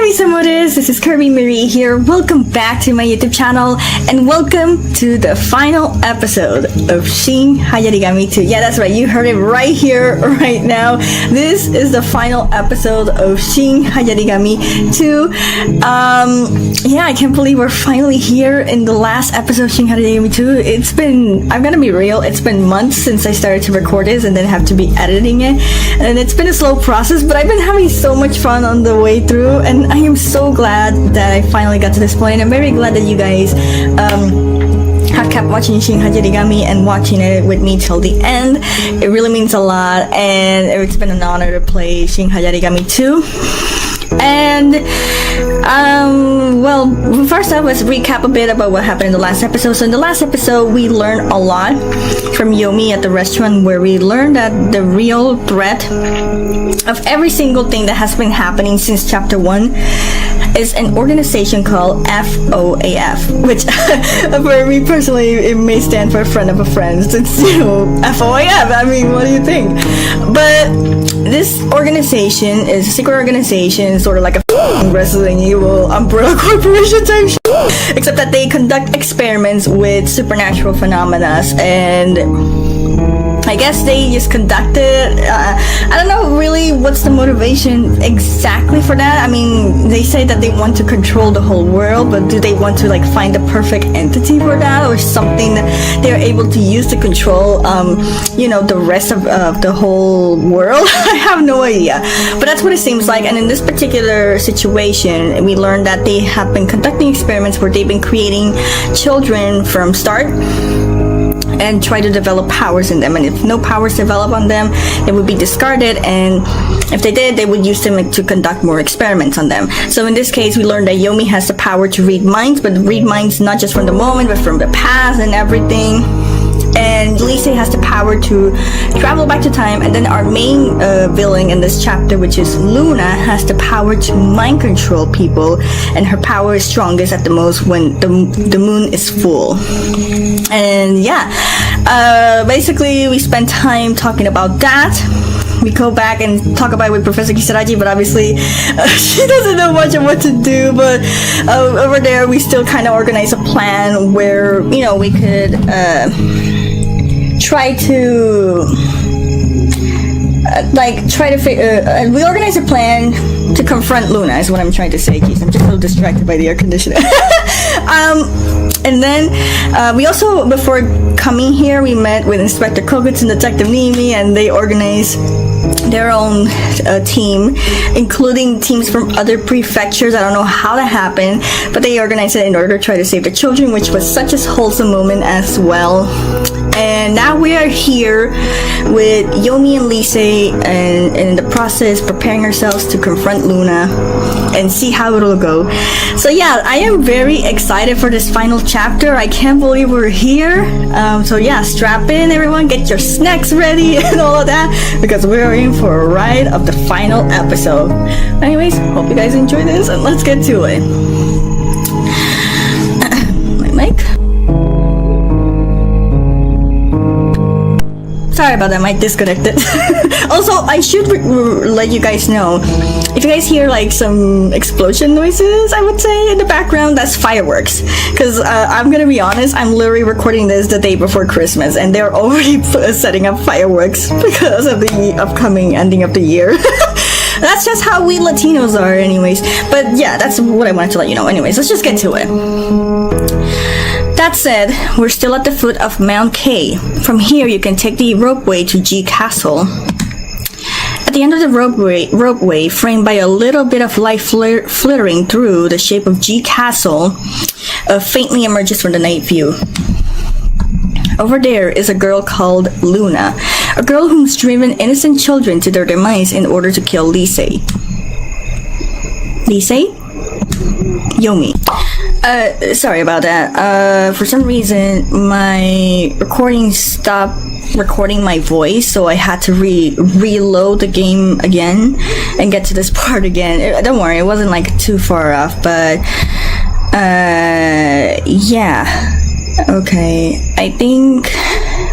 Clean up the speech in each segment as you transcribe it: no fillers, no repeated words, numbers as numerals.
WHOLESOME, this is Kirby Marie here. Welcome back to my YouTube channel and welcome to the final episode of Shin Hayarigami 2. Yeah, that's right, you heard it right here, right now. This is the final episode of Shin Hayarigami 2. Yeah, I can't believe we're finally here in the last episode of Shin Hayarigami 2. I'm gonna be real, it's been months since I started to record this and then have to be editing it. And it's been a slow process, but I've been having so much fun on the way through, and I am so glad that I finally got to this point. I'm very glad that you guys have kept watching Shin Hayarigami and watching it with me till the end. It really means a lot, and it's been an honor to play Shin Hayarigami 2. And well, first up, let's recap a bit about what happened in the last episode. So in the last episode, we learned a lot from Yomi at the restaurant, where we learned that the real threat of every single thing that has been happening since chapter 1 is an organization called FOAF, which for me personally, it may stand for a friend of a friend. It's, you know, FOAF. I mean, what do you think? But this organization is a secret organization, sort of like a Resident Evil umbrella corporation type shit, except that they conduct experiments with supernatural phenomena, and I guess they just conducted, I don't know really what's the motivation exactly for that. I mean, they say that they want to control the whole world, but do they want to like find the perfect entity for that, or something that they're able to use to control, you know, the rest of the whole world? I have no idea, but that's what it seems like. And in this particular situation, we learned that they have been conducting experiments where they've been creating children from start and try to develop powers in them, and if no powers develop on them, they would be discarded, and if they did, they would use them to conduct more experiments on them. So in this case, we learned that Yomi has the power to read minds, but read minds not just from the moment, but from the past and everything. And LYCEE has the power to travel back to time, and then our main villain in this chapter, which is Luna, has the power to mind control people, and her power is strongest at the most when the moon is full. And yeah, basically we spent time talking about that. We go back and talk about it with Professor Kisaragi, but obviously she doesn't know much of what to do. But over there, we still kind of organize a plan where, you know, we could try to we organize a plan to confront Luna, is what I'm trying to say. Jeez, I'm just a little distracted by the air conditioner. And then we also, before coming here, we met with Inspector Kogutsu and Detective NIIMI, and they organized their own team, including teams from other prefectures. I don't know how that happened, but they organized it in order to try to save the children, which was such a wholesome moment as well. And now we are here with Yomi and LYCEE, and in the process preparing ourselves to confront Luna and see how it'll go. So yeah, I am very excited for this final chapter. I can't believe we're here. So yeah, strap in everyone, get your snacks ready and all of that, because we're in for a ride of the final episode. Anyways, hope you guys enjoy this, and let's get to it. My mic. Sorry about that, mic disconnected. Also, I should let you guys know, if you guys hear like some explosion noises, I would say, in the background, that's fireworks. Because I'm gonna be honest, I'm literally recording this the day before Christmas, and they're already setting up fireworks because of the upcoming ending of the year. That's just how we Latinos are anyways. But yeah, that's what I wanted to let you know. Anyways, let's just get to it. That said, we're still at the foot of Mount K. From here, you can take the ropeway to G Castle. At the end of the ropeway, framed by a little bit of light flittering through the shape of G Castle, faintly emerges from the night view. Over there is a girl called Luna, a girl who's driven innocent children to their demise in order to kill LYCEE. LYCEE? Yomi. Sorry about that. For some reason, my recording stopped recording my voice, so I had to reload the game again and get to this part again. Don't worry, it wasn't like too far off, but yeah. Okay, I think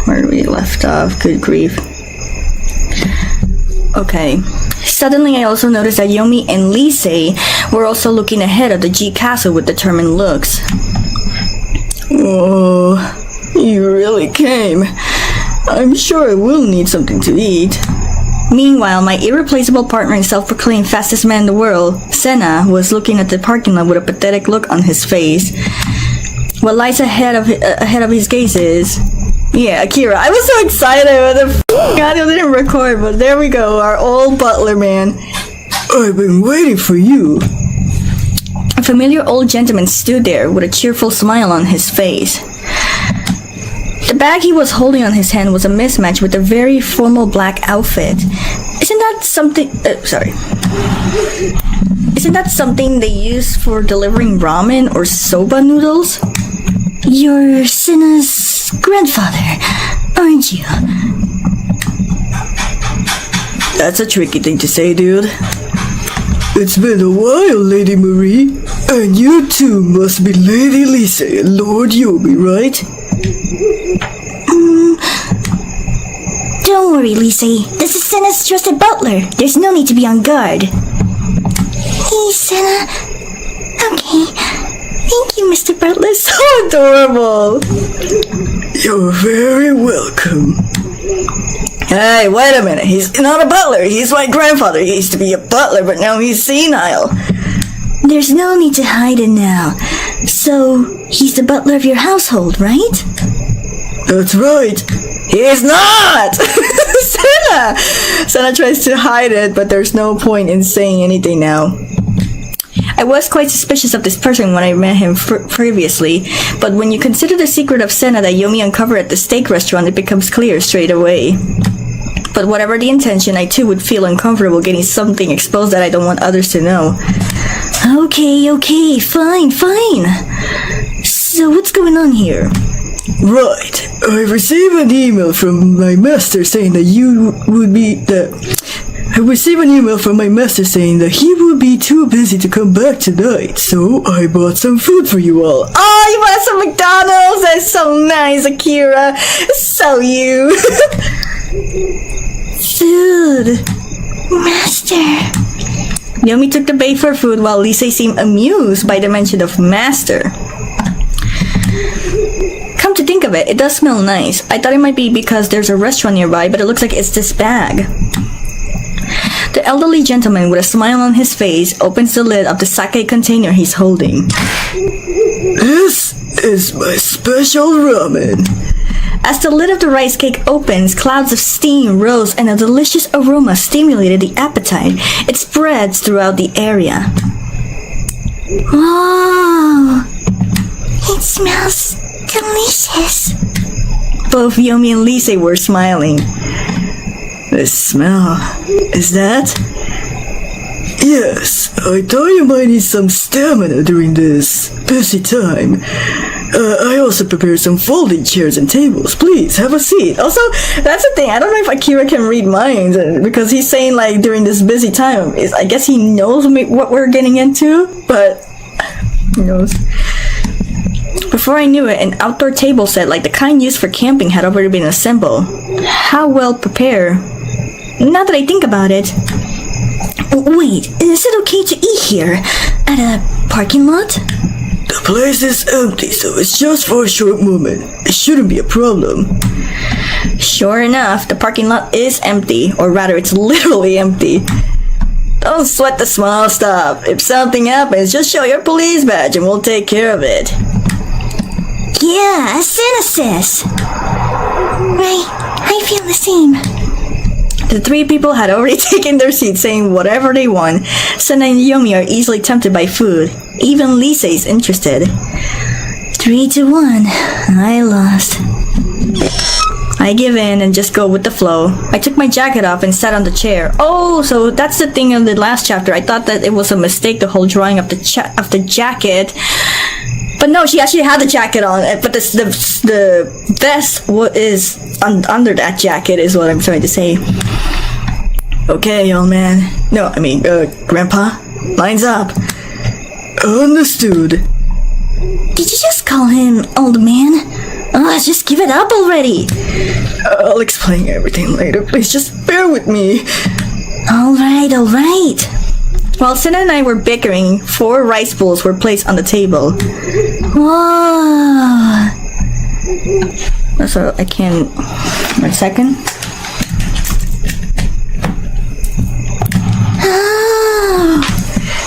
where we left off. Good grief. Okay, Suddenly, I also noticed that Yomi and LYCEE were also looking ahead of the G castle with determined looks. Oh, you really came. I'm sure I will need something to eat. Meanwhile, my irreplaceable partner and self-proclaimed fastest man in the world, Sena, was looking at the parking lot with a pathetic look on his face. What lies ahead of his gaze is... Yeah, Akira. I was so excited when the audio didn't record, but there we go, our old butler man. I've been waiting for you. A familiar old gentleman stood there with a cheerful smile on his face. The bag he was holding on his hand was a mismatch with a very formal black outfit. Isn't that something... Isn't that something they use for delivering ramen or soba noodles? You're Sena's grandfather, aren't you? That's a tricky thing to say, dude. It's been a while, Lady Marie. And you too must be Lady LYCEE and Lord Yomi, right? Don't worry, LYCEE. This is Sena's trusted butler. There's no need to be on guard. Hey, Sena. Okay. Thank you, Mr. Butler. So adorable. You're very welcome. Hey, wait a minute. He's not a butler. He's my grandfather. He used to be a butler, but now he's senile. There's no need to hide it now. So, he's the butler of your household, right? That's right. He's not! Sena tries to hide it, but there's no point in saying anything now. I was quite suspicious of this person when I met him previously, but when you consider the secret of Sena that Yomi uncovered at the steak restaurant, it becomes clear straight away. But whatever the intention, I too would feel uncomfortable getting something exposed that I don't want others to know. Okay, fine. So what's going on here? Right. I received an email from my master saying that he would be too busy to come back tonight, so I bought some food for you all. Oh, you bought some McDonald's? That's so nice, Akira. So you. Food. Master. Yomi took the bait for food while LYCEE seemed amused by the mention of master. Come to think of it, it does smell nice. I thought it might be because there's a restaurant nearby, but it looks like it's this bag. The elderly gentleman with a smile on his face opens the lid of the sake container he's holding. This is my special ramen. As the lid of the rice cake opens, clouds of steam rose and a delicious aroma stimulated the appetite. It spreads throughout the area. Oh, it smells delicious. Both Yomi and LYCEE were smiling. The smell. Is that? Yes, I thought you might need some stamina during this busy time. I also prepared some folding chairs and tables. Please, have a seat. Also, that's the thing. I don't know if Akira can read minds because he's saying like during this busy time. I guess he knows what we're getting into, but who knows? Before I knew it, an outdoor table set like the kind used for camping had already been assembled. How well prepared. Now that I think about it. Wait, is it okay to eat here? At a parking lot? The place is empty, so it's just for a short moment. It shouldn't be a problem. Sure enough, the parking lot is empty, or rather it's literally empty. Don't sweat the small stuff. If something happens, just show your police badge and we'll take care of it. Yeah, as Sena says. Right, I feel the same. The three people had already taken their seats saying whatever they want. Sena and Yomi are easily tempted by food. Even LYCEE is interested. 3-1. I lost. I give in and just go with the flow. I took my jacket off and sat on the chair. Oh, so that's the thing in the last chapter. I thought that it was a mistake, the whole drawing of the jacket. But no, she actually had the jacket on. But the vest is under that jacket is what I'm trying to say. Okay, old man. No, I mean, Grandpa. Lines up. Understood. Did you just call him old man? Oh, just give it up already. I'll explain everything later. Please just bear with me. Alright. While Sena and I were bickering, 4 rice bowls were placed on the table. Whoa. So I can... Wait a second. Oh.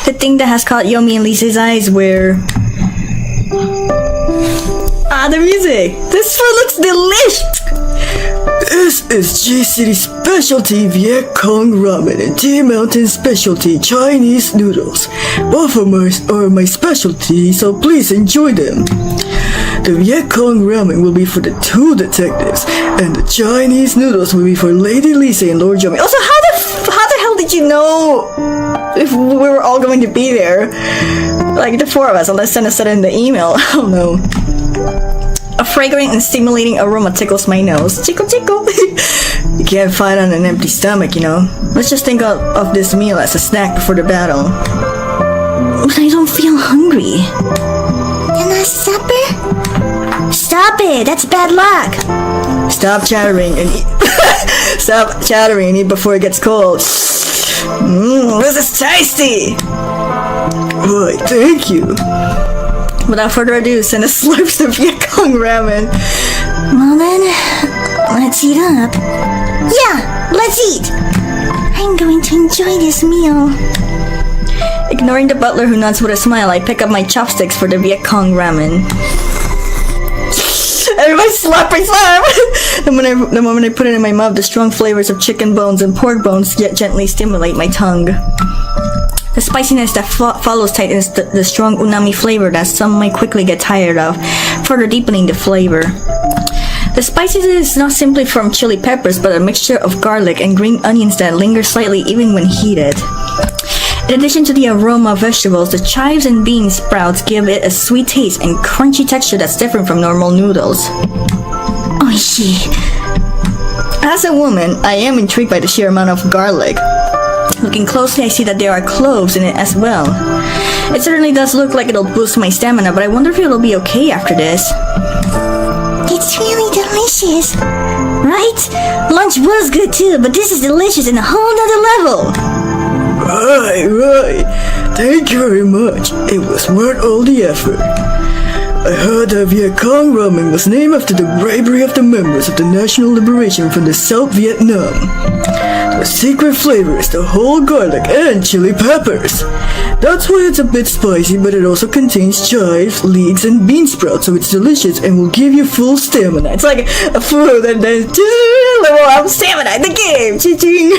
The thing that has caught Yomi and Lisa's eyes were... the music! This food looks delicious! This is G-City Specialty Viet Cong Ramen and Tea Mountain Specialty Chinese Noodles. Both are my specialty, so please enjoy them. The Viet Cong Ramen will be for the 2 detectives, and the Chinese noodles will be for Lady LYCEE and Lord Yomi. Also, how the hell did you know if we were all going to be there? Like, the 4 of us, unless Sena said it in the email. I don't know. A fragrant and stimulating aroma tickles my nose. Chico chico. You can't fight on an empty stomach, you know. Let's just think of this meal as a snack before the battle. But I don't feel hungry. And a supper? Stop it! That's bad luck! Stop chattering and eat. Stop chattering and eat before it gets cold. This is tasty! Right, thank you. Without further ado, Sena slurps the Viet Cong ramen. Well then, let's eat up. Yeah, let's eat! I'm going to enjoy this meal. Ignoring the butler who nods with a smile, I pick up my chopsticks for the Viet Cong ramen. Everybody slap! The moment I put it in my mouth, the strong flavors of chicken bones and pork bones yet gently stimulate my tongue. The spiciness that follows tightens the strong umami flavor that some might quickly get tired of, further deepening the flavor. The spiciness is not simply from chili peppers, but a mixture of garlic and green onions that linger slightly even when heated. In addition to the aroma of vegetables, the chives and bean sprouts give it a sweet taste and crunchy texture that's different from normal noodles. Oishii. As a woman, I am intrigued by the sheer amount of garlic. Looking closely, I see that there are cloves in it as well. It certainly does look like it'll boost my stamina, but I wonder if it'll be okay after this. It's really delicious. Right? Lunch was good too, but this is delicious in a whole nother level. Right. Thank you very much. It was worth all the effort. I heard that Viet Cong Ramen was named after the bravery of the members of the National Liberation Front of South Vietnam. The secret flavor is the whole garlic and chili peppers. That's why it's a bit spicy, but it also contains chives, leeks, and bean sprouts, so it's delicious and will give you full stamina. It's like a food and then level up stamina in the game. Ching.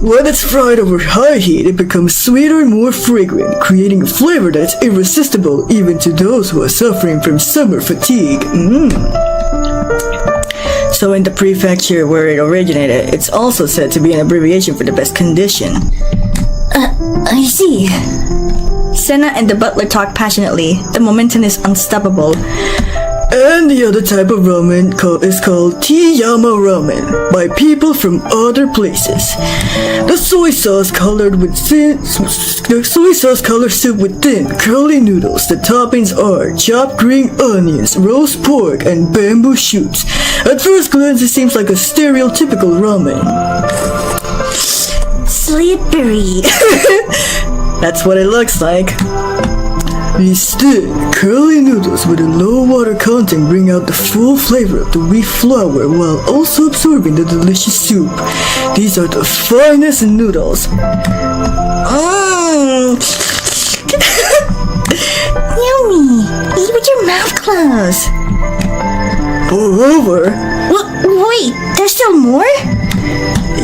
When it's fried over high heat, it becomes sweeter and more fragrant, creating a flavor that's irresistible even to those who are suffering from summer fatigue. So in the prefecture where it originated, it's also said to be an abbreviation for the best condition. I see. Sena and the butler talk passionately. The momentum is unstoppable. And the other type of ramen is called Tiyama ramen by people from other places. The soy sauce colored soup with thin, curly noodles. The toppings are chopped green onions, roast pork, and bamboo shoots. At first glance, it seems like a stereotypical ramen. Slippery. That's what it looks like. These thin, curly noodles with a low water content bring out the full flavor of the wheat flour while also absorbing the delicious soup. These are the finest noodles. Yummy. Eat with your mouth closed. Moreover, Wait, there's still more?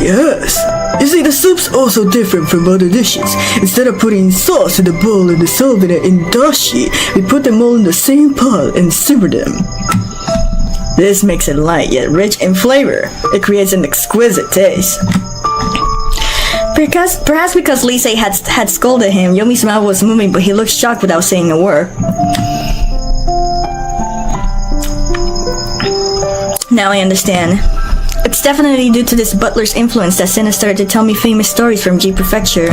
yes. You see, the soup's also different from other dishes. Instead of putting sauce in the bowl and dissolving it in dashi, we put them all in the same pot and simmer them. This makes it light yet rich in flavor. It creates an exquisite taste. Perhaps because LYCEE had scolded him, Yomi's mouth was moving, but he looked shocked without saying a word. Now I understand. It's definitely due to this butler's influence that Sena started to tell me famous stories from G Prefecture.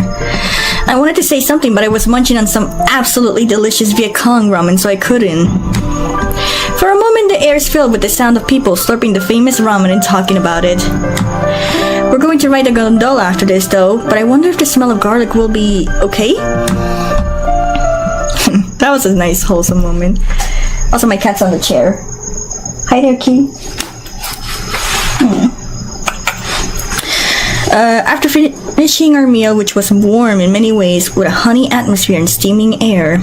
I wanted to say something, but I was munching on some absolutely delicious Viet Cong ramen, so I couldn't. For a moment, the air is filled with the sound of people slurping the famous ramen and talking about it. We're going to ride a gondola after this though, but I wonder if the smell of garlic will be okay? That was a nice wholesome moment. Also, my cat's on the chair. Hi there, Key. After finishing our meal, which was warm in many ways with a honey atmosphere and steaming air,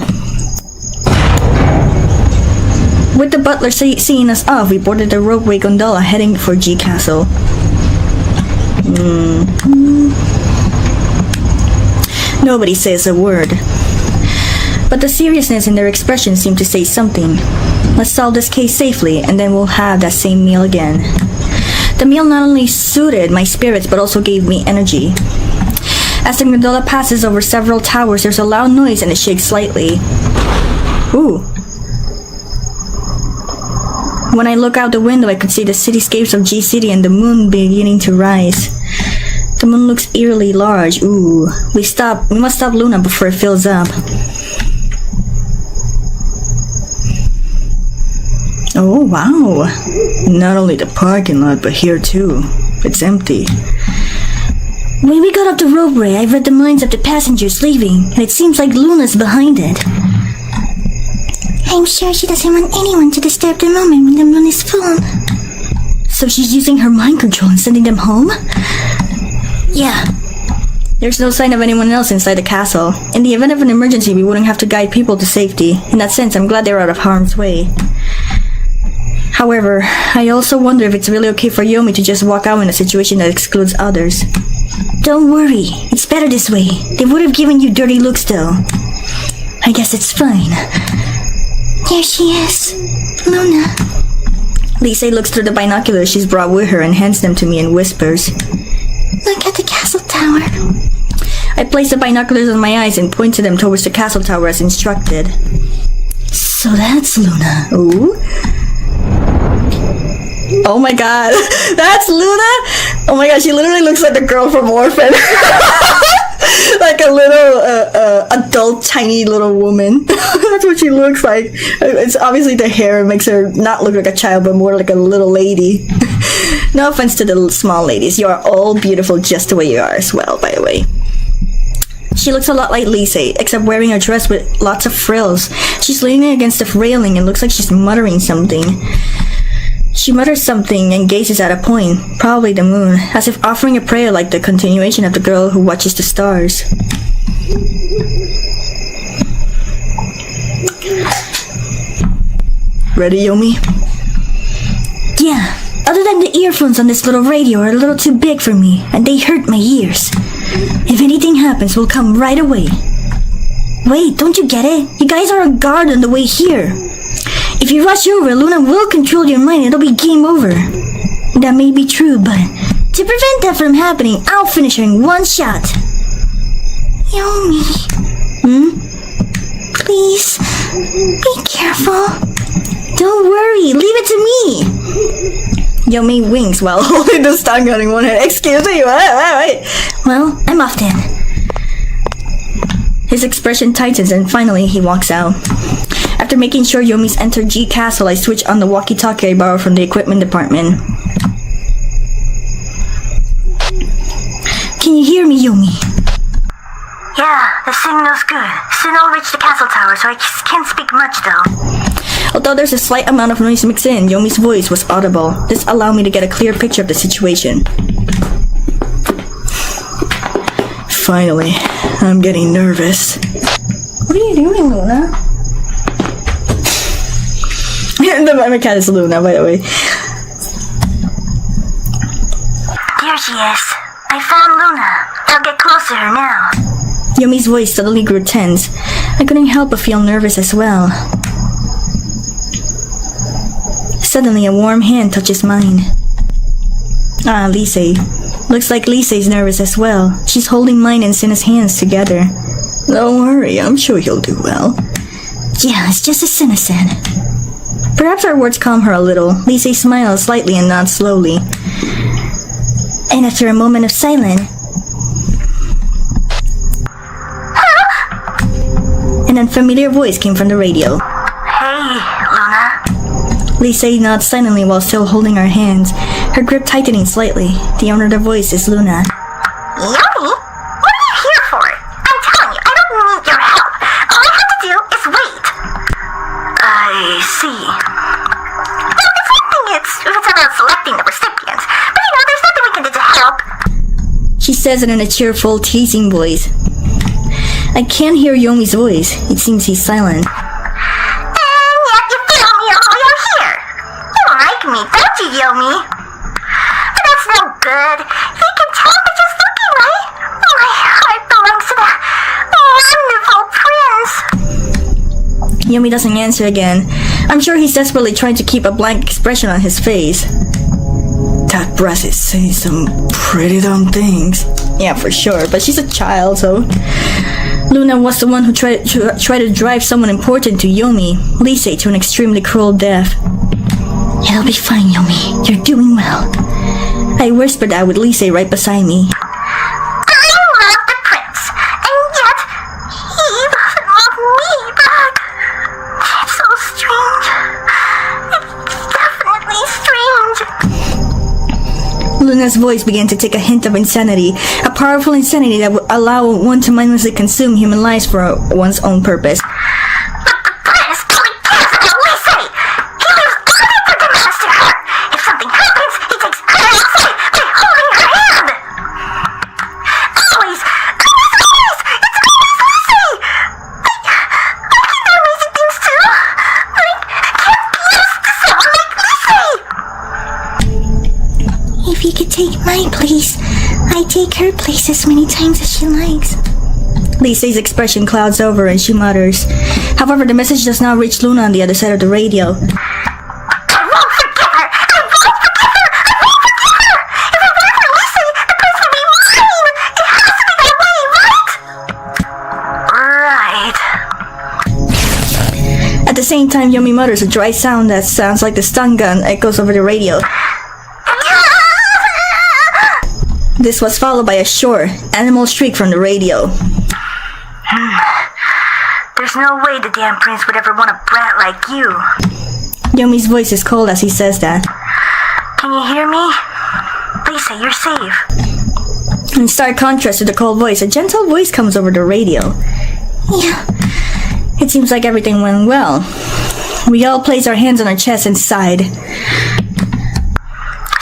with the butler seeing us off, we boarded the ropeway gondola heading for G Castle. Nobody says a word, but the seriousness in their expressions seemed to say something. Let's solve this case safely, and then we'll have that same meal again. The meal not only suited my spirits, but also gave me energy. As the gondola passes over several towers, there's a loud noise and it shakes slightly. Ooh. When I look out the window, I could see the cityscapes of G City and the moon beginning to rise. The moon looks eerily large. Ooh. We must stop Luna before it fills up. Oh, wow. Not only the parking lot, but here too. It's empty. When we got off the ropeway, I read the minds of the passengers leaving, and it seems like Luna's behind it. I'm sure she doesn't want anyone to disturb the moment when the moon is full. So she's using her mind control and sending them home? Yeah. There's no sign of anyone else inside the castle. In the event of an emergency, we wouldn't have to guide people to safety. In that sense, I'm glad they're out of harm's way. However, I also wonder if it's really okay for Yomi to just walk out in a situation that excludes others. Don't worry, it's better this way. They would have given you dirty looks though. I guess it's fine. Here she is, Luna. LYCEE looks through the binoculars she's brought with her and hands them to me and whispers. Look at the castle tower. I place the binoculars on my eyes and point to them towards the castle tower as instructed. So that's Luna. Ooh. Oh my god, that's Luna? Oh my god, she literally looks like the girl from Orphan. Like a little adult, tiny little woman. That's what she looks like. It's obviously the hair makes her not look like a child, but more like a little lady. No offense to the small ladies. You are all beautiful just the way you are as well, by the way. She looks a lot like LYCEE, except wearing a dress with lots of frills. She's leaning against the railing and looks like she's muttering something. She mutters something and gazes at a point, probably the moon, as if offering a prayer like the continuation of the girl who watches the stars. Ready, Yomi? Yeah, other than the earphones on this little radio are a little too big for me, and they hurt my ears. If anything happens, we'll come right away. Wait, don't you get it? You guys are a guard on the way here. If you rush over, Luna will control your mind and it'll be game over. That may be true, but to prevent that from happening, I'll finish her in one shot. Yomi. Please, be careful. Don't worry, leave it to me. Yomi winks while holding the stun gun in one hand. Excuse me, wait. Well, I'm off then. His expression tightens and finally he walks out. After making sure Yomi's entered G Castle, I switch on the walkie-talkie I borrowed from the equipment department. Can you hear me, Yomi? Yeah, the signal's good. Soon I'll reach the castle tower, so I can't speak much though. Although there's a slight amount of noise mixed in, Yomi's voice was audible. This allowed me to get a clear picture of the situation. Finally, I'm getting nervous. What are you doing, Luna? My cat is Luna, by the way. Here she is. I found Luna. I'll get close to her now. Yomi's voice suddenly grew tense. I couldn't help but feel nervous as well. Suddenly, a warm hand touches mine. Ah, LYCEE. Looks like LYCEE's nervous as well. She's holding mine and SENA'S hands together. Don't worry, I'm sure he'll do well. Yeah, it's just as SENA said. Perhaps our words calm her a little. LYCEE smiles slightly and nods slowly. And after a moment of silence, an unfamiliar voice came from the radio. Hey, Luna. LYCEE nods silently while still holding our hands, her grip tightening slightly. The owner of the voice is Luna. Yomi? What are you here for? I'm telling you, I don't need your help. All I have to do is wait. I see. Well, it's one thing if it's about selecting the recipients, but there's nothing we can do to help. She says it in a cheerful, teasing voice. I can't hear Yomi's voice. It seems he's silent. And yet you feel me all the way out here. You like me, don't you, Yomi? But that's no good. You can tell by just looking, right? My heart belongs to that wonderful prince. Yomi doesn't answer again. I'm sure he's desperately trying to keep a blank expression on his face. That breath is saying some pretty dumb things. Yeah, for sure, but she's a child, so... Luna was the one who tried to drive someone important to Yomi, LYCEE to an extremely cruel death. It'll be fine, Yomi. You're doing well. I whispered that with LYCEE right beside me. I love the prince, and yet he doesn't love me back. It's so strange. It's definitely strange. Luna's voice began to take a hint of insanity, a powerful insanity that would allow one to mindlessly consume human lives for one's own purpose. But the prince really cares about LYCEE. He leaves everything to master her. If something happens, he takes her outside by holding her hand. Always, it's always LYCEE. I can do amazing things too, but I can't be used to someone like LYCEE. If you could take my place, I take her place as many times as she likes. LYCEE's expression clouds over and she mutters. However, the message does not reach Luna on the other side of the radio. I won't forgive her. I won't forgive her. I won't forgive her. If it weren't for LYCEE, the prince would be mine. It has to be that way, right? Right. At the same time, Yomi mutters a dry sound that sounds like the stun gun echoes over the radio. This was followed by a short, animal shriek from the radio. There's no way the damn prince would ever want a brat like you. Yomi's voice is cold as he says that. Can you hear me? LYCEE, you're safe. In stark contrast to the cold voice, a gentle voice comes over the radio. Yeah. It seems like everything went well. We all placed our hands on our chests and sighed.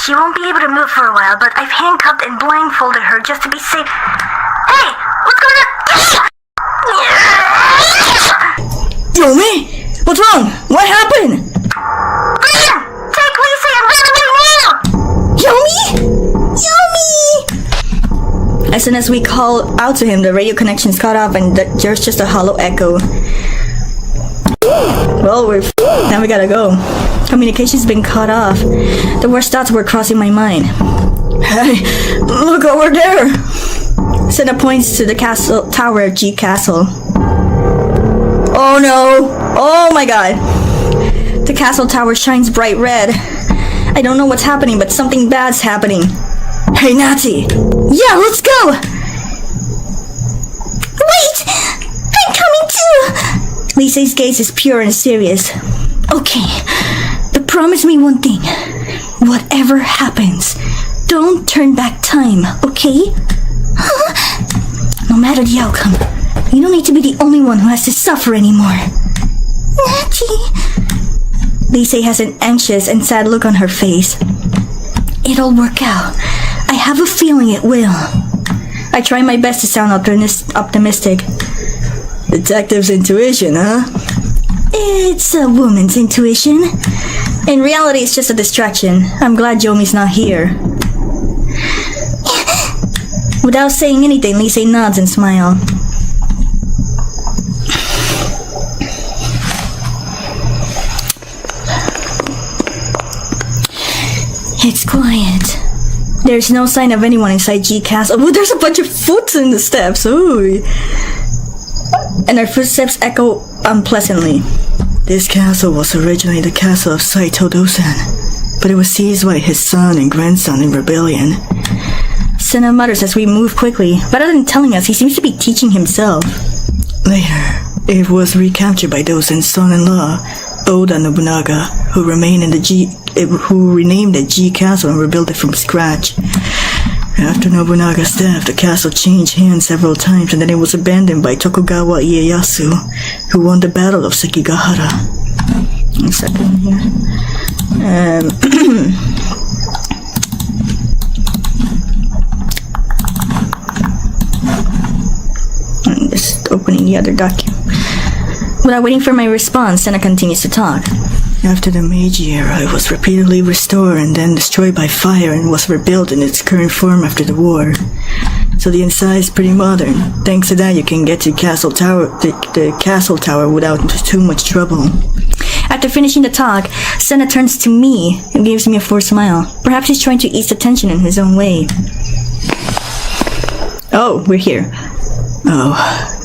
She won't be able to move for a while, but I've handcuffed and blindfolded her just to be safe. Hey, what's going on? Yomi? What's wrong? What happened? Run! Take LYCEE and run away now! Yomi? Yomi! As soon as we call out to him, the radio connection is cut off and there's just a hollow echo. Well, now we gotta go. Communication's been cut off. The worst thoughts were crossing my mind. Hey, look over there! Sena points to the castle tower of G Castle. Oh no! Oh my god! The castle tower shines bright red. I don't know what's happening, but something bad's happening. Hey, Natty! Yeah, let's go! Wait! I'm coming too! LYCEE's gaze is pure and serious. Okay, but promise me one thing. Whatever happens, don't turn back time, okay? No matter the outcome, you don't need to be the only one who has to suffer anymore. Natty. LYCEE has an anxious and sad look on her face. It'll work out. I have a feeling it will. I try my best to sound optimistic. Detective's intuition, huh? It's a woman's intuition. In reality, it's just a distraction. I'm glad Yomi's not here. Without saying anything, LYCEE nods and smiles. It's quiet. There's no sign of anyone inside G Castle. Oh, there's a bunch of foot in the steps. Ooh. And our footsteps echo unpleasantly. This castle was originally the castle of Saito Dosan, but it was seized by his son and grandson in rebellion. Sena mutters as we move quickly. Rather than telling us, he seems to be teaching himself. Later, it was recaptured by Dosan's son-in-law, Oda Nobunaga, who renamed the G Castle and rebuilt it from scratch. After Nobunaga's death, the castle changed hands several times, and then it was abandoned by Tokugawa Ieyasu, who won the Battle of Sekigahara. One second here. I'm just opening the other document. Without waiting for my response, Sena continues to talk. After the Meiji era, it was repeatedly restored and then destroyed by fire and was rebuilt in its current form after the war. So the inside is pretty modern. Thanks to that, you can get to the castle tower without too much trouble. After finishing the talk, Sena turns to me and gives me a forced smile. Perhaps he's trying to ease the tension in his own way. Oh, we're here. Oh,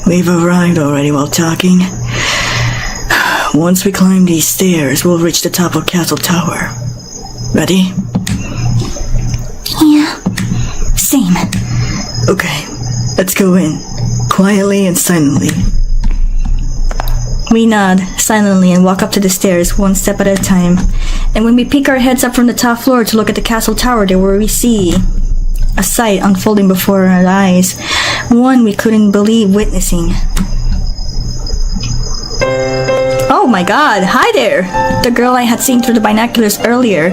we've arrived already while talking. Once we climb these stairs, we'll reach the top of Castle Tower. Ready? Yeah. Same. Okay, let's go in. Quietly and silently. We nod silently and walk up to the stairs, one step at a time. And when we peek our heads up from the top floor to look at the castle tower, there where we see a sight unfolding before our eyes. One we couldn't believe witnessing. Oh my god, hi there! The girl I had seen through the binoculars earlier.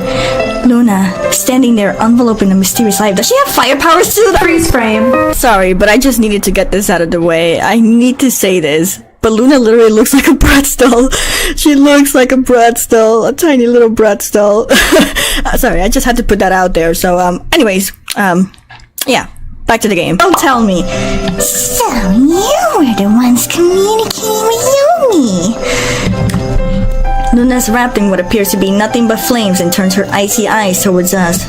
Luna, standing there enveloped in a mysterious light. Does she have fire powers too? Freeze frame. Sorry, but I just needed to get this out of the way. I need to say this. But Luna literally looks like a Bratz doll. She looks like a Bratz doll. A tiny little Bratz doll. Sorry, I just had to put that out there. So, anyways, yeah. Back to the game. Oh, tell me. So, you were the ones communicating with Yomi. Luna's wrapped in what appears to be nothing but flames and turns her icy eyes towards us.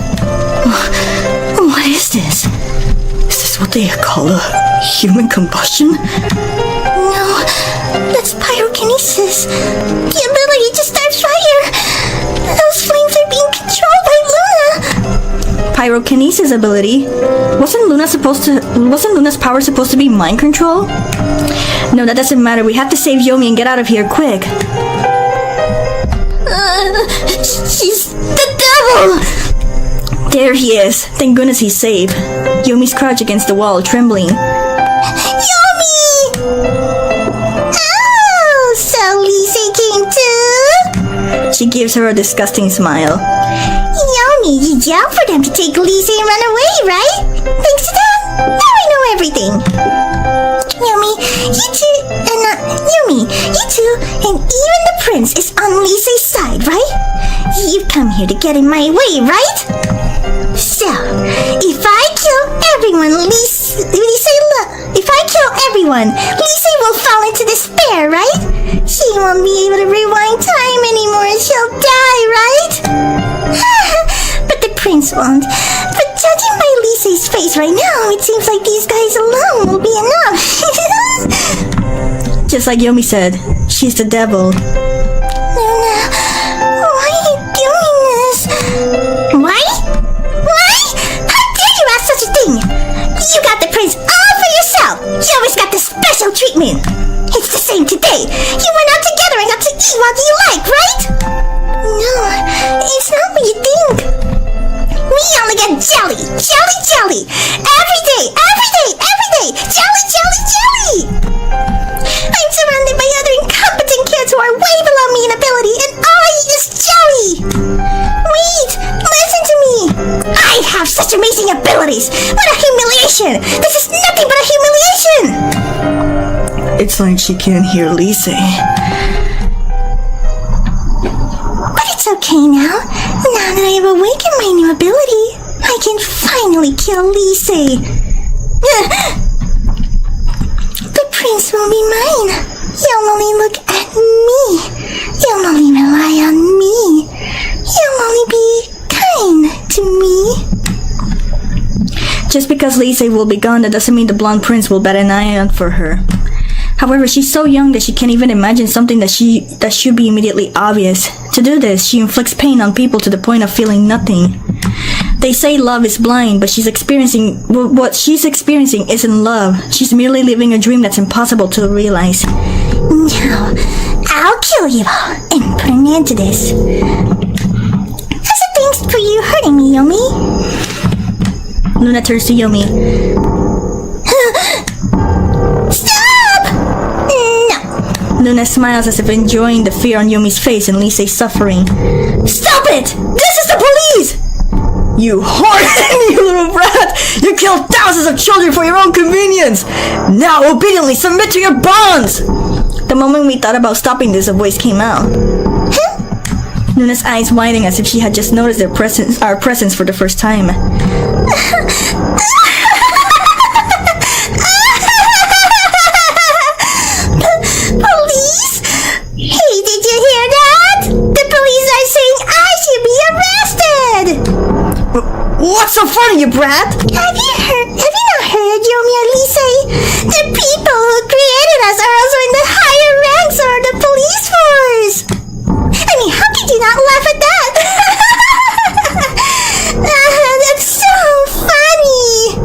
What is this? Is this what they call a human combustion? No, that's pyrokinesis. The ability to start fire. Those flames are being controlled by Luna. Pyrokinesis ability? Wasn't Luna's power supposed to be mind control? No, that doesn't matter. We have to save Yomi and get out of here quick. She's the devil! There he is. Thank goodness he's safe. Yomi's crouched against the wall, trembling. Yomi! Oh, so LYCEE came too? She gives her a disgusting smile. Yomi, you yelled for them to take LYCEE and run away, right? Thanks to that, now I know everything. Yomi, you two, and even the prince is on LYCEE's side, right? You've come here to get in my way, right? So, if I kill everyone, LYCEE will fall into despair, right? She won't be able to rewind time anymore and she'll die, right? But the prince won't. But judging by LYCEE's face right now, it seems like these guys alone will be enough. Just like Yomi said, she's the devil. Luna, why are you doing this? Why? How dare you ask such a thing? You got the prince all for yourself. You always got the special treatment. It's the same today. You went out together and got to eat what you like, right? No, it's not what you think. We only get jelly. Every day. Jelly. I'm surrounded by other incompetent kids who are way below me in ability, and all I eat is jelly. Wait, listen to me. I have such amazing abilities. What a humiliation. This is nothing but a humiliation. It's like she can't hear LYCEE. But it's okay now. Now that I have awakened my new ability, I can finally kill LYCEE. The prince will be mine. You'll only look at me. You'll only rely on me. You'll only be kind to me. Just because LYCEE will be gone, that doesn't mean the blonde prince will bat an eye out for her. However, she's so young that she can't even imagine something that should be immediately obvious. To do this, she inflicts pain on people to the point of feeling nothing. They say love is blind, but what she's experiencing isn't love. She's merely living a dream that's impossible to realize. No, I'll kill you all and put an end to this. As a thanks for you hurting me, Yomi. Luna turns to Yomi. Stop! No. Luna smiles as if enjoying the fear on Yomi's face and LYCEE's suffering. Stop it! This is the police! You horny little brat! You killed thousands of children for your own convenience! Now obediently submit to your bonds! The moment we thought about stopping this, a voice came out. Luna's eyes widening as if she had just noticed our presence for the first time. Police? Hey, did you hear that? The police are saying I should be arrested! What's so funny, you brat? Have you not heard, Yomi and LYCEE? The people who created us are also in the higher ranks of the police force! I mean, how could you not laugh at that? That's so funny!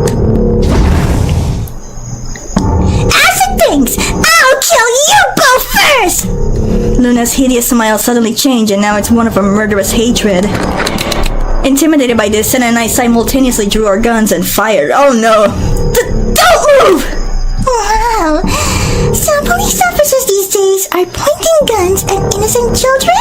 As a thanks, I'll kill you both first! Luna's hideous smile suddenly changed, and now it's one of a murderous hatred. Intimidated by this, Sena and I simultaneously drew our guns and fired. Oh no! Don't move! Wow. So police officers these days are pointing guns at innocent children?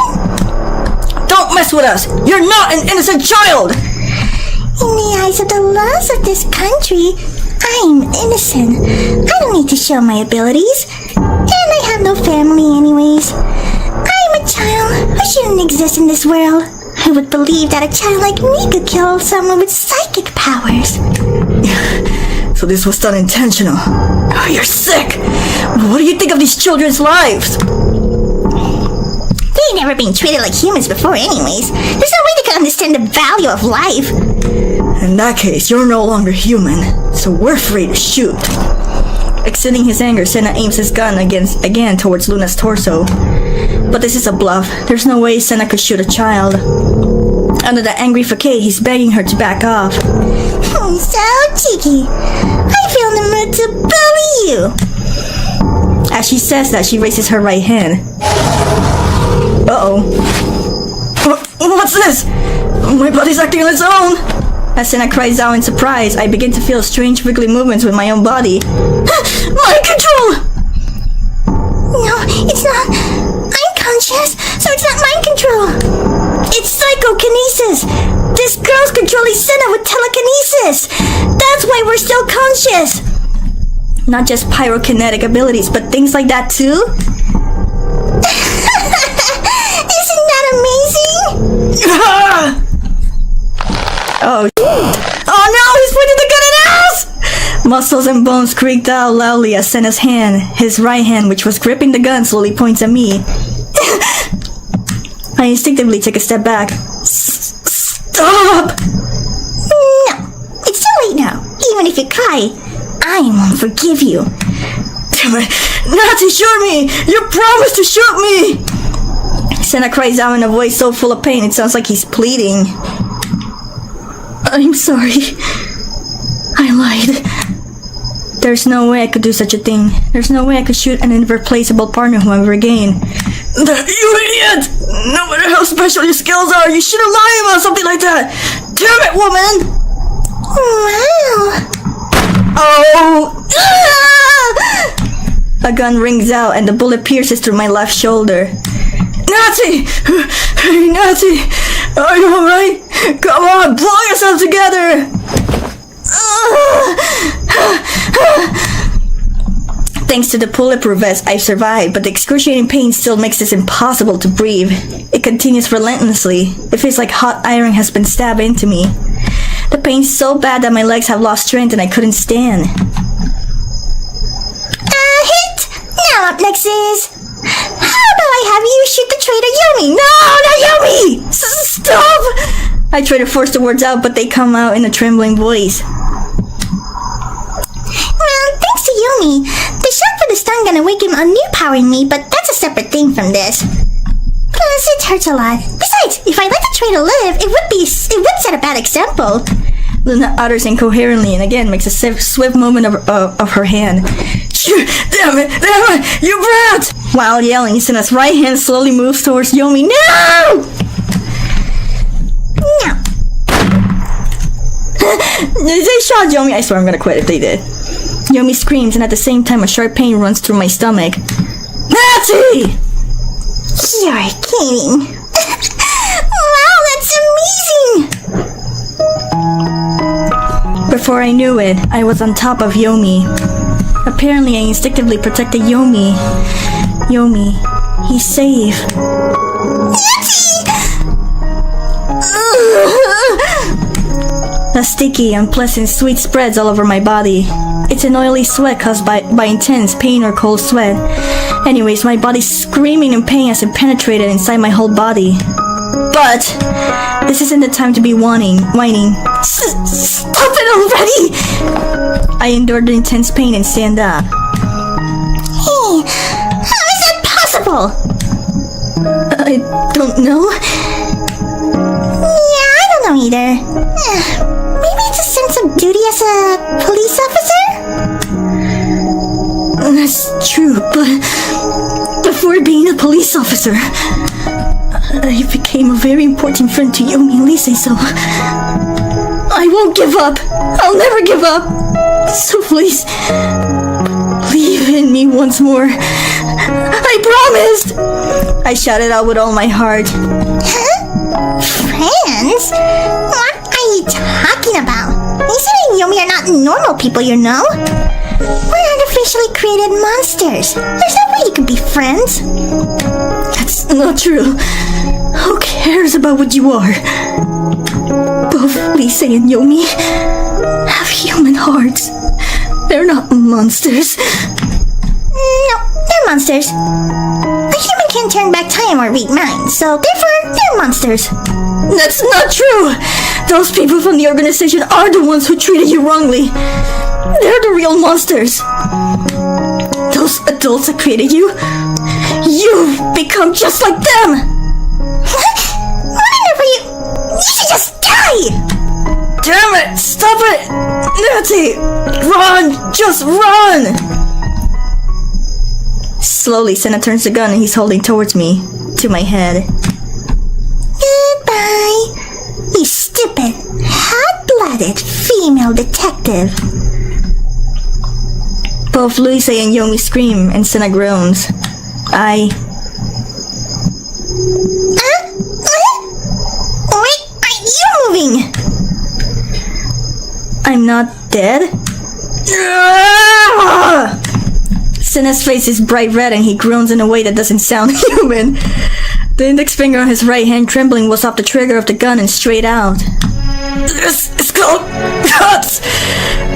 Don't mess with us! You're not an innocent child! In the eyes of the laws of this country, I'm innocent. I don't need to show my abilities. And I have no family anyways. I'm a child who shouldn't exist in this world. I would believe that a child like me could kill someone with psychic powers. So this was done intentional. Oh, you're sick! What do you think of these children's lives? They've never been treated like humans before anyways. There's no way they could understand the value of life. In that case, you're no longer human, so we're free to shoot. Extending his anger, Sena aims his gun again towards Luna's torso. But this is a bluff. There's no way Sena could shoot a child. Under the angry facade, he's begging her to back off. So cheeky. I feel in the mood to bully you. As she says that, she raises her right hand. Uh-oh. What's this? My body's acting on its own! As Sena cries out in surprise, I begin to feel strange wiggly movements with my own body. Mind control! No, it's not. I'm conscious, so it's not mind control. It's psychokinesis. This girl's controlling Sena with telekinesis. That's why we're still conscious. Not just pyrokinetic abilities, but things like that too? Isn't that amazing? Oh no, he's pointing the gun at us! Muscles and bones creaked out loudly as Sena's hand, his right hand, which was gripping the gun, slowly points at me. I instinctively take a step back. Stop! No, it's too late now. Even if you cry, I won't forgive you. Damn it! Nazi, shoot me! You promised to shoot me! Sena cries out in a voice so full of pain it sounds like he's pleading. I'm sorry. I lied. There's no way I could do such a thing. There's no way I could shoot an irreplaceable partner whom I regain. You idiot! No matter how special your skills are, you shouldn't lie about something like that! Damn it, woman! Wow. Oh! A gun rings out and the bullet pierces through my left shoulder. Nazi! Hey, Nazi! Are you alright? Come on, pull yourself together! Thanks to the bulletproof vest, I've survived, but the excruciating pain still makes this impossible to breathe. It continues relentlessly. It feels like hot iron has been stabbed into me. The pain's so bad that my legs have lost strength and I couldn't stand. Hit! Now up next is... How about I have you shoot the traitor Yomi? No, not Yomi! Stop! I try to force the words out, but they come out in a trembling voice. Well, thanks to Yomi, the shot for the stun gun awakened a new power in me, but that's a separate thing from this. Plus, it hurts a lot. Besides, if I let the traitor live, it would set a bad example. Luna utters incoherently and again makes a swift movement of her hand. Damn it, you brat! While yelling, Sena's right hand slowly moves towards Yomi. No! No. They shot Yomi. I swear I'm gonna quit if they did. Yomi screams, and at the same time, a sharp pain runs through my stomach. Nazi! You're kidding. Wow, that's amazing! Before I knew it, I was on top of Yomi. Apparently, I instinctively protected Yomi. Yomi, he's safe. A sticky, unpleasant sweet spreads all over my body. It's an oily sweat caused by intense pain or cold sweat. Anyways, my body's screaming in pain as it penetrated inside my whole body. But this isn't the time to be whining. Stop it already! I endured the intense pain and stand up. Hey, how is that possible? I don't know. Yeah, I don't know either. Maybe it's a sense of duty as a police officer? That's true, but before being a police officer, I became a very important friend to Yomi and LYCEE, so I won't give up. I'll never give up. So please, believe in me once more. I promised! I shouted out with all my heart. Huh? Friends? What are you talking about? LYCEE and Yomi are not normal people, you know? We're artificially created monsters. There's no way you can be friends. That's not true. Who cares about what you are? Both LYCEE and Yomi have human hearts. They're not monsters. No, they're monsters. A human can't turn back time or read minds, so therefore, they're monsters. That's not true! Those people from the organization are the ones who treated you wrongly. They're the real monsters. Those adults that created you, you've become just like them! Whatever you should just die! Damn it! Stop it! Nazi! Run! Just run! Slowly, Sena turns the gun and he's holding towards me, to my head. Goodbye, you stupid, hot-blooded female detective. Both LYCEE and Yomi scream and Sena groans. Wait, are you moving? I'm not dead? Sena's face is bright red and he groans in a way that doesn't sound human. The index finger on his right hand trembling was off the trigger of the gun and straight out. This is called guts!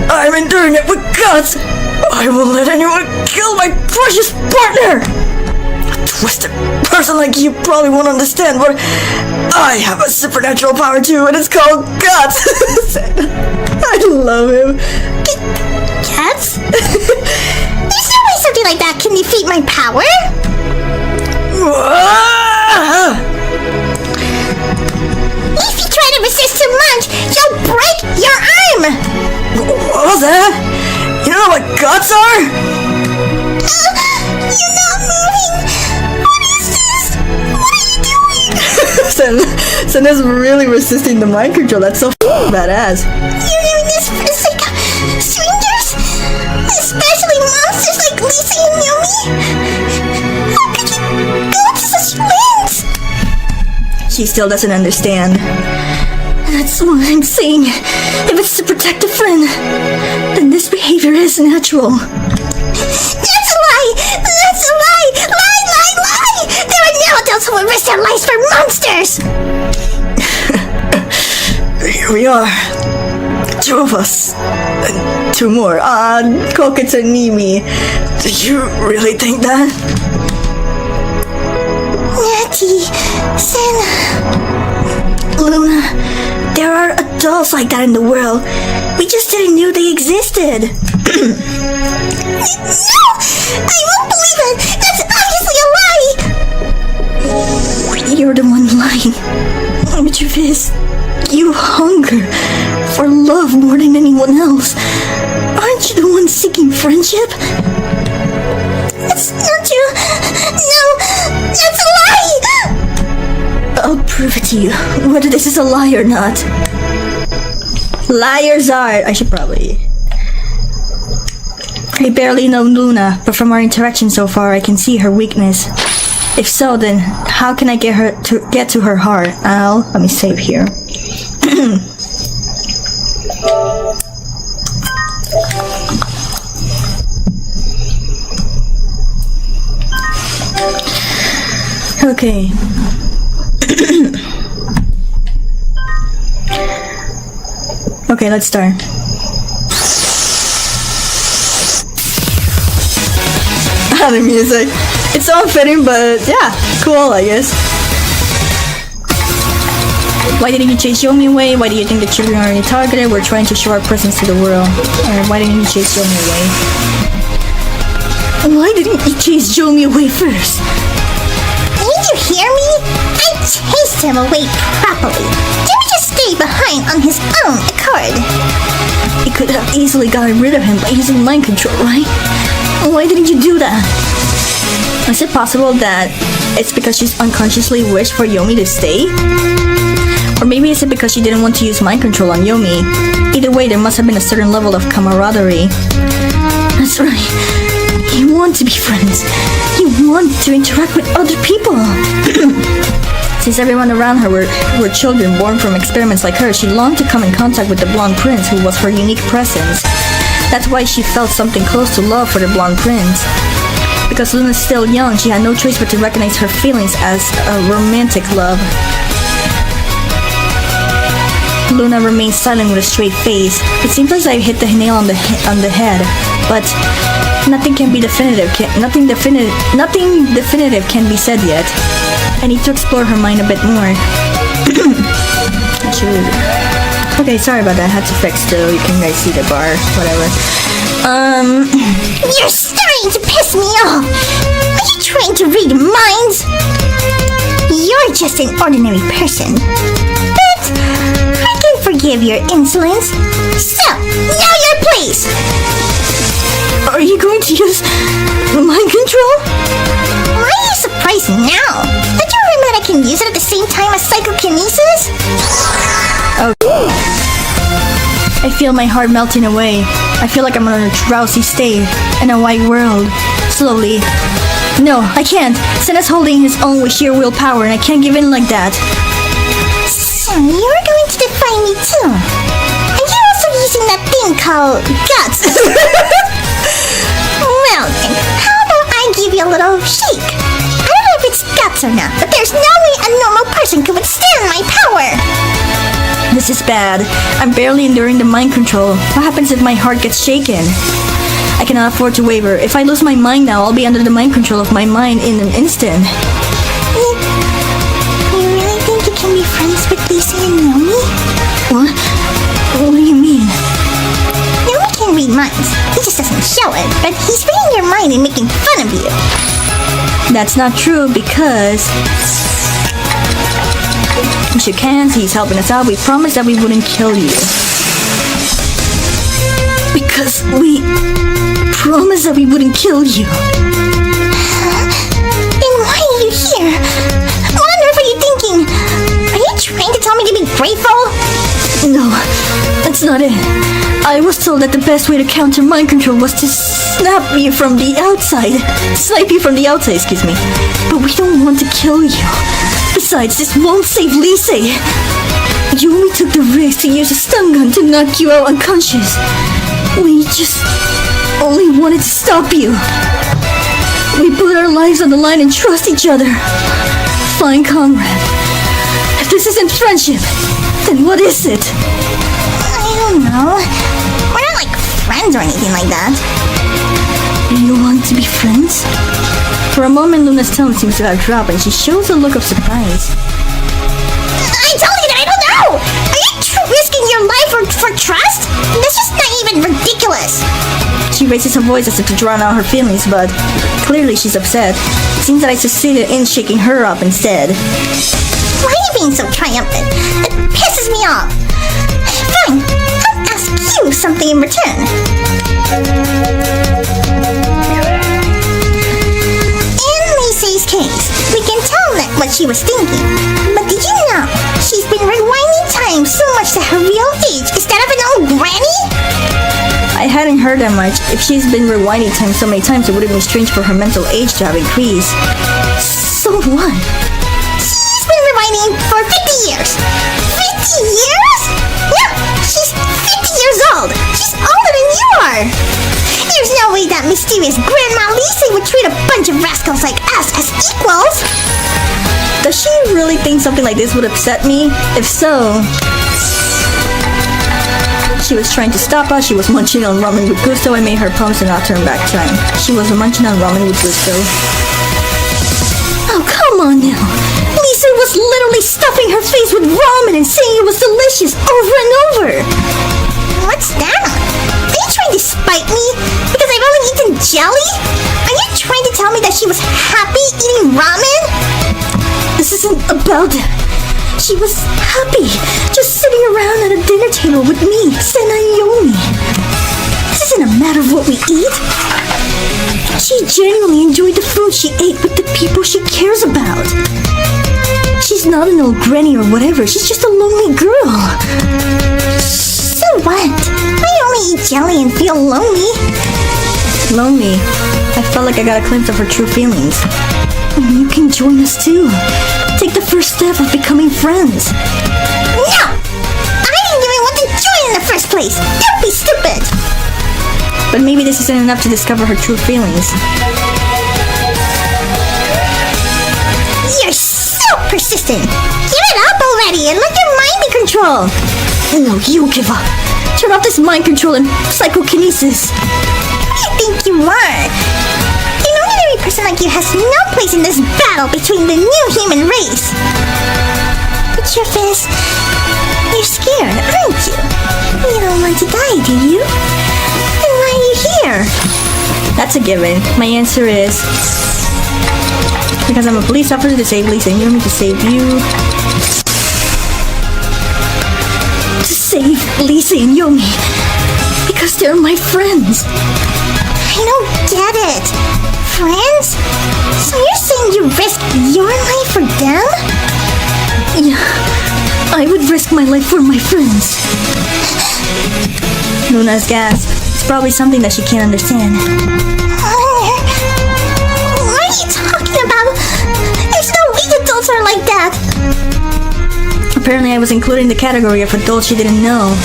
I'm enduring it with guts! I won't let anyone kill my precious partner! A twisted person like you probably won't understand, but I have a supernatural power too, and it's called guts! I love him. Guts? There's no way something like that can defeat my power! If you try to resist too much, you'll break your arm! What was that? You know what guts are? You're not moving! What is this? What are you doing? Sena's really resisting the mind control. That's so badass. You're doing this for the sake of strangers? Especially monsters like LYCEE and Yomi? How could you go to such lengths? She still doesn't understand. That's what I'm saying. If it's to protect a friend, then this behavior is natural. That's a lie! That's a lie! Lie, lie, lie! There are no adults who will risk their lives for monsters! Here we are. Two of us. And two more. Koketsu and NIIMI. Do you really think that? Natty, Sena... Luna, there are adults like that in the world. We just didn't know they existed. No! I won't believe it! That's obviously a lie! You're the one lying. The truth is, you hunger for love more than anyone else. Aren't you the one seeking friendship? If That's not true. No, that's a lie. I'll prove it to you, whether this is a lie or not. Liars are. I should probably. I barely know Luna, but from our interaction so far, I can see her weakness. If so, then how can I get to her heart? Let me save here. Okay. Okay, let's start. The music. It's unfitting, but yeah, cool, I guess. Why didn't you chase Yomi away? Why do you think the children are already targeted? We're trying to show our presence to the world. Why didn't you chase Yomi away? Why didn't you chase Yomi away first? Did you hear me? I chased him away properly. Didn't just stay behind on his own accord. You could have easily gotten rid of him by using mind control, right? Why didn't you do that? Is it possible that it's because she's unconsciously wished for Yomi to stay? Or maybe is it because she didn't want to use mind control on Yomi? Either way, there must have been a certain level of camaraderie. That's right. You want to be friends. You want to interact with other people. Since everyone around her were children born from experiments like her, she longed to come in contact with the blonde prince who was her unique presence. That's why she felt something close to love for the blonde prince. Because Luna's still young, she had no choice but to recognize her feelings as a romantic love. Luna remained silent with a straight face. It seems like I hit the nail on the head, but nothing can be definitive. Nothing definitive can be said yet. I need to explore her mind a bit more. Okay, sorry about that. I had to fix still. You can guys see the bar, whatever. You're starting to piss me off. Are you trying to read minds? You're just an ordinary person. But I can forgive your insolence. So, now your place. Are you going to use mind control? Why are you surprised now? Don't you remember that I can use it at the same time as psychokinesis? Okay. I feel my heart melting away. I feel like I'm on a drowsy state in a white world. Slowly. No, I can't. SENA'S holding his own with sheer willpower, and I can't give in like that. So you're going to defy me too? Are you also using that thing called guts? Well then, how about I give you a little shake? I don't know if it's guts or not, but there's no way a normal person could withstand my power. This is bad. I'm barely enduring the mind control. What happens if my heart gets shaken? I cannot afford to waver. If I lose my mind now, I'll be under the mind control of my mind in an instant. You really think you can be friends with LYCEE and Yomi? What? What do you mean? Yomi can read minds. He just doesn't show it, but he's reading your mind and making fun of you. That's not true because... We shook hands, he's helping us out. We promised that we wouldn't kill you. Because we promised that we wouldn't kill you. Then why are you here? What on earth are you thinking? Are you trying to tell me to be grateful? No, that's not it. I was told that the best way to counter mind control was to snipe you from the outside. Excuse me. But we don't want to kill you. Besides, this won't save LYCEE. You only took the risk to use a stun gun to knock you out unconscious. We just only wanted to stop you. We put our lives on the line and trust each other. Fine, comrade. If this isn't friendship, then what is it? I don't know. We're not like friends or anything like that. You want to be friends? For a moment, Luna's tone seems to have dropped and she shows a look of surprise. I told you that I don't know! Are you risking your life for trust? That's just not even ridiculous. She raises her voice as if to drown out her feelings, but clearly she's upset. It seems that I succeeded in shaking her up instead. Why are you being so triumphant? It pisses me off. Fine, I'll ask you something in return. what she was thinking. But did you know she's been rewinding time so much to her real age instead of an old granny? I hadn't heard that much. If she's been rewinding time so many times, it would have been strange for her mental age to have increased. So what? She's been rewinding for 50 years. 50 years? No, she's 50 years old. She's older than you are. There's no way that mysterious Grandma LYCEE would treat a bunch of rascals like us as equals. Does she really think something like this would upset me? If so... She was trying to stop us. She was munching on ramen with gusto. I made her promise to not turn back time. She was munching on ramen with gusto. Oh, come on now. LYCEE was literally stuffing her face with ramen and saying it was delicious over and over. What's that? Are you trying to spite me because I've only eaten jelly? Are you trying to tell me that she was happy eating ramen? This isn't about that. She was happy, just sitting around at a dinner table with me, Sen and Yomi. This isn't a matter of what we eat. She genuinely enjoyed the food she ate with the people she cares about. She's not an old granny or whatever, she's just a lonely girl. So what? I only eat jelly and feel lonely. Lonely. I felt like I got a glimpse of her true feelings. You can join us too. Take the first step of becoming friends. No! I didn't even want to join in the first place. Don't be stupid. But maybe this isn't enough to discover her true feelings. You're so persistent. Give it up already and let your mind be controlled. No, you give up. Turn off this mind control and psychokinesis. Who do you think you are? An ordinary person like you has no place in this battle between the new human race. But your fist, you're scared, aren't you? You don't want to die, do you? Then why are you here? That's a given. My answer is... because I'm a police officer to save LYCEE and Yomi to save you. To save LYCEE and Yomi. Because they're my friends. I don't get it. Friends? So you're saying you risk your life for them? Yeah, I would risk my life for my friends. Luna's gasp. It's probably something that she can't understand. What are you talking about? There's no way adults are like that. Apparently I was included in the category of adults she didn't know.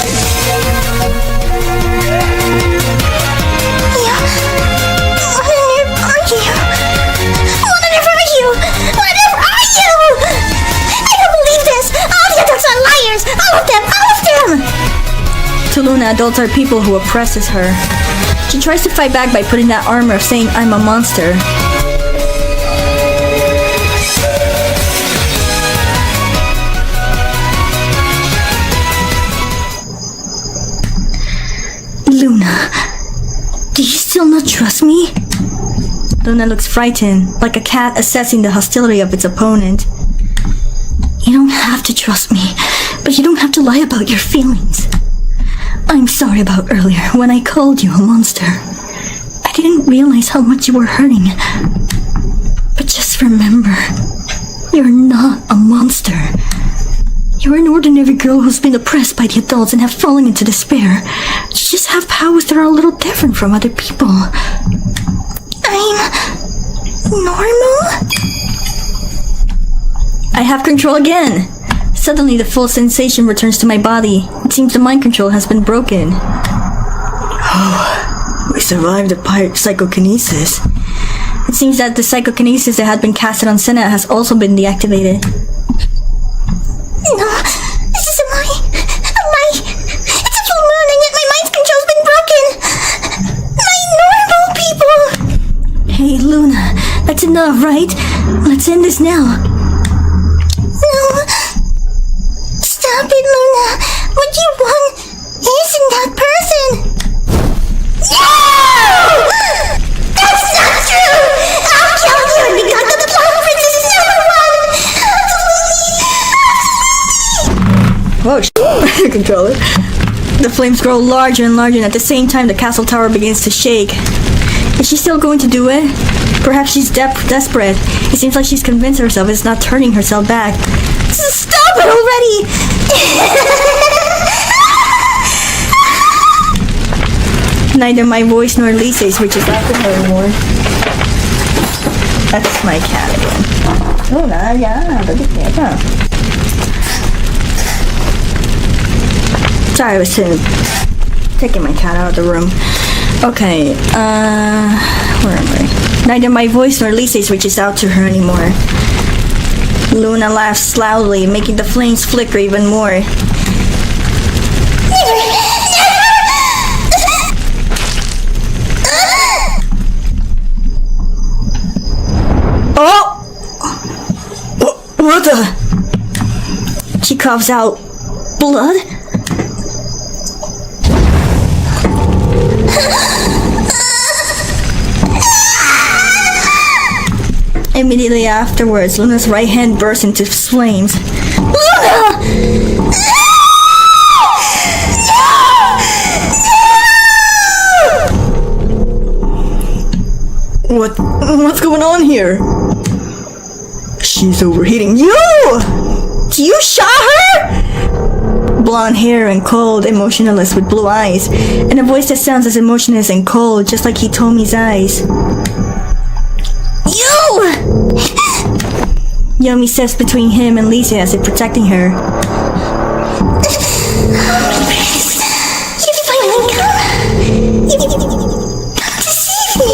To Luna, adults are people who oppresses her. She tries to fight back by putting that armor of saying, I'm a monster. Luna, do you still not trust me? Luna looks frightened, like a cat assessing the hostility of its opponent. You don't have to trust me, but you don't have to lie about your feelings. I'm sorry about earlier when I called you a monster. I didn't realize how much you were hurting. But just remember, you're not a monster. You're an ordinary girl who's been oppressed by the adults and have fallen into despair. You just have powers that are a little different from other people. I'm normal? I have control again! Suddenly, the full sensation returns to my body. It seems the mind control has been broken. Oh, we survived the psychokinesis. It seems that the psychokinesis that had been casted on Sena has also been deactivated. No, this is a lie. It's a full moon and yet my mind control's been broken. My normal people. Hey, Luna, that's enough, right? Let's end this now. No. Stop it, Luna. What you want isn't that person. No! That's not true! I'll kill you and become the Plum Princess #1! Whoa, controller. The flames grow larger and larger, and at the same time, the castle tower begins to shake. Is she still going to do it? Perhaps she's desperate. It seems like she's convinced herself it's not turning herself back. Stop it already! Neither my voice nor LYCEE's reaches out to her anymore. That's my cat again. Luna, yeah, look at that. Sorry, I was taking my cat out of the room. Okay, where am I? Neither my voice nor LYCEE's reaches out to her anymore. Luna laughs loudly, making the flames flicker even more. Oh! What the? She coughs out blood. Immediately afterwards, Luna's right hand bursts into flames. Luna! What's going on here? She's overheating. You shot her? Blonde hair and cold, emotionless with blue eyes, and a voice that sounds as emotionless and cold, just like Hitomi's eyes. Yomi steps between him and LYCEE as if protecting her. You finally come. You deceived me.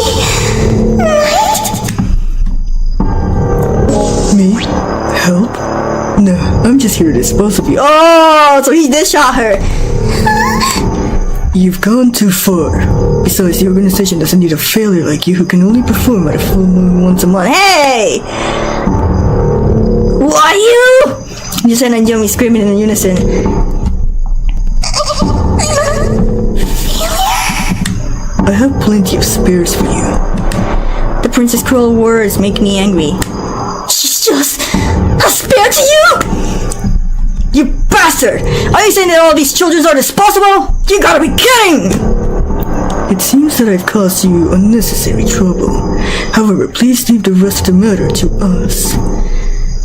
Right? Me? Help? No, I'm just here to dispose of you. Oh, so he did shot her. You've gone too far. Besides, the organization doesn't need a failure like you who can only perform at a full moon once a month. Hey! Why you? Yusen and Yomi screaming in unison. I have plenty of spares for you. The prince's cruel words make me angry. She's just a spare to you? You bastard! Are you saying that all these children are disposable? You gotta be kidding! It seems that I've caused you unnecessary trouble. However, please leave the rest of the matter to us.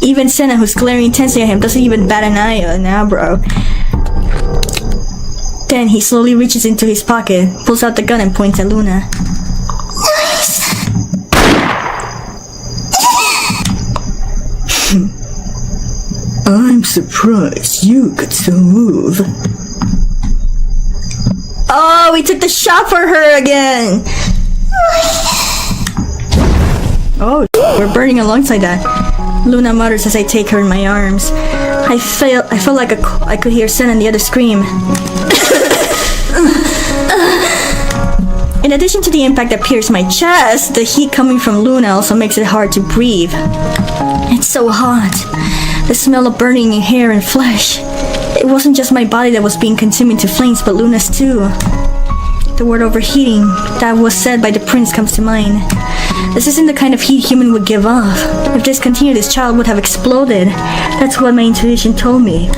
Even Sena, who's glaring intensely at him, doesn't even bat an eye now, bro. Then he slowly reaches into his pocket, pulls out the gun and points at Luna. Nice. I'm surprised you could still move. Oh, we took the shot for her again! Oh, we're burning alongside that. Luna mutters as I take her in my arms. I felt like I could hear Sen and the others scream. In addition to the impact that pierced my chest, the heat coming from Luna also makes it hard to breathe. It's so hot. The smell of burning hair and flesh. It wasn't just my body that was being consumed into flames, but Luna's too. The word overheating that was said by the prince comes to mind. This isn't the kind of heat human would give off. If this continued, this child would have exploded. That's what my intuition told me.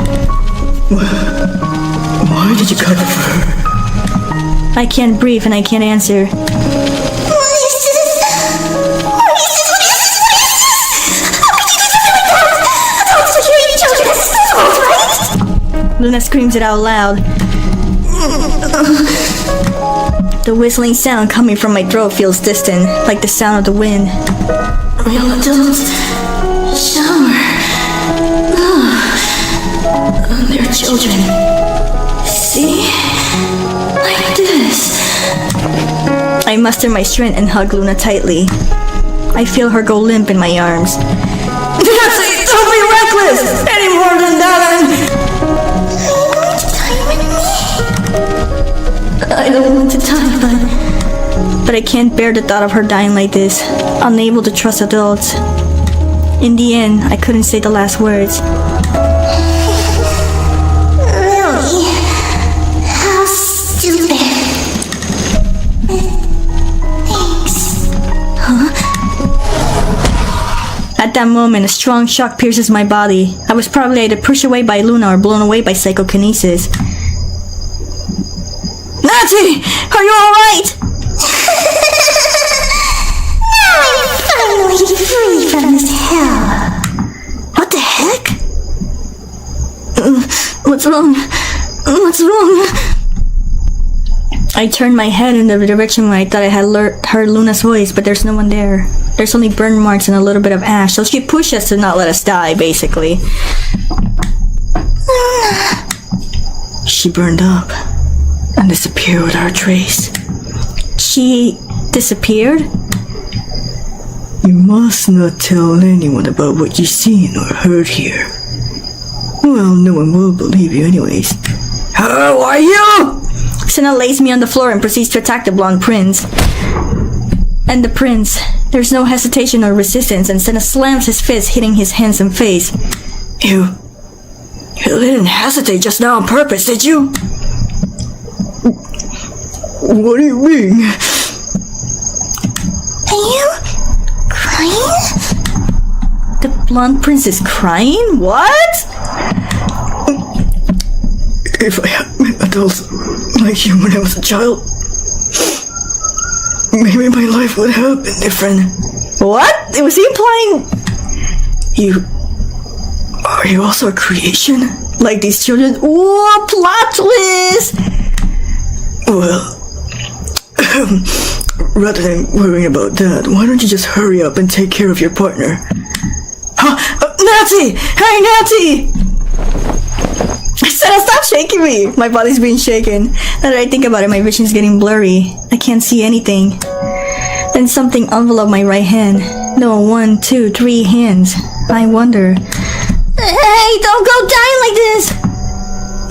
Why did you cover for her? I can't breathe and I can't answer. Luna screams it out loud. The whistling sound coming from my throat feels distant, like the sound of the wind. Real adults shower on their children. See? Like this. I muster my strength and hug Luna tightly. I feel her go limp in my arms. Don't be reckless! Any more than that, I don't want to die, but I can't bear the thought of her dying like this, unable to trust adults. In the end, I couldn't say the last words. Really? How stupid. Thanks. At that moment, a strong shock pierces my body. I was probably either pushed away by Luna or blown away by psychokinesis. Natty! Are you alright? Finally free from this hell. What the heck? What's wrong? What's wrong? I turned my head in the direction where I thought I had heard Luna's voice, but there's no one there. There's only burn marks and a little bit of ash, so she pushed us to not let us die, basically. Luna. She burned up and disappeared without a trace. She disappeared? You must not tell anyone about what you've seen or heard here. Well, no one will believe you anyways. How are you? Sena lays me on the floor and proceeds to attack the blonde prince. And the prince, there's no hesitation or resistance, and Sena slams his fist, hitting his handsome face. You didn't hesitate just now on purpose, did you? What do you mean? Are you crying? The blonde prince is crying? What? If I had met adults like you when I was a child, maybe my life would have been different. What? Was he implying... Are you also a creation? like these children? Ooh, plot twist! Well, rather than worrying about that, why don't you just hurry up and take care of your partner? Huh? Nancy! Hey, Nancy! I said, stop shaking me! My body's being shaken. Now that I think about it, my vision's getting blurry. I can't see anything. Then something enveloped my right hand. No, 1, 2, 3 hands. I wonder. Hey, don't go dying like this!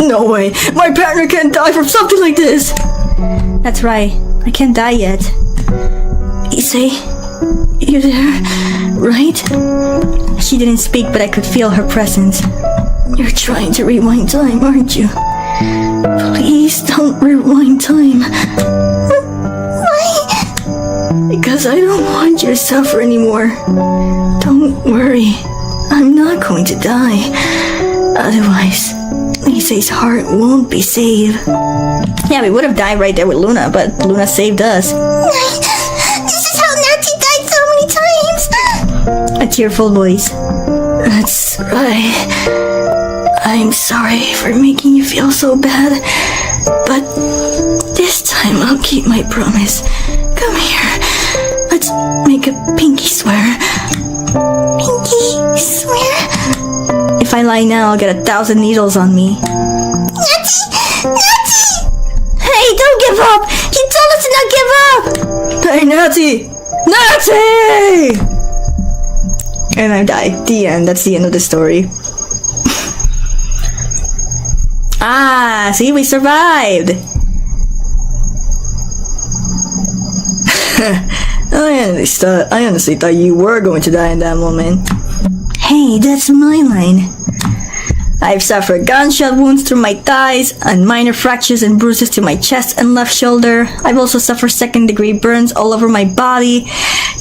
No way! My partner can't die from something like this! That's right. I can't die yet. Issei, you're there, right? She didn't speak, but I could feel her presence. You're trying to rewind time, aren't you? Please don't rewind time. Why? Because I don't want you to suffer anymore. Don't worry. I'm not going to die. Otherwise, Issei's heart won't be saved. Yeah, we would have died right there with Luna, but Luna saved us. This is how Natty died so many times. A tearful voice. That's right. I'm sorry for making you feel so bad, but this time I'll keep my promise. Come here. Let's make a pinky swear. Pinky swear? If I lie now, I'll get 1,000 needles on me. Natty! Natty! Hey, don't give up! You told us to not give up! Hey, Natty! Natty! And I died. The end. That's the end of the story. Ah, see, we survived! I honestly thought you were going to die in that moment. Hey, that's my line. I've suffered gunshot wounds through my thighs and minor fractures and bruises to my chest and left shoulder. I've also suffered second-degree burns all over my body.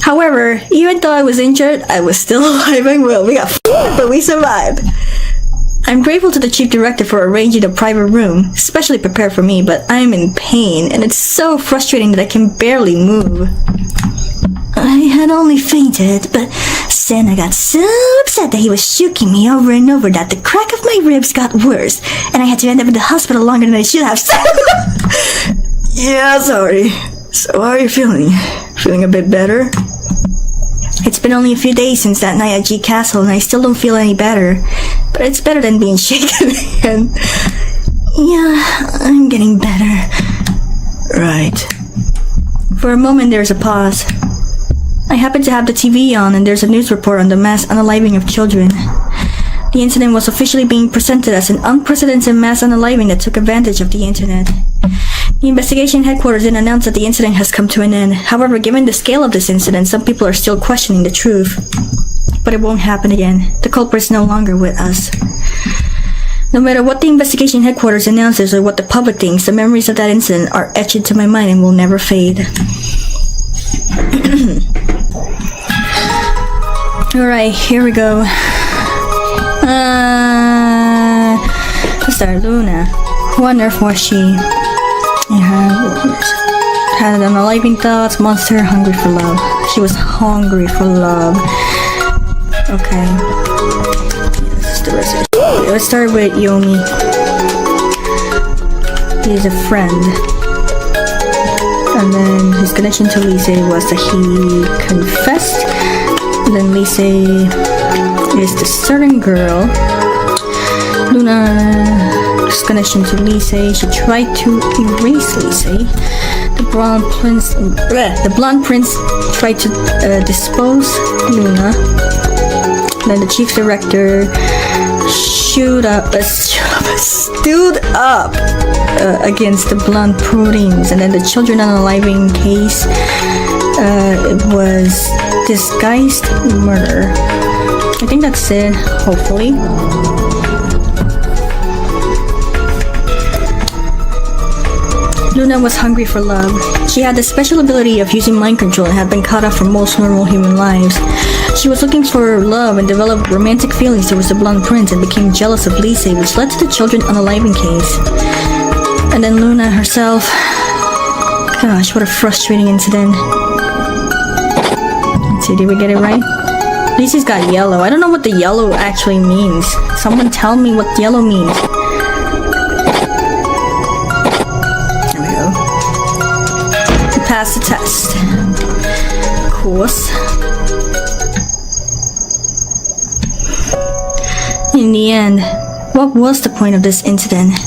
However, even though I was injured, I was still alive and well. We got f***ed, but we survived. I'm grateful to the chief director for arranging a private room, specially prepared for me, but I'm in pain, and it's so frustrating that I can barely move. I had only fainted, but Sena got so upset that he was shaking me over and over that the crack of my ribs got worse, and I had to end up in the hospital longer than I should have. Yeah, sorry. So how are you feeling? Feeling a bit better? It's been only a few days since that night at G Castle, and I still don't feel any better. But it's better than being shaken again. Yeah, I'm getting better. Right. For a moment, there's a pause. I happen to have the TV on, and there's a news report on the mass unaliving of children. The incident was officially being presented as an unprecedented mass unaliving that took advantage of the internet. The investigation headquarters then announced that the incident has come to an end. However, given the scale of this incident, some people are still questioning the truth. But it won't happen again. The culprit's no longer with us. No matter what the investigation headquarters announces or what the public thinks, the memories of that incident are etched into my mind and will never fade. Alright, here we go. Let's start. Luna. Who on earth was she? Had unaliving thoughts, monster, hungry for love. She was hungry for love. Okay. This is the rest of it. Let's start with Yomi. He's a friend. And then his connection to LYCEE was that he confessed. And then LYCEE is the certain girl. Luna's connection to LYCEE. She tried to erase LYCEE. The blonde prince tried to dispose Luna. Then the chief director stood up against the blonde prunes, and then the children unaliving case. It was disguised murder. I think that's it. Hopefully. Luna was hungry for love. She had the special ability of using mind control and had been cut off from most normal human lives. She was looking for love and developed romantic feelings towards the blonde prince and became jealous of LYCEE, which led to the children unaliving case. And then Luna herself... Gosh, what a frustrating incident. Let's see, did we get it right? LYCEE's got yellow. I don't know what the yellow actually means. Someone tell me what yellow means. Pass the test. Of course. In the end, what was the point of this incident?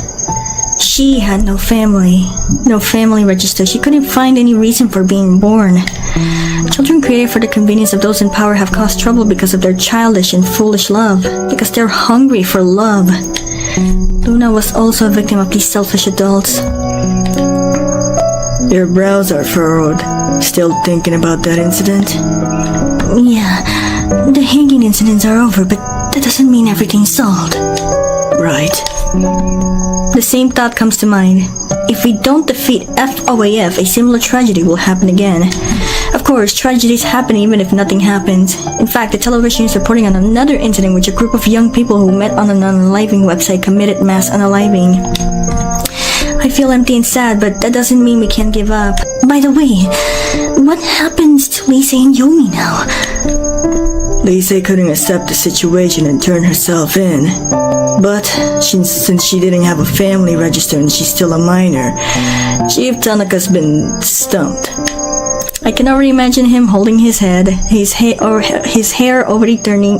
She had no family registered. She couldn't find any reason for being born. Children created for the convenience of those in power have caused trouble because of their childish and foolish love, because they're hungry for love. Luna was also a victim of these selfish adults. Your brows are furrowed. Still thinking about that incident? Yeah, the hanging incidents are over, but that doesn't mean everything's solved. Right. The same thought comes to mind. If we don't defeat FOAF, a similar tragedy will happen again. Of course, tragedies happen even if nothing happens. In fact, the television is reporting on another incident in which a group of young people who met on an unaliving website committed mass unaliving. I feel empty and sad, but that doesn't mean we can't give up. By the way, what happens to LYCEE and Yomi now? LYCEE couldn't accept the situation and turn herself in. But since she didn't have a family registered and she's still a minor, Chief Tanaka's been stumped. I can already imagine him holding his head, his hair already turning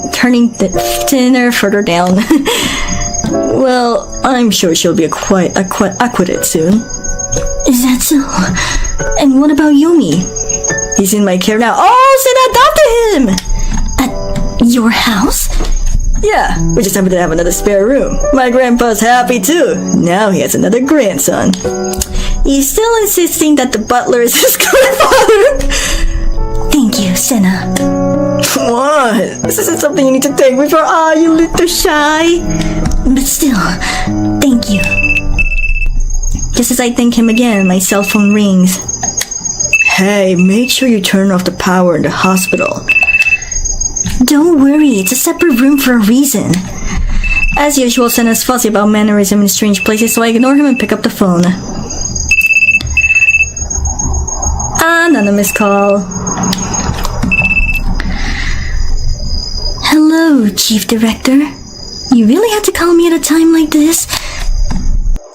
thinner further down. Well, I'm sure she'll be acquitted soon. Is that so? And what about Yomi? He's in my care now. Oh, Sena adopted him! At your house? Yeah, we just happen to have another spare room. My grandpa's happy too. Now he has another grandson. He's still insisting that the butler is his grandfather. Thank you, Sena. What? This isn't something you need to thank me for. Ah, you little shy. But still, thank you. Just as I thank him again, my cell phone rings. Hey, make sure you turn off the power in the hospital. Don't worry, it's a separate room for a reason. As usual, Sena's fussy about mannerism in strange places, so I ignore him and pick up the phone. Anonymous call. Hello, Chief Director. You really had to call me at a time like this?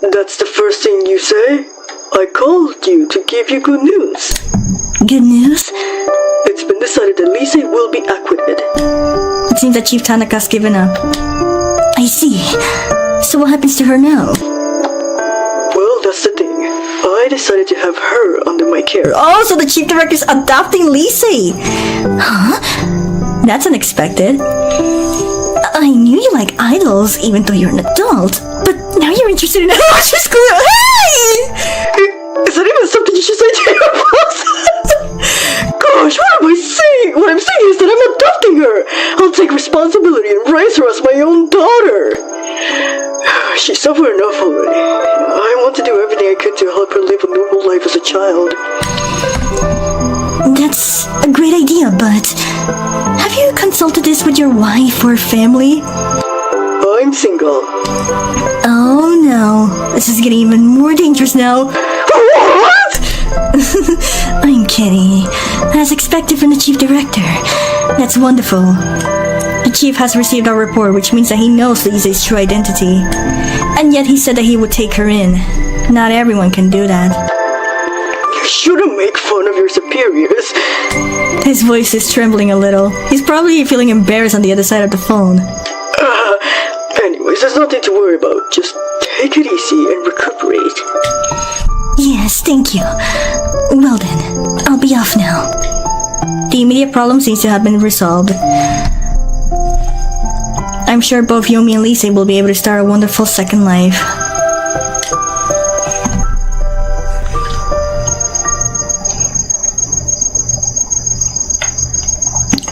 That's the first thing you say? I called you to give you good news. Good news? It's been decided that LYCEE will be acquitted. It seems that Chief Tanaka's given up. I see. So what happens to her now? Well, that's the thing. I decided to have her under my care. Oh, so the Chief Director's adopting LYCEE! Huh? That's unexpected. I knew you like idols, even though you're an adult, but now you're interested in elementary school. Hey! Is that even something you should say to your boss? Gosh, what am I saying? What I'm saying is that I'm adopting her. I'll take responsibility and raise her as my own daughter. She's suffered enough already. I want to do everything I could to help her live a normal life as a child. That's a great idea, but have you consulted this with your wife or family? I'm single. Oh no, this is getting even more dangerous now. What? I'm kidding. As expected from the chief director. That's wonderful. The chief has received our report, which means that he knows LYCEE's true identity. And yet he said that he would take her in. Not everyone can do that. You shouldn't make fun of your superiors. His voice is trembling a little. He's probably feeling embarrassed on the other side of the phone. Anyways, there's nothing to worry about. Just take it easy and recuperate. Yes, thank you. Well then, I'll be off now. The immediate problem seems to have been resolved. I'm sure both Yomi and LYCEE will be able to start a wonderful second life.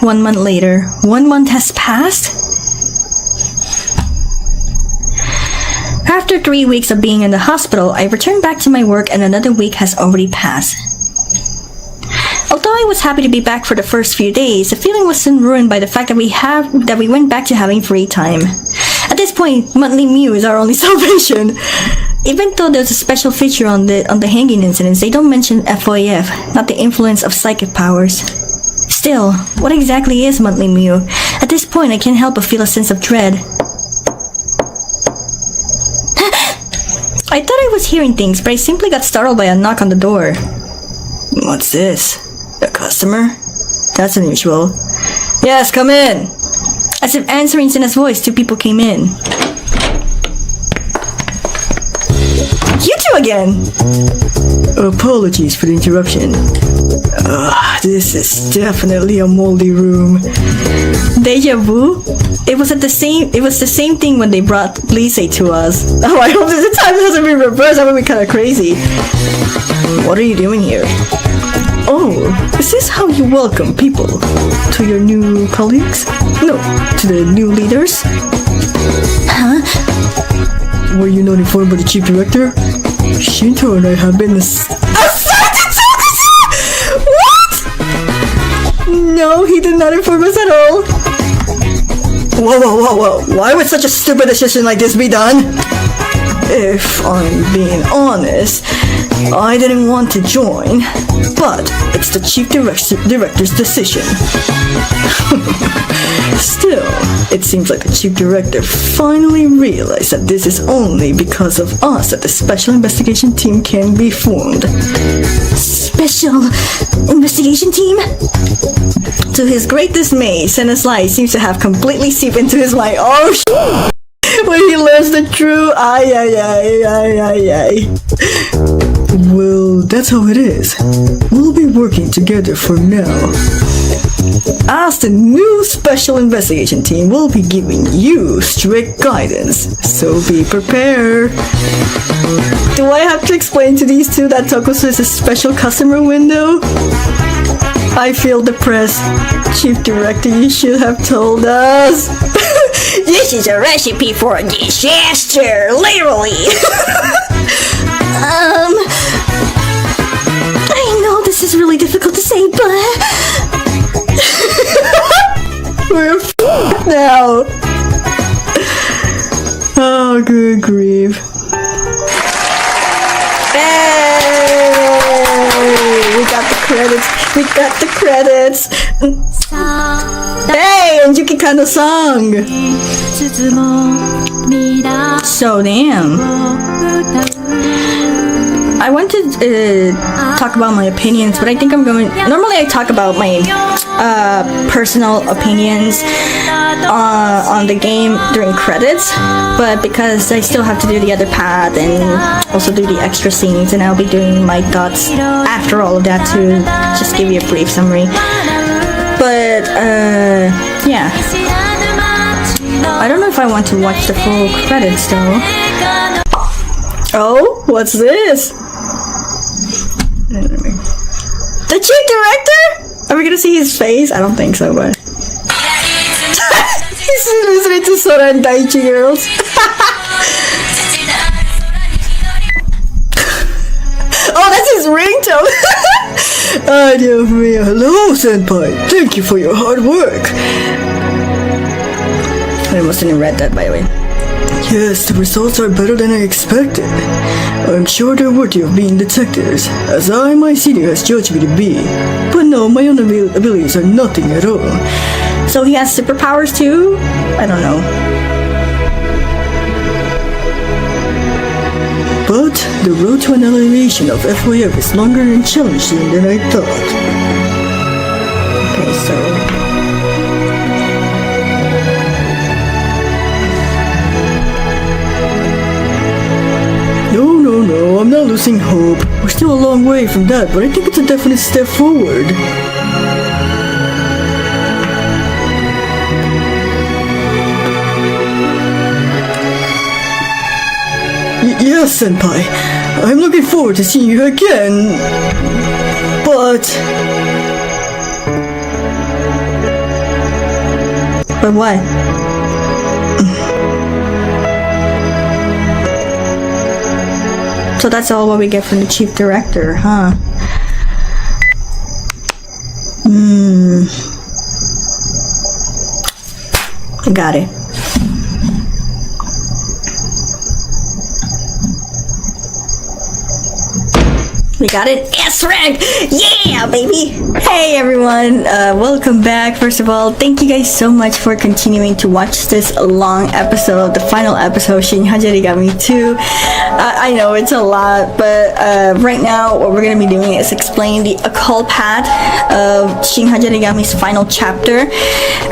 One month later. 1 month has passed? After 3 weeks of being in the hospital, I returned back to my work and another week has already passed. Although I was happy to be back for the first few days, the feeling was soon ruined by the fact that we went back to having free time. At this point, monthly Mew is our only salvation. Even though there's a special feature on the hanging incidents, they don't mention FOIF, not the influence of psychic powers. Still, what exactly is monthly Mew? At this point, I can't help but feel a sense of dread. I thought I was hearing things, but I simply got startled by a knock on the door. What's this? A customer? That's unusual. Yes, come in. As if answering SENA'S voice, 2 people came in. You 2 again! Apologies for the interruption. This is definitely a moldy room. Deja vu? It was the same thing when they brought LYCEE to us. Oh, I hope this time doesn't be reversed. That would be kind of crazy. What are you doing here? Oh, is this how you welcome people? To your new colleagues? No, to the new leaders? Huh? Were you not informed by the chief director? Shintaro and I have been What? No, he did not inform us at all. Whoa. Why would such a stupid decision like this be done? If I'm being honest, I didn't want to join, but it's the chief director's decision. Still, it seems like the chief director finally realized that this is only because of us that the special investigation team can be formed. Special investigation team? To his great dismay, SENA'S lie seems to have completely seeped into his mind. Oh, when he learns the truth. Ay. Well, that's how it is. We'll be working together for now. As the new special investigation team, we'll be giving you strict guidance, so be prepared. Do I have to explain to these 2 that TOKUSOU is a special customer window? I feel depressed. Chief Director, you should have told us. This is a recipe for a disaster, literally. I know this is really difficult to say, but... We're f***ed now. Oh, good grief. Hey! We got the credits. Hey, and Yuki Kano song. So damn. I want to talk about my opinions, but I think I'm going... Normally I talk about my personal opinions on the game during credits, but because I still have to do the other path and also do the extra scenes, and I'll be doing my thoughts after all of that to just give you a brief summary. But, yeah. I don't know if I want to watch the full credits though. Oh, what's this? The chief director? Are we gonna see his face? I don't think so, but... He's listening to Sora and Daichi Girls. Oh, that's his ringtone! Ah, Dios mío. Hello, senpai. Thank you for your hard work. I must have read that, by the way. Yes, the results are better than I expected. I'm sure they're worthy of being detectives, as my senior has judged me to be. But no, my own abilities are nothing at all. So he has superpowers too? I don't know. But the road to annihilation of FOF is longer and challenging than I thought. Okay, so... No, I'm not losing hope. We're still a long way from that, but I think it's a definite step forward. Yes, Senpai. I'm looking forward to seeing you again. But what? So that's all what we get from the chief director, huh? Got it. We got it. S rank! Yeah, baby! Hey everyone, welcome back. First of all, thank you guys so much for continuing to watch this long episode, the final episode, Shin Hayarigami 2. I know it's a lot, but right now what we're gonna be doing is explain the occult path of Shin Hayarigami's final chapter.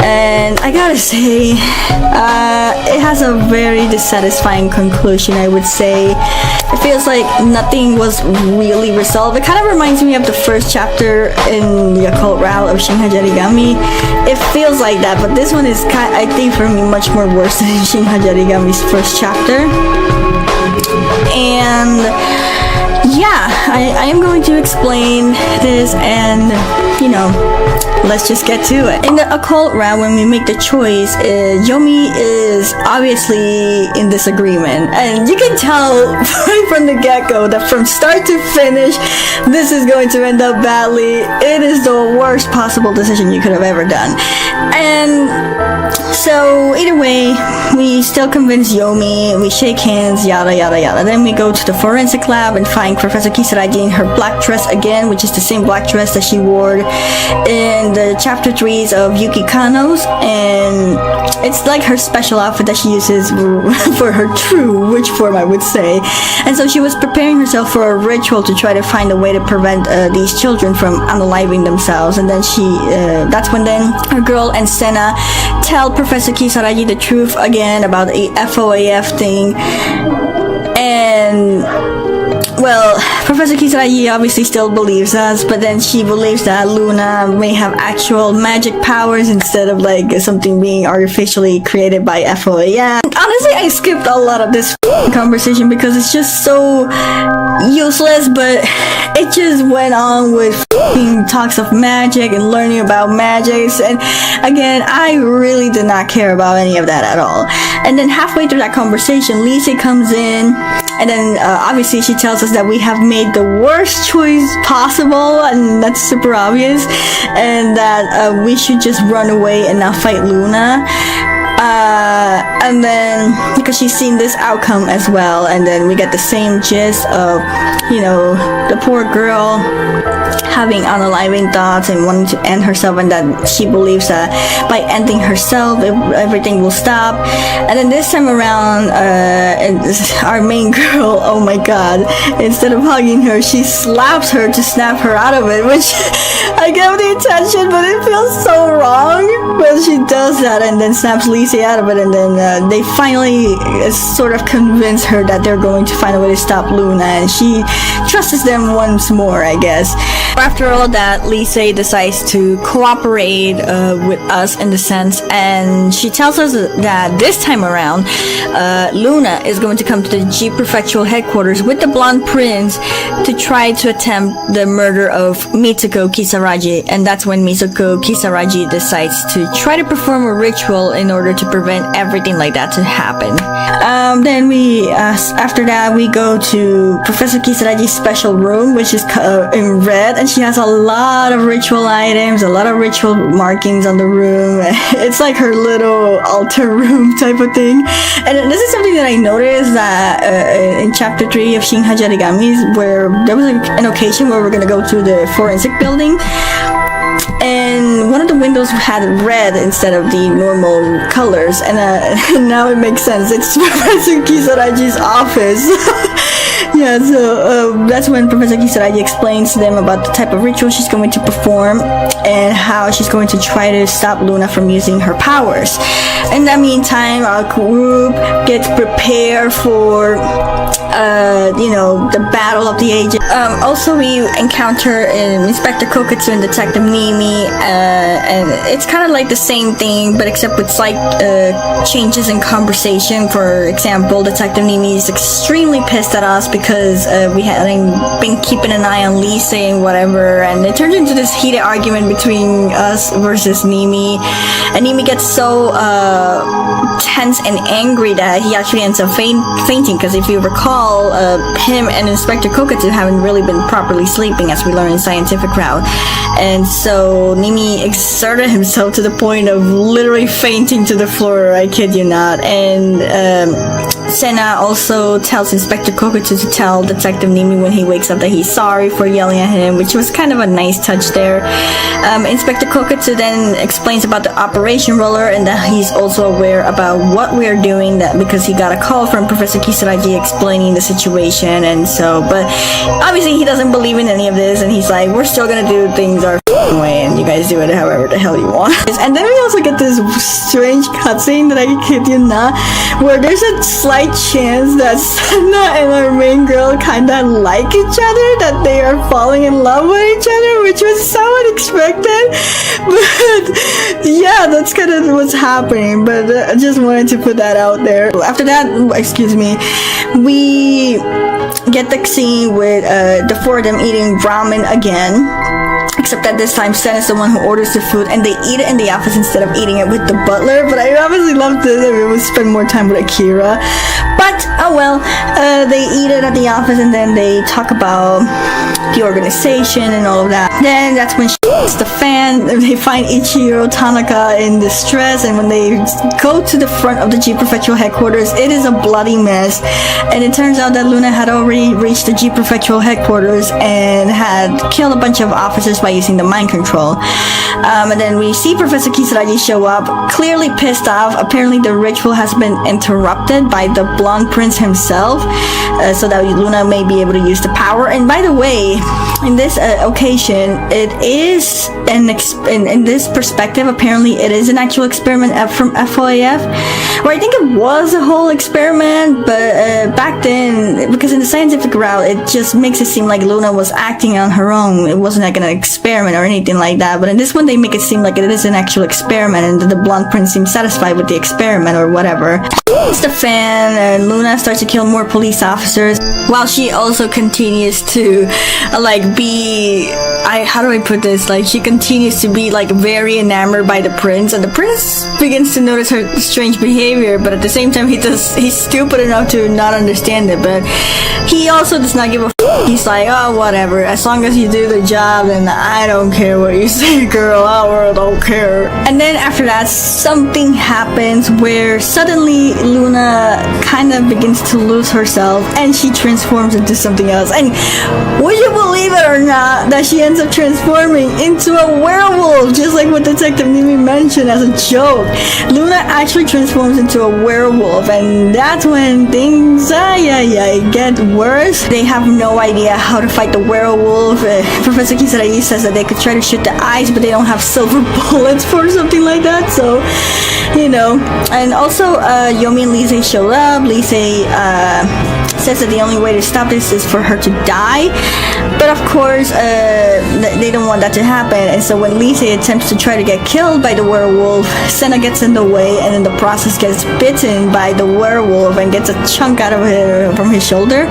And I gotta say, it has a very dissatisfying conclusion, I would say. It feels like nothing was really resolved. It kind of reminds me of the first chapter in the occult route of Shin Hayarigami. It feels like that, but this one is, I think, for me, much more worse than Shin Hayarigami's first chapter. And yeah, I am going to explain this, and let's just get to it. In the occult route, when we make the choice, Yomi is obviously in disagreement, and you can tell right from the get-go that from start to finish, this is going to end up badly. It is the worst possible decision you could have ever done. And so either way, we still convince Yomi, we shake hands, yada yada yada. Then we go to the forensic lab and find Professor Kisaragi in her black dress again, which is the same black dress that she wore in the chapter 3s of Yuki Kano's, and it's like her special outfit that she uses for her true witch form, I would say. And so she was preparing herself for a ritual to try to find a way to prevent these children from unaliving themselves. And then that's when then her girl and Sena tell Professor Kisaragi the truth again about the FOAF thing. And well, Professor Kisaragi obviously still believes us, but then she believes that Luna may have actual magic powers instead of like something being artificially created by FOAF. Honestly, I skipped a lot of this conversation because it's just so useless, but it just went on with talks of magic and learning about magics, and again, I really did not care about any of that at all. And then halfway through that conversation, LYCEE comes in, and then obviously she tells us that we have made the worst choice possible, and that's super obvious, and that we should just run away and not fight Luna. And then because she's seen this outcome as well, and then we get the same gist of the poor girl having unaliving thoughts and wanting to end herself, and that she believes that by ending herself everything will stop. And then this time around, our main girl, oh my god, instead of hugging her, she slaps her to snap her out of it, which I give the attention, but it feels so wrong. But she does that and then snaps LYCEE out of it, and then they finally sort of convince her that they're going to find a way to stop Luna, and she trusts them once more, I guess. After all that, LYCEE decides to cooperate with us in the sense, and she tells us that this time around, Luna is going to come to the G Prefectural headquarters with the Blonde Prince to try to attempt the murder of Mitsuko Kisaragi, and that's when Mitsuko Kisaragi decides to try to perform a ritual in order to prevent everything like that to happen. Then we, after that, we go to Professor Kisaragi's special room, which is in red, and she has a lot of ritual items, a lot of ritual markings on the room. It's like her little altar room type of thing. And this is something that I noticed that in chapter 3 of Shin Hayarigami, where there was an occasion where we're gonna go to the forensic building, and one of the windows had red instead of the normal colors, and now it makes sense. It's Professor Kisaragi's office. Yeah, so that's when Professor Kisaragi explains to them about the type of ritual she's going to perform and how she's going to try to stop Luna from using her powers. In the meantime, our group gets prepared for the battle of the ages. Also, we encounter Inspector Kokutsu and Detective NIIMI, and it's kind of like the same thing, but except with slight changes in conversation. For example, Detective NIIMI is extremely pissed at us because we hadn't been keeping an eye on LYCEE and whatever, and it turns into this heated argument between us versus NIIMI, and NIIMI gets so tense and angry that he actually ends up fainting, because if you recall, him and Inspector Kokutsu haven't really been properly sleeping, as we learn in Scientific Route, and so NIIMI exerted himself to the point of literally fainting to the floor, I kid you not. And Sena also tells Inspector Kokutsu to tell Detective NIIMI when he wakes up that he's sorry for yelling at him, which was kind of a nice touch there. Inspector Kokutsu then explains about the operation roller and that he's also aware about what we're doing, that because he got a call from Professor Kisaragi explaining the situation, and so, but obviously he doesn't believe in any of this, and he's like, we're still gonna do things our way, and you guys do it however the hell you want. And then we also get this strange cutscene that I kid you not, where there's a slight chance that Sena and our main girl kinda like each other, that they are falling in love with each other, which was so unexpected. But yeah, that's kind of what's happening, but I just wanted to put that out there. After that, we get the scene with the four of them eating ramen again, except that this time Sen is the one who orders the food and they eat it in the office instead of eating it with the butler. But I obviously loved it. I mean, we spend more time with Akira, but oh well. They eat it at the office and then they talk about the organization and all of that. Then that's when she hits the fan. They find Ichiro Tanaka in distress, and when they go to the front of the G Prefectural headquarters, it is a bloody mess, and it turns out that Luna had already reached the G Prefectural headquarters and had killed a bunch of officers by using the mind control. And then we see Professor Kisaragi show up, clearly pissed off. Apparently the ritual has been interrupted by the blonde prince himself, so that Luna may be able to use the power. And by the way, in this occasion, it is in this perspective, apparently it is an actual experiment from FOAF, or I think it was a whole experiment, but back then, because in the Scientific Route, it just makes it seem like Luna was acting on her own. It wasn't like an experiment or anything like that, but in this one they make it seem like it is an actual experiment, and the blonde prince seems satisfied with the experiment or whatever. It's the fan, and Luna starts to kill more police officers, while she also continues to be, how do I put this, she continues to be very enamored by the prince, and the prince begins to notice her strange behavior, but at the same time he's stupid enough to not understand it, but he also does not give a f***. He's like, oh whatever, as long as you do the job, then I don't care what you say, girl, I don't care. And then after that, something happens where suddenly Luna kind of begins to lose herself and she transforms into something else. And would you believe it or not that she ends up transforming into a werewolf, just like what Detective NIIMI mentioned as a joke. Luna actually transforms into a werewolf, and that's when things get worse. They have no idea how to fight the werewolf. Professor Kisaragi says that they could try to shoot the eyes, but they don't have silver bullets for something like that, so and also Yomi and LYCEE showed up. LYCEE says that the only way to stop this is for her to die. But of course, they don't want that to happen. And so when LYCEE attempts to try to get killed by the werewolf, Sena gets in the way, and in the process gets bitten by the werewolf and gets a chunk out of from his shoulder.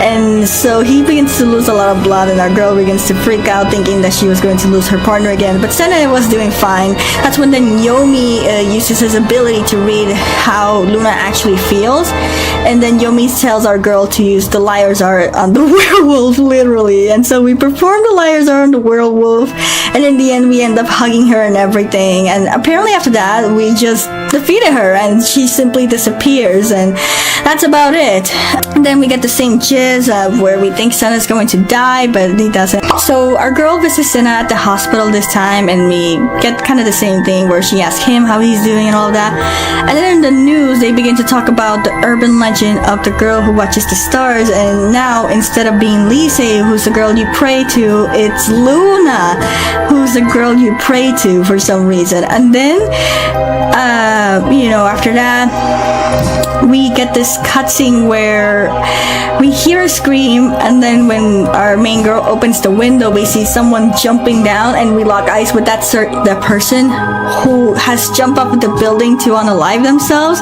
And so he begins to lose a lot of blood, and our girl begins to freak out, thinking that she was going to lose her partner again. But Sena was doing fine. That's when then Yomi uses his ability to read how Luna actually feels, and then Yomi tells our girl to use the liar's art on the werewolf, literally. And so we perform the liar's art on the werewolf, and in the end we end up hugging her and everything. And apparently after that we just defeated her, and she simply disappears, and that's about it. And then we get the same jizz where we think Sena's going to die, but he doesn't. So our girl visits Sena at the hospital this time, and we get kind of the same thing where she asks him how he's doing and all that. And then in the news they begin to talk about the urban legend of the girl who watches the stars, and now instead of being LYCEE, who's the girl you pray to, it's Luna, who's the girl you pray to for some reason. And then after that we get this cutscene where we hear a scream, and then when our main girl opens the window we see someone jumping down, and we lock eyes with that person who has jumped up the building to unalive themselves.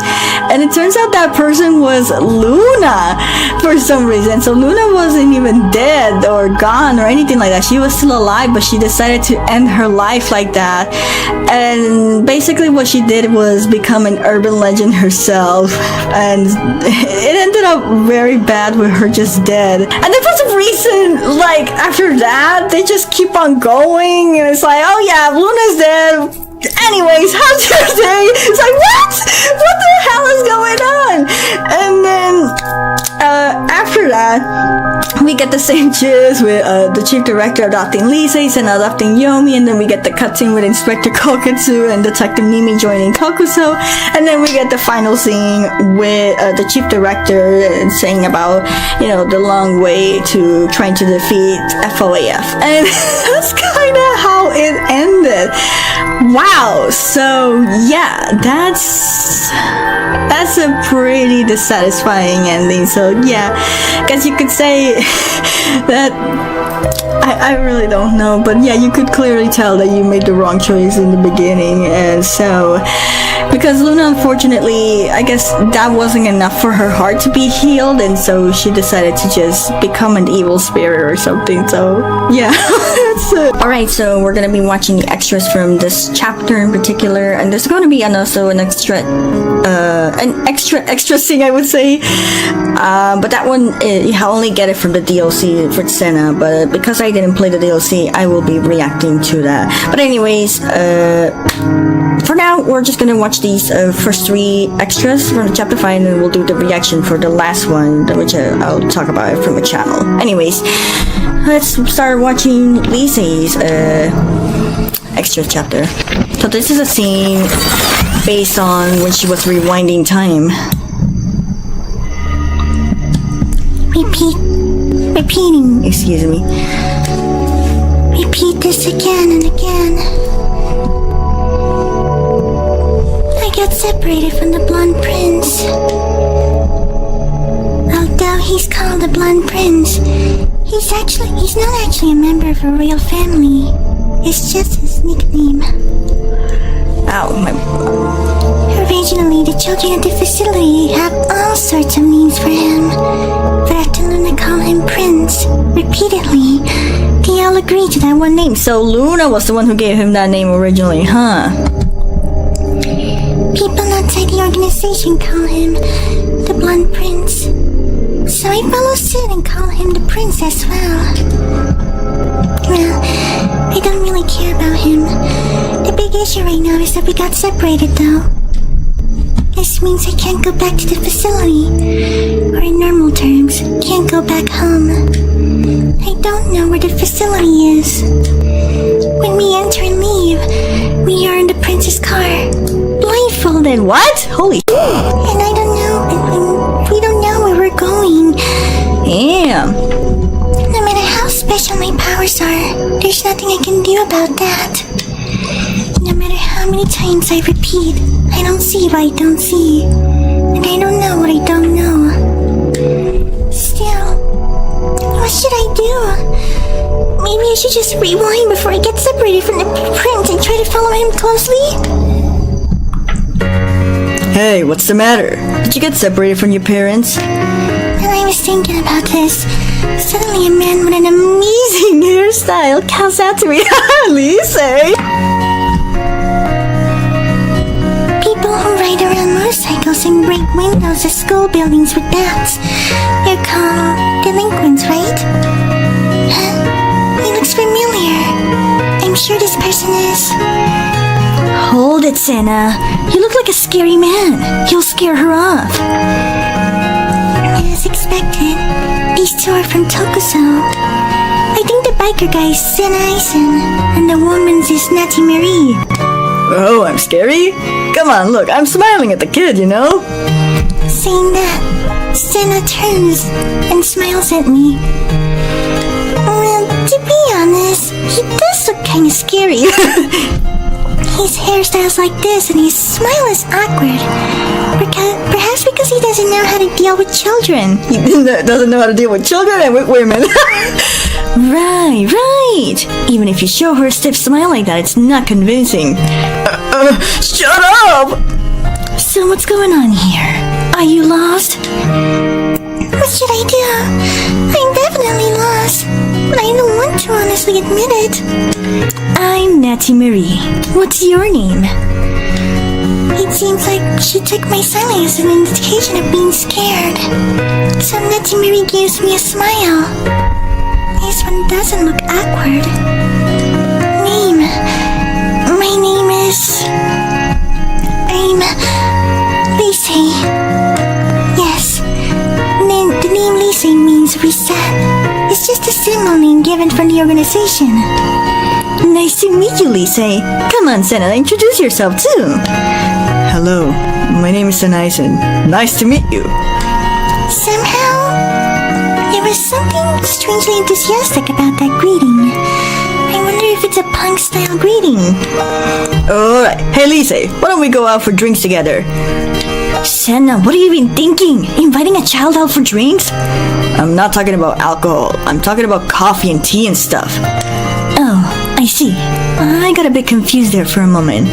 And it turns out that person was Luna for some reason. So Luna wasn't even dead or gone or anything like that. She was still alive, but she decided to end her life like that. And basically what she did was become an urban legend herself, and it ended up very bad with her just dead. And then for some reason, like after that they just keep on going, and it's like, oh yeah, Luna's dead. Anyways, how's your day? It's like, what the hell is going on? And then after that we get the same jizz with the chief director adopting LYCEE and adopting Yomi, and then we get the cutscene with Inspector Koketsu and Detective NIIMI joining Tokusou, and then we get the final scene with the chief director saying about the long way to trying to defeat FOAF, and that's kind of how it ended. Wow. So yeah, that's a pretty dissatisfying ending. So yeah, guess you could say that I really don't know, but yeah, you could clearly tell that you made the wrong choice in the beginning. And so because Luna, unfortunately, I guess that wasn't enough for her heart to be healed, and so she decided to just become an evil spirit or something. So yeah. That's it. Alright, so we're gonna be watching the extras from this chapter in particular, and there's going to be also an extra thing, I would say, but that one you only get it from the DLC for Sena, but because I didn't play the DLC I will be reacting to that. But anyways, for now we're just gonna watch these first 3 extras from the chapter 5, and then we'll do the reaction for the last one, which I'll talk about it from the channel. Anyways, let's start watching LYCEE's extra chapter. So this is a scene based on when she was rewinding time. Repeating. Excuse me. Repeat this again and again. I got separated from the blonde prince. Although he's called the blonde prince, he's not actually a member of a real family. It's just his nickname. Ow, my... Originally, the children at the facility have all sorts of names for him, but after Luna called him Prince repeatedly, they all agreed to that one name. So Luna was the one who gave him that name originally, huh? People outside the organization call him the Blonde Prince, so I follow suit and call him the Prince as well. Well, I don't really care about him. The big issue right now is that we got separated, though. This means I can't go back to the facility, or in normal terms, can't go back home. I don't know where the facility is. When we enter and leave, we are in the Prince's car, blindfolded. What? Holy shit. And I don't know, and we don't know where we're going. Damn. No matter how special my powers are, there's nothing I can do about that. No matter how many times I repeat, I don't see what I don't see, and I don't know what I don't know. Still, what should I do? Maybe I should just rewind before I get separated from the prince and try to follow him closely? Hey, what's the matter? Did you get separated from your parents? While I was thinking about this, suddenly a man with an amazing hairstyle calls out to me. LYCEE! People who ride around motorcycles and break windows of school buildings with bats. They're called delinquents, right? Huh? He looks familiar. I'm sure this person is... Hold it, Sena. You look like a scary man. You'll scare her off. As expected, these two are from TOKUSOU. I think the biker guy is Shin Hayarigami, and the woman's is NIIMI. Oh, I'm scary? Come on, look, I'm smiling at the kid, you know? Saying that, Sena turns and smiles at me. Well, to be honest, he does look kinda scary. His hairstyle's like this and his smile is awkward. Perhaps because he doesn't know how to deal with children. He doesn't know how to deal with children and with women. Right. Even if you show her a stiff smile like that, it's not convincing. Shut up! So what's going on here? Are you lost? What should I do? I'm definitely lost, but I don't want to honestly admit it. I'm NIIMI. What's your name? It seems like she took my silence as an indication of being scared. So NIIMI gives me a smile. This one doesn't look awkward. Name. My name is... I'm... LYCEE. Yes. The name LYCEE means reset. It's just a symbol name given from the organization. Nice to meet you, LYCEE. Come on, Sena, introduce yourself too. Hello, my name is Shin-san. Nice to meet you. Somehow, there was something strangely enthusiastic about that greeting. I wonder if it's a punk-style greeting. Alright, hey LYCEE, why don't we go out for drinks together? Sena, what are you even thinking? Inviting a child out for drinks? I'm not talking about alcohol. I'm talking about coffee and tea and stuff. Oh, I see. I got a bit confused there for a moment.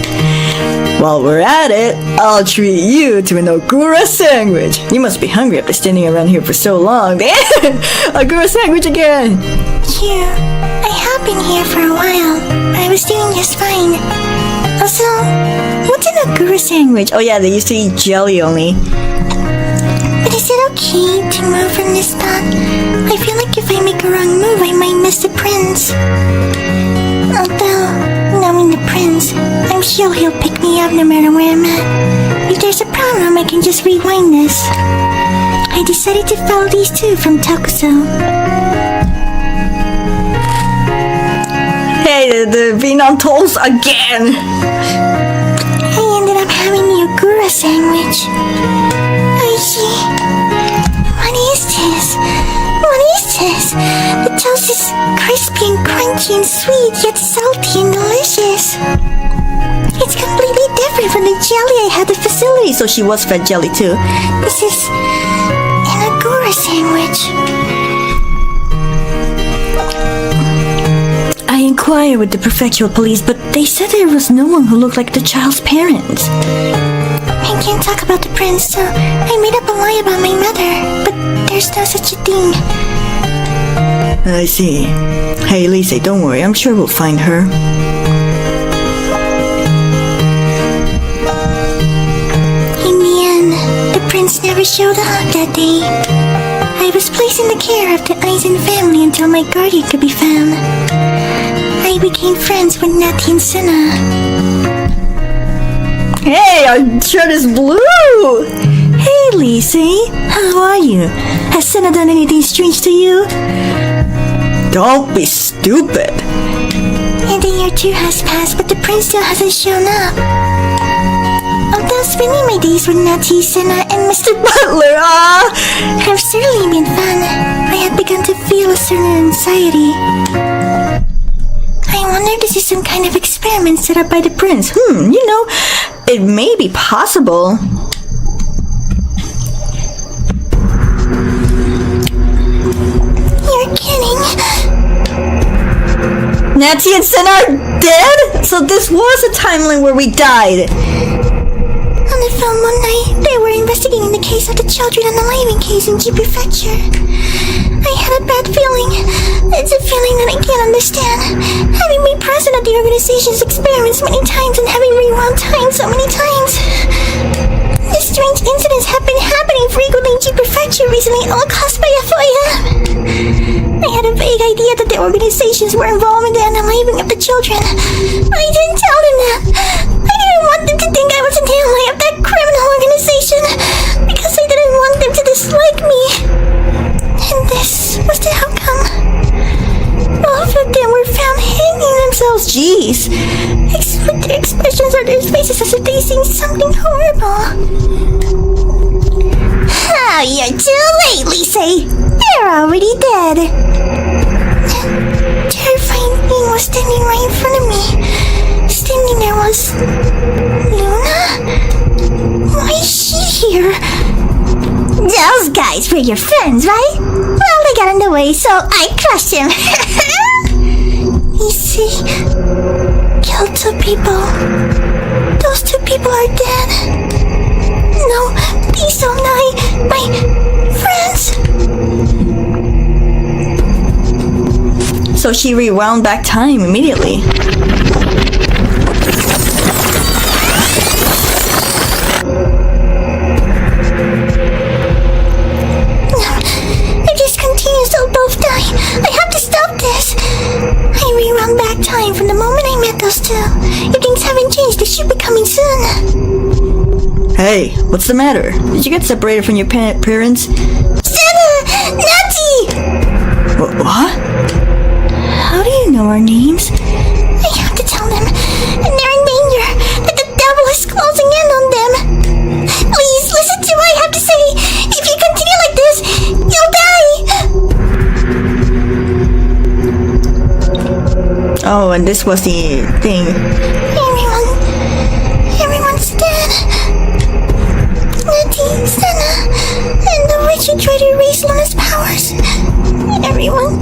While we're at it, I'll treat you to an Ogura sandwich. You must be hungry after standing around here for so long. Ogura sandwich again! I have been here for a while. I was doing just fine. Also, what's an Ogura sandwich? Oh yeah, they used to eat jelly only. But is it okay to move from this spot? I feel like if I make a wrong move, I might miss the prince. Although, knowing the prince, I'm sure he'll pick me up no matter where I'm at. If there's a problem, I can just rewind this. I decided to follow these two from TOKUSOU. Hey, the Vietnam tolls again! I ended up having the Ogura sandwich. What is this? What is this? The toast is crispy and crunchy and sweet, yet salty and delicious. It's completely different from the jelly I had at the facility. So she was fed jelly too. This is an Ogura sandwich. I inquired with the prefectural police, but they said there was no one who looked like the child's parents. I can't talk about the prince, so I made up a lie about my mother, but there's no such a thing. I see. Hey, LYCEE, don't worry. I'm sure we'll find her. In the end, the prince never showed up that day. I was placed in the care of the Aizen family until my guardian could be found. I became friends with Natty and Sena. Hey, our shirt is blue! Hey, LYCEE, how are you? Has Sena done anything strange to you? Don't be stupid! A day or two has passed, but the prince still hasn't shown up. Although spending my days with Natty, Sena, and Mr. Butler, have certainly been fun, I have begun to feel a certain anxiety. I wonder if this is some kind of experiment set up by the prince. You know, it may be possible. Natty and Sena are dead? So this was a timeline where we died. On the film one night, they were investigating the case of the children in the living case in G Prefecture. I had a bad feeling. It's a feeling that I can't understand. Having been present at the organization's experiments many times and having rewound time so many times. These strange incidents have been happening frequently in G Prefecture recently, all caused by FOIA. I had a vague idea that the organizations were involved in the unaliving of the children. But I didn't tell them that. I didn't want them to think I was an ally of that criminal organization because I didn't want them to dislike me. And this was the outcome. Both of them were found hanging themselves. Jeez. With their expressions on their faces as if they seen something horrible. Oh, you're too late, LYCEE. They're already dead. That terrifying thing was standing right in front of me. Standing there was... Luna? Why is she here? Those guys were your friends, right? Well, they got in the way, so I crushed him. LYCEE killed 2 people. Those 2 people are dead. No, please don't die. My friends. So she rewound back time immediately. If this continues, they'll both die. I have to stop this. I rewound back time from the moment I met those 2. If things haven't changed, they should be coming soon. Hey, what's the matter? Did you get separated from your parents? Sena! Natty! What? How do you know our names? I have to tell them. And they're in danger. That the devil is closing in on them. Please, listen to what I have to say. If you continue like this, you'll die. Oh, and this was the thing. Everyone's dead. Natty, Sena, and the witch who tried to erase Luna's powers. Everyone.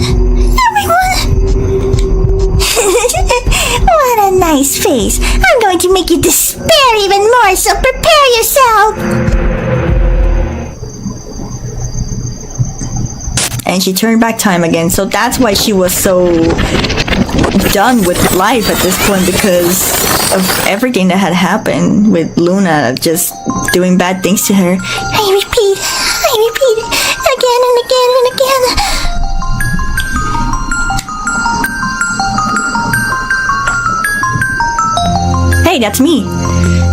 What a nice face. I'm going to make you despair even more, so prepare yourself. And she turned back time again, so that's why she was so done with life at this point, because of everything that had happened with Luna just doing bad things to her. I repeat, again and again and again. Hey, that's me.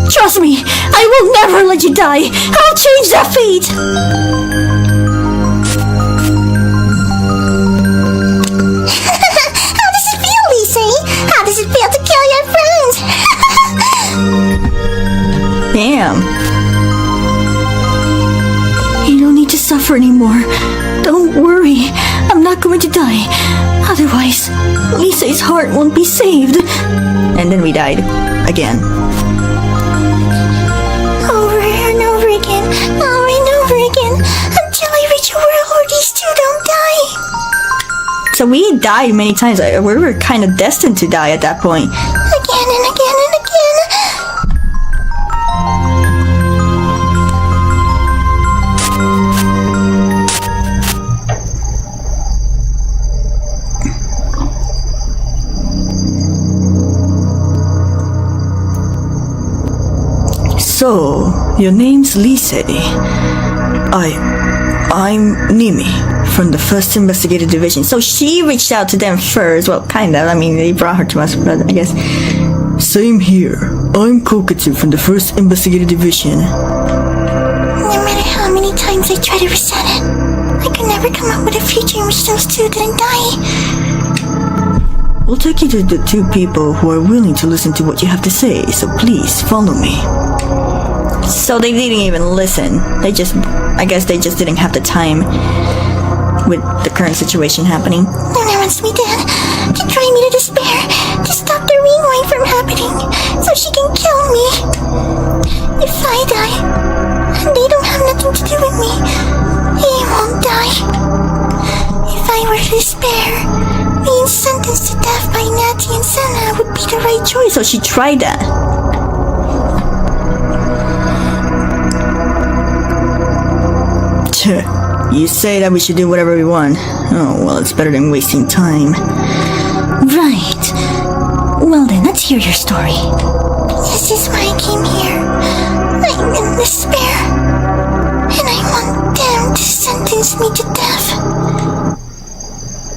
Trust me, I will never let you die. I'll change that fate. How does it feel, LYCEE? How does it feel to kill your friends? Damn. You don't need to suffer anymore. Don't worry. I'm not going to die. Otherwise, LYCEE's heart won't be saved. And then we died. Again. Over and over again. Over and over again. Until I reach a world where these 2 don't die. So we died many times. We were kind of destined to die at that point. Again and again and again. So, your name's LYCEE. I'm NIIMI from the 1st Investigative Division. So she reached out to them first. Well, kind of. I mean, they brought her to us, but I guess. Same here. I'm Koketsu from the 1st Investigative Division. No matter how many times I try to reset it, I could never come up with a future in which those 2 didn't die. We'll take you to the 2 people who are willing to listen to what you have to say, so please follow me. So they didn't even listen. I guess they just didn't have the time with the current situation happening. Luna wants me dead, to drive me to despair, to stop the rewind from happening, so she can kill me. If I die, and they don't have nothing to do with me, he won't die. If I were to despair, being sentenced to death by Natty and Sena would be the right choice. So she tried that. You say that we should do whatever we want. Oh, well, it's better than wasting time. Right. Well then, let's hear your story. This is why I came here. I'm in despair. And I want them to sentence me to death.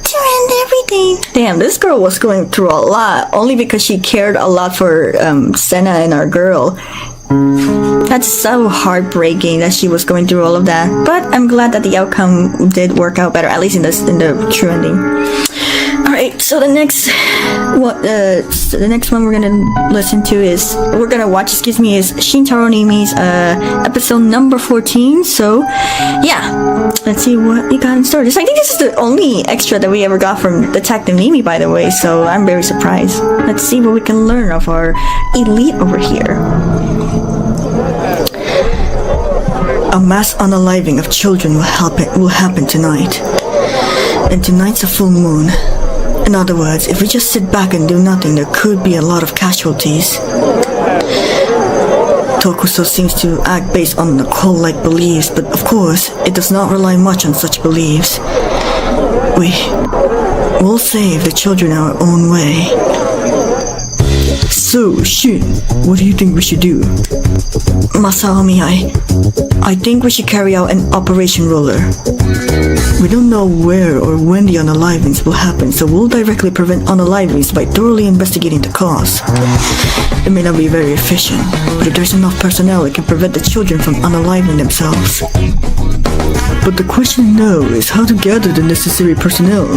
To end everything. Damn, this girl was going through a lot, only because she cared a lot for Sena and our girl. That's so heartbreaking that she was going through all of that. But I'm glad that the outcome did work out better, at least in the true ending. Alright, so the next one we're gonna listen to is Shintaro NIIMI's episode number 14. So yeah, let's see what we got in store. I think this is the only extra that we ever got from Detective NIIMI, by the way, so I'm very surprised. Let's see what we can learn of our elite over here. A mass unaliving of children will happen tonight. And tonight's a full moon. In other words, if we just sit back and do nothing, there could be a lot of casualties. Tokusou seems to act based on the cult-like beliefs, but of course, it does not rely much on such beliefs. We'll save the children our own way. So, Shin, what do you think we should do? Masaomi, I think we should carry out an Operation Roller. We don't know where or when the unalivings will happen, so we'll directly prevent unalivings by thoroughly investigating the cause. It may not be very efficient, but if there's enough personnel, it can prevent the children from unaliving themselves. But the question now is how to gather the necessary personnel.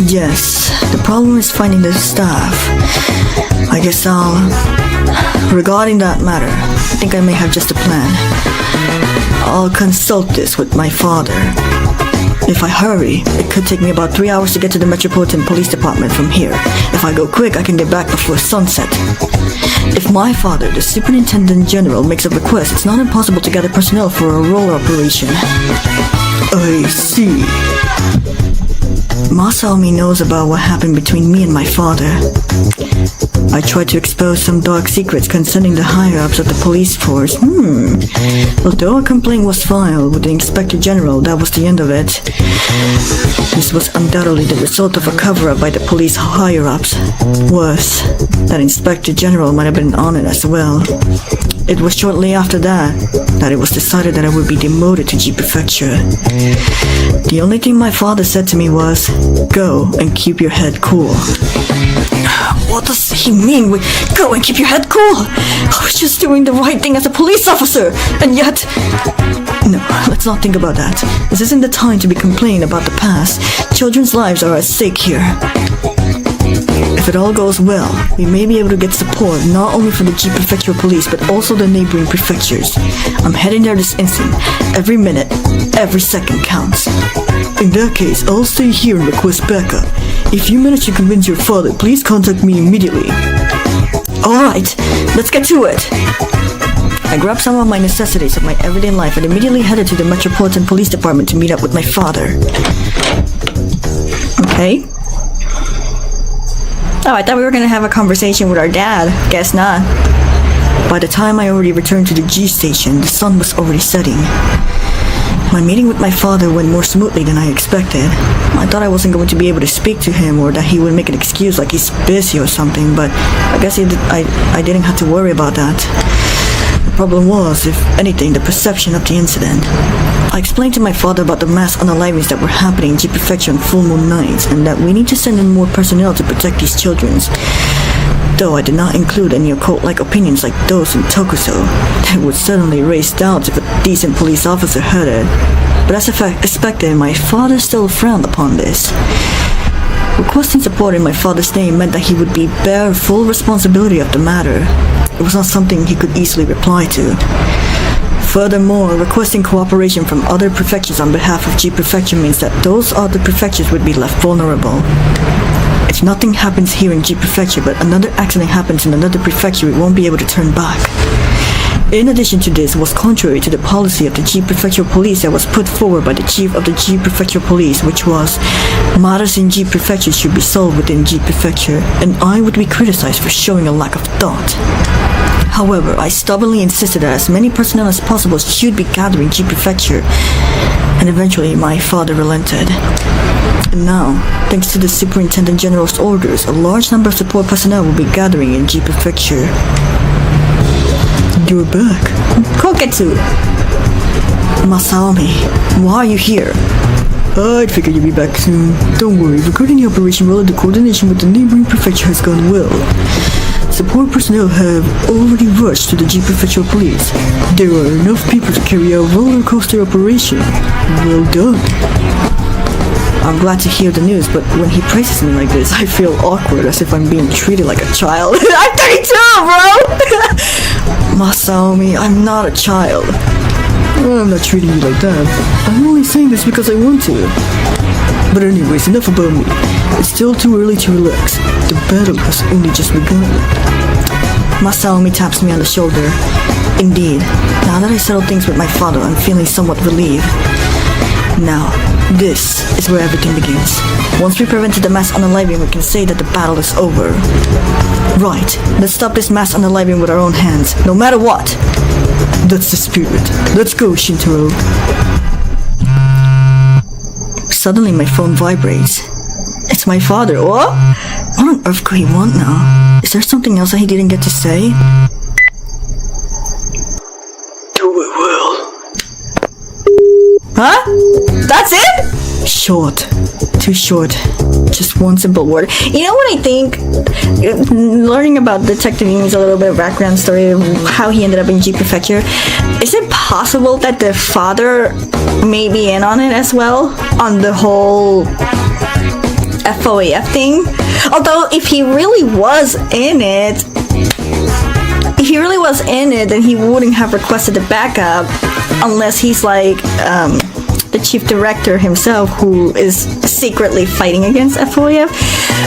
Yes, the problem is finding the staff. I guess regarding that matter, I think I may have just a plan. I'll consult this with my father. If I hurry, it could take me about 3 hours to get to the Metropolitan Police Department from here. If I go quick, I can get back before sunset. If my father, the Superintendent General, makes a request, it's not impossible to gather personnel for a roller operation. I see. Masaomi knows about what happened between me and my father. I tried to expose some dark secrets concerning the higher-ups of the police force. Although a complaint was filed with the Inspector General, that was the end of it. This was undoubtedly the result of a cover-up by the police higher-ups. Worse, that Inspector General might have been on it as well. It was shortly after that it was decided that I would be demoted to G Prefecture. The only thing my father said to me was, "Go and keep your head cool." What does he mean with go and keep your head cool? I was just doing the right thing as a police officer, and yet... No, let's not think about that. This isn't the time to be complaining about the past. Children's lives are at stake here. If it all goes well, we may be able to get support not only from the G Prefectural Police but also the neighboring prefectures. I'm heading there this instant. Every minute, every second counts. In that case, I'll stay here and request backup. If you manage to convince your father, please contact me immediately. Alright, let's get to it. I grabbed some of my necessities of my everyday life and immediately headed to the Metropolitan Police Department to meet up with my father. Okay. Oh, I thought we were gonna have a conversation with our dad. Guess not. By the time I already returned to the G station, the sun was already setting. My meeting with my father went more smoothly than I expected. I thought I wasn't going to be able to speak to him or that he would make an excuse like he's busy or something, but I guess I didn't have to worry about that. The problem was, if anything, the perception of the incident. I explained to my father about the mass unalivings that were happening in G Prefecture on full moon nights and that we need to send in more personnel to protect these children. Though I did not include any occult-like opinions like those in Tokusou, that would certainly raise doubts if a decent police officer heard it. But as expected, my father still frowned upon this. Requesting support in my father's name meant that he would bear full responsibility of the matter. It was not something he could easily reply to. Furthermore, requesting cooperation from other prefectures on behalf of G Prefecture means that those other prefectures would be left vulnerable. If nothing happens here in G Prefecture but another accident happens in another prefecture, we won't be able to turn back. In addition to this, was contrary to the policy of the G Prefectural Police that was put forward by the Chief of the G Prefectural Police, which was, matters in G Prefecture should be solved within G Prefecture, and I would be criticized for showing a lack of thought. However, I stubbornly insisted that as many personnel as possible should be gathering G Prefecture, and eventually my father relented. And now, thanks to the Superintendent General's orders, a large number of support personnel will be gathering in G Prefecture. You're back. Koketsu. Masaomi, why are you here? I'd figured you'd be back soon. Don't worry, regarding the operation, well, the coordination with the neighboring prefecture has gone well. Support personnel have already rushed to the G Prefectural Police. There are enough people to carry out roller coaster operation. Well done. I'm glad to hear the news, but when he praises me like this, I feel awkward, as if I'm being treated like a child. I'm 32, bro! Masaomi, I'm not a child. I'm not treating you like that. I'm only saying this because I want to. But anyways, enough about me. It's still too early to relax. The battle has only just begun. Masaomi taps me on the shoulder. Indeed, now that I settled things with my father, I'm feeling somewhat relieved. Now, this is where everything begins. Once we prevented the mass unaliving, we can say that the battle is over. Right, let's stop this mass unaliving with our own hands, no matter what. That's the spirit. Let's go, Shintaro. Suddenly my phone vibrates. It's my father. What on earth could he want now? Is there something else that he didn't get to say? Do it well. Huh? That's it? Short. Too short. Just one simple word. You know what I think? Learning about Detective Yumi's a little bit of background story of how he ended up in G Prefecture. Is it possible that the father may be in on it as well? On the whole FOAF thing? Although, if he really was in it, then he wouldn't have requested the backup unless he's like, the chief director himself, who is secretly fighting against FOAF.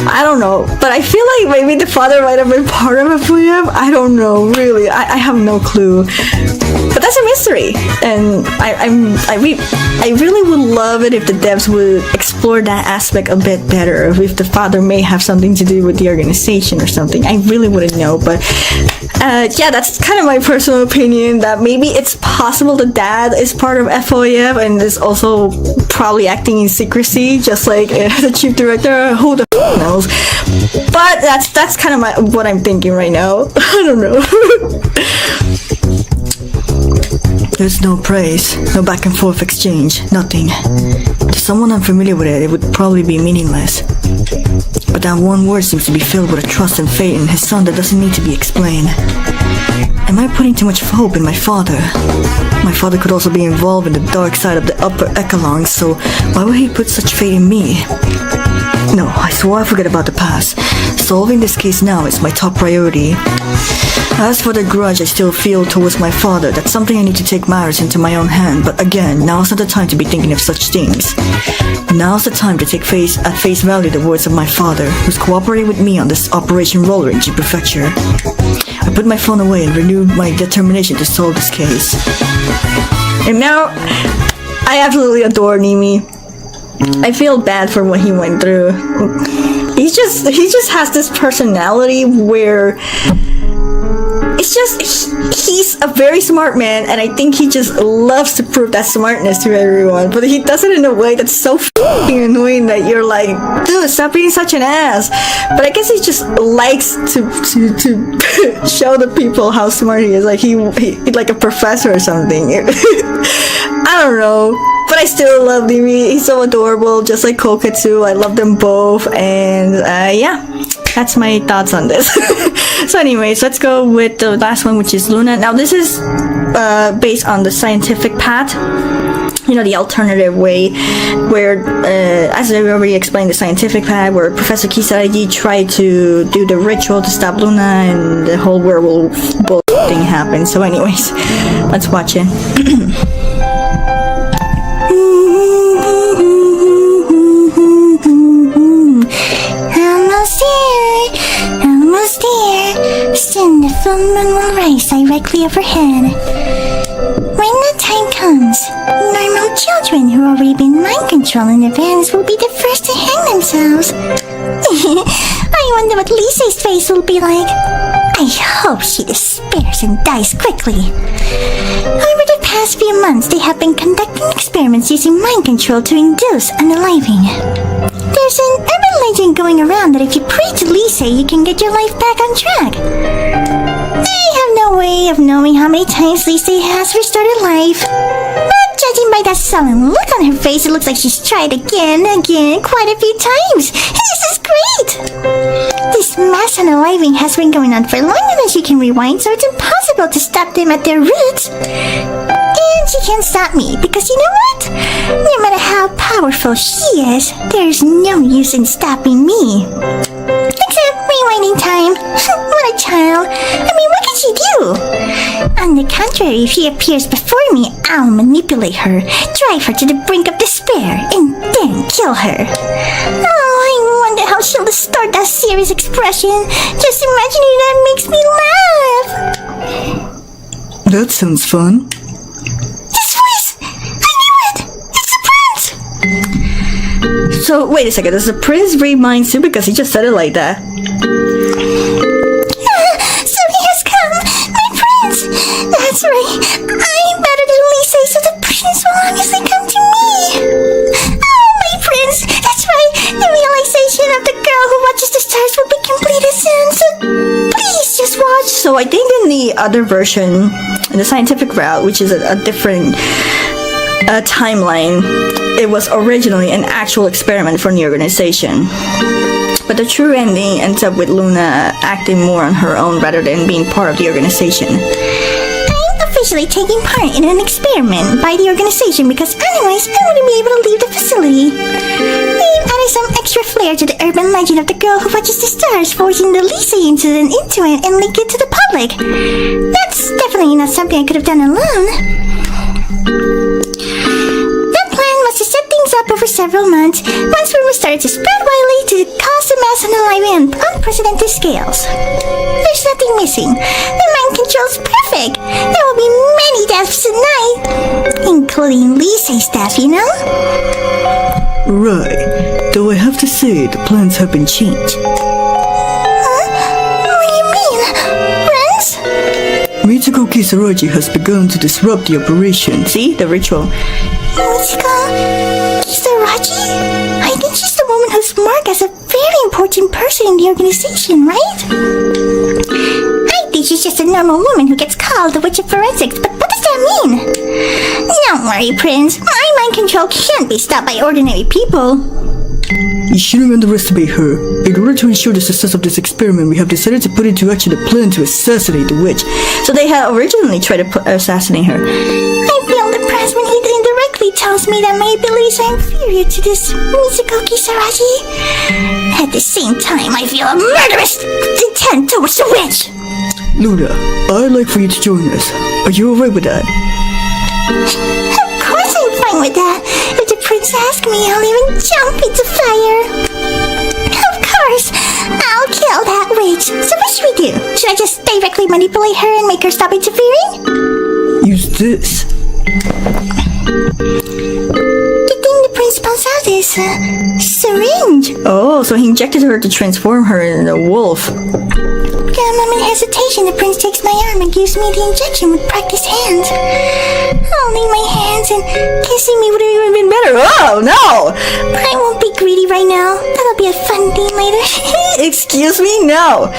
I don't know, but I feel like maybe the father might have been part of FOAF. I don't know, really. I have no clue. But that's a mystery, and I really would love it if the devs would explore that aspect a bit better. If the father may have something to do with the organization or something, I really wouldn't know. But yeah, that's kind of my personal opinion, that maybe it's possible the dad is part of FOAF and is also probably acting in secrecy, just like the chief director. Who the f knows? But that's kind of what I'm thinking right now. I don't know. There's no praise, no back and forth exchange, nothing. To someone unfamiliar with it, it would probably be meaningless. But that one word seems to be filled with a trust and faith in his son that doesn't need to be explained. Am I putting too much hope in my father? My father could also be involved in the dark side of the upper echelons, so why would he put such faith in me? No, I swore I forget about the past. Solving this case now is my top priority. As for the grudge I still feel towards my father, that's something I need to take matters into my own hand, but again, now's not the time to be thinking of such things. Now's the time to take at face value the words of my father, who's cooperating with me on this Operation Roller in G Prefecture. I put my phone away and renewed my determination to solve this case. And now, I absolutely adore NIIMI. I feel bad for what he went through. He just has this personality where it's just he's a very smart man, and I think he just loves to prove that smartness to everyone. But he does it in a way that's so f***ing annoying that you're like, dude, stop being such an ass. But I guess he just likes to show the people how smart he is, like he like a professor or something. I don't know. But I still love NIIMI. He's so adorable, just like Koketsu. I love them both, and yeah, that's my thoughts on this. So anyways, let's go with the last one, which is Luna. Now this is based on the scientific path, you know, the alternative way, where as I already explained, the scientific path, where Professor Kisaragi tried to do the ritual to stop Luna, and the whole werewolf thing happened. So anyways, let's watch it. Almost here, send the phone will rise. I directly overhead. When that time comes, normal children who already been mind controlled in advance will be the first to hang themselves. I wonder what Lisa's face will be like. I hope she despairs and dies quickly. Over the past few months, they have been conducting experiments using mind control to induce unaliving. There's an urban legend going around that if you pray to Lisa, you can get your life back on track. I have no way of knowing how many times Lisa has restored her life. But judging by that sullen look on her face, it looks like she's tried again, quite a few times. This is great! This mass unaliving has been going on for longer than she can rewind, so it's impossible to stop them at their roots. And she can't stop me, because you know what? No matter how powerful she is, there's no use in stopping me. Except rewinding time. What a child. I mean, what can she do? On the contrary, if she appears before me, I'll manipulate her, drive her to the brink of despair, and then kill her. Oh, I wonder how she'll distort that serious expression. Just imagining that makes me laugh. That sounds fun. This voice! I knew it! It's the prince! So, wait a second, does the prince read minds too? Because he just said it like that. So he has come! My prince! That's right. I'm better than Lisa, so the prince will obviously come to me. Oh, my prince! That's right. The realization of the girl who watches the stars will be completed soon, so please just watch. So I think in the other version, in the scientific route, which is a different timeline, it was originally an actual experiment for the organization. But the true ending ends up with Luna acting more on her own rather than being part of the organization. I'm officially taking part in an experiment by the organization because otherwise I wouldn't be able to leave the facility. They've added some extra flair to the urban legend of the girl who watches the stars, forcing the LYCEE incident into it and link it to the public. That's definitely not something I could have done alone. The plan was to set things up over several months. Once rumors started to spread widely to cause the mass unaliving on unprecedented scales. There's nothing missing. The mind control's perfect. There will be many deaths tonight, including Lisa's death, you know? Right. Though I have to say, the plans have been changed. Huh? What do you mean? Friends? Mitsuko Kisaragi has begun to disrupt the operation. See? The ritual. Mitsuko Kisaragi? I think she's the woman who's marked as a very important person in the organization, right? I think she's just a normal woman who gets called the Witch of Forensics, but what does that mean? Don't worry, Prince. My mind control can't be stopped by ordinary people. You shouldn't underestimate her. In order to ensure the success of this experiment, we have decided to put into action a plan to assassinate the witch. So they had originally tried to assassinate her. I feel depressed when he indirectly tells me that my abilities are inferior to this Mitsuko Kisaragi. At the same time, I feel a murderous intent towards the witch. Luna, I'd like for you to join us. Are you alright with that? Of course I'm fine with that. If the prince asks me, I'll even jump into fire. Of course, I'll kill that witch. So what should we do? Should I just directly manipulate her and make her stop interfering? Use this. The thing the prince pulls out is a syringe. Oh, so he injected her to transform her into a wolf. After a moment hesitation, the prince takes my arm and gives me the injection with practiced hands. Holding my hands and kissing me would have even been better. Oh, no! But I won't be greedy right now. That'll be a fun thing later. Excuse me? No.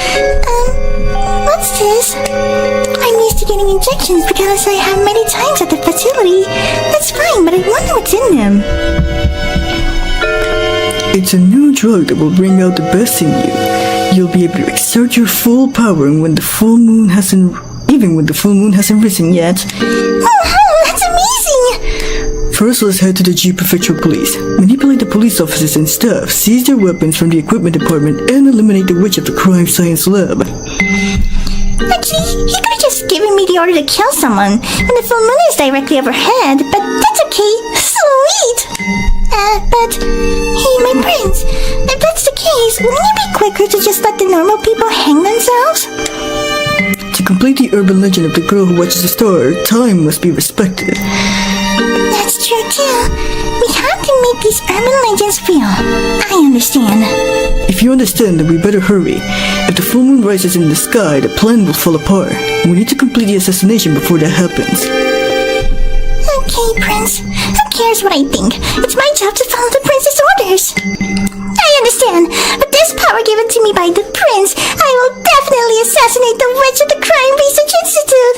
What's this? I'm used to getting injections because I have many times at the facility. That's fine, but I wonder what's in them. It's a new drug that will bring out the best in you. You'll be able to exert your full power even when the full moon hasn't risen yet. Oh, that's amazing! First, let's head to the G Prefectural Police. Manipulate the police officers and staff, seize their weapons from the equipment department, and eliminate the witch at the crime science lab. Actually, he could have just given me the order to kill someone when the full moon is directly overhead, but that's okay. Sweet! But, hey, my prince, if that's the case, wouldn't it be quicker to just let the normal people hang themselves? To complete the urban legend of the girl who watches the star, time must be respected. That's true too. We have to make these urban legends real. I understand. If you understand, then we better hurry. If the full moon rises in the sky, the plan will fall apart. We need to complete the assassination before that happens. Okay, Prince. Who cares what I think? It's my job to follow the Prince's orders. I understand, but this power given to me by the Prince, I will definitely assassinate the witch at the Crime Research Institute.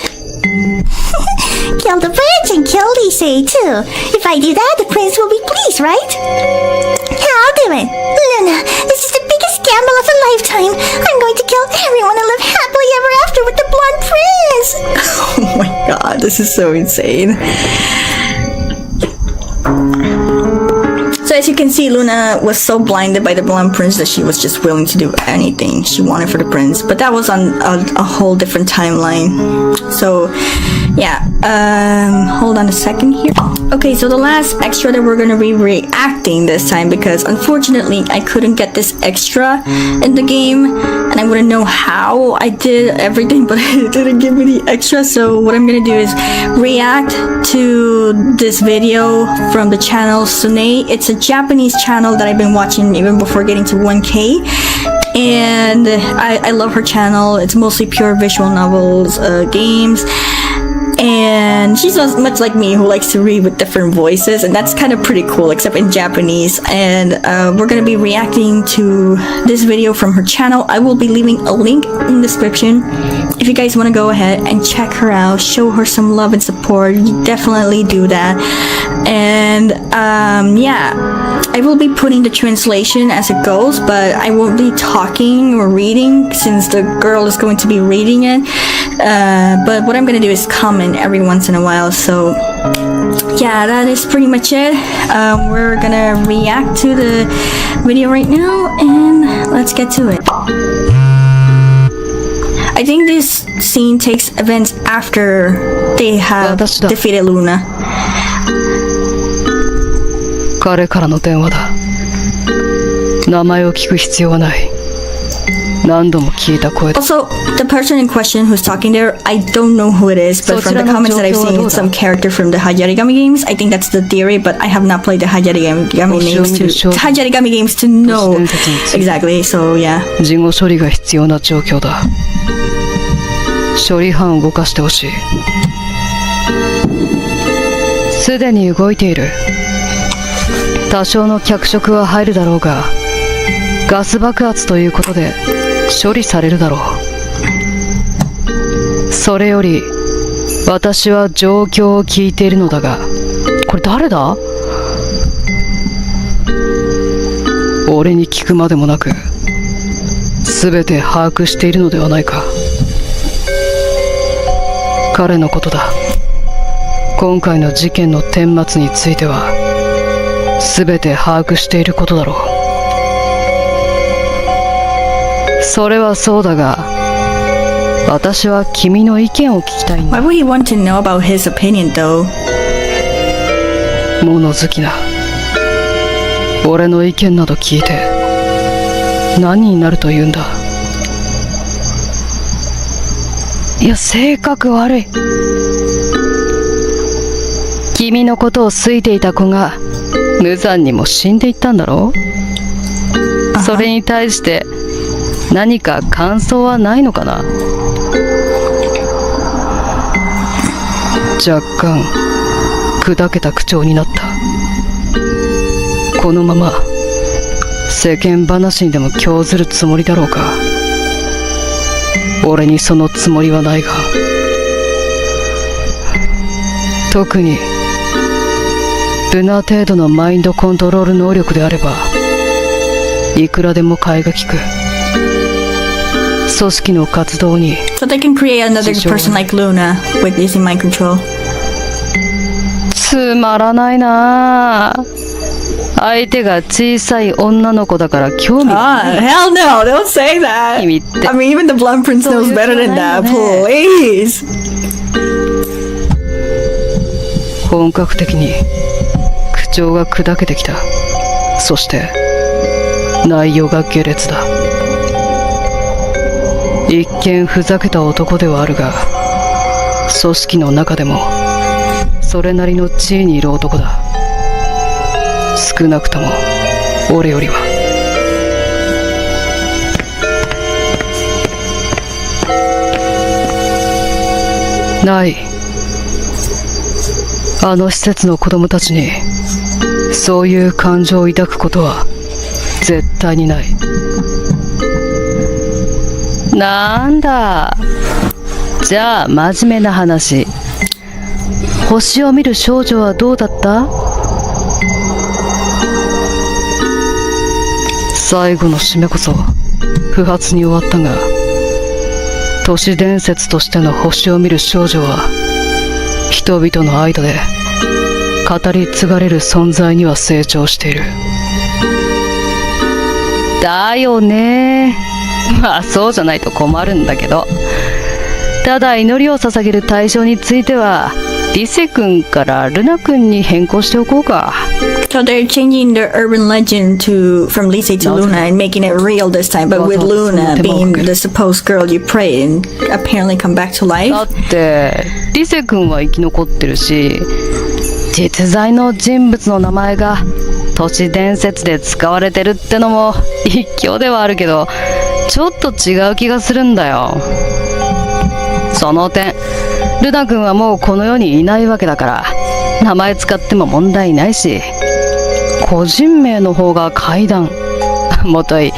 Kill the witch and kill LYCEE too. If I do that, the Prince will be pleased, right? Yeah, I'll do it. Luna, this is the biggest gamble of a lifetime. I'm going to kill everyone and live happily ever after with the blonde prince. Oh my god, this is so insane. So as you can see, Luna was so blinded by the blonde prince that she was just willing to do anything she wanted for the prince. But that was on a whole different timeline. So yeah, hold on a second here. Okay, so the last extra that we're gonna be reacting this time, because unfortunately I couldn't get this extra in the game and I wouldn't know how. I did everything but it didn't give me the extra. So what I'm gonna do is react to this video from the channel SUNE. It's a Japanese channel that I've been watching even before getting to 1K, and I love her channel. It's mostly pure visual novels, games, and she's much like me who likes to read with different voices, and that's kind of pretty cool, except in Japanese. And we're gonna be reacting to this video from her channel. I will be leaving a link in the description if you guys want to go ahead and check her out, show her some love and support. You definitely do that. And yeah, I will be putting the translation as it goes, but I won't be talking or reading since the girl is going to be reading it. But what I'm gonna do is comment every once in a while. So yeah, that is pretty much it. We're gonna react to the video right now, and let's get to it. I think this scene takes events after they have defeated Luna. 彼からの電話だ。名前を聞く必要はない。何度も聞いた声だ。 Also, the person in question who's talking there, I don't know who it is, but from the comments that I've seen, it's some character from the Hayarigami games. I think that's the theory, but I have not played the Hayarigami games to know exactly. So yeah. 事後処理が必要な状況だ。処理班を動かしてほしい。すでに動いている。多少の脚色は入るだろうが、ガス爆発ということで処理されるだろう。それより私は状況を聞いているのだが、これ誰だ？俺に聞くまでもなく全て把握しているのではないか。彼のことだ。今回の事件の顛末については全て把握していることだろう。それはそうだが、私は君の意見を聞きたいんだ。 Why would he want to know about his opinion though? 物好きな。俺の意見など聞いて何になるというんだ。いや、性格悪い。君のことを好いていた子が無残にも死んでいったんだろう。それに対して何か感想はないのかな。若干砕けた口調になった。このまま世間話にでも興ずるつもりだろうか。俺にそのつもりはないが、特にルナ程度のマインドコントロール能力であればいくらでも替えが利く。組織の活動に So they can create another person like Luna with using mind control. つまらないなあ。相手が小さい女の子だから興味 Hell no, don't say that. I mean, even the Blonde Prince knows better than that. Please. 本格的に口調が砕けてきた。そして内容が下劣だ。一見ふざけた男ではあるが、組織の中でもそれなりの地位にいる男だ。少なくとも俺よりは。ない。あの施設の子供たちにそういう感情を抱くことは絶対にない。なんだ。じゃあ真面目な話。星を見る少女はどうだった？最後の締めこそ不発に終わったが、都市伝説としての星を見る少女は人々の間で語り継がれる存在には成長している。だよね。まあそうじゃないと困るんだけど。ただ祈りを捧げる対象についてはリセ君からルナ君に変更しておこうか。So they're changing the urban legend from LYCEE to Luna and making it real this time, but with Luna being the supposed girl you pray and apparently come back to life. だってリセ君は生き残ってるし、実在の人物の名前が都市伝説で使われてるってのも一興ではあるけど、ちょっと違う気がするんだよ。その点ルナ君はもうこの世にいないわけだから名前使っても問題ないし、個人名の方が怪談もとい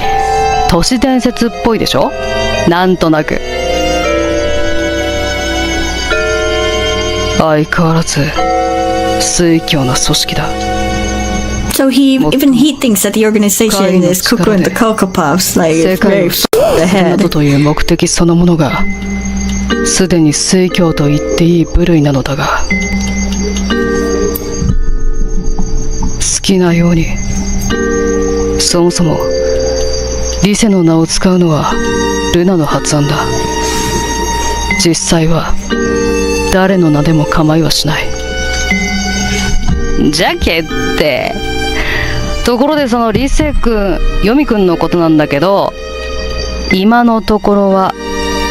都市伝説っぽいでしょ。なんとなく。相変わらず水教な組織だ。So even he thinks that the organization is Cuckoo and the Cocoa Puffs, like it's very ahead. などという目的そのものがすでに水教と言っていい部類なのだが、好きなように。そもそもリセの名を使うのはルナの発案だ。実際は誰の名でも構いはしない。じゃけって。ところでそのリセ君、ヨミ君のことなんだけど、今のところは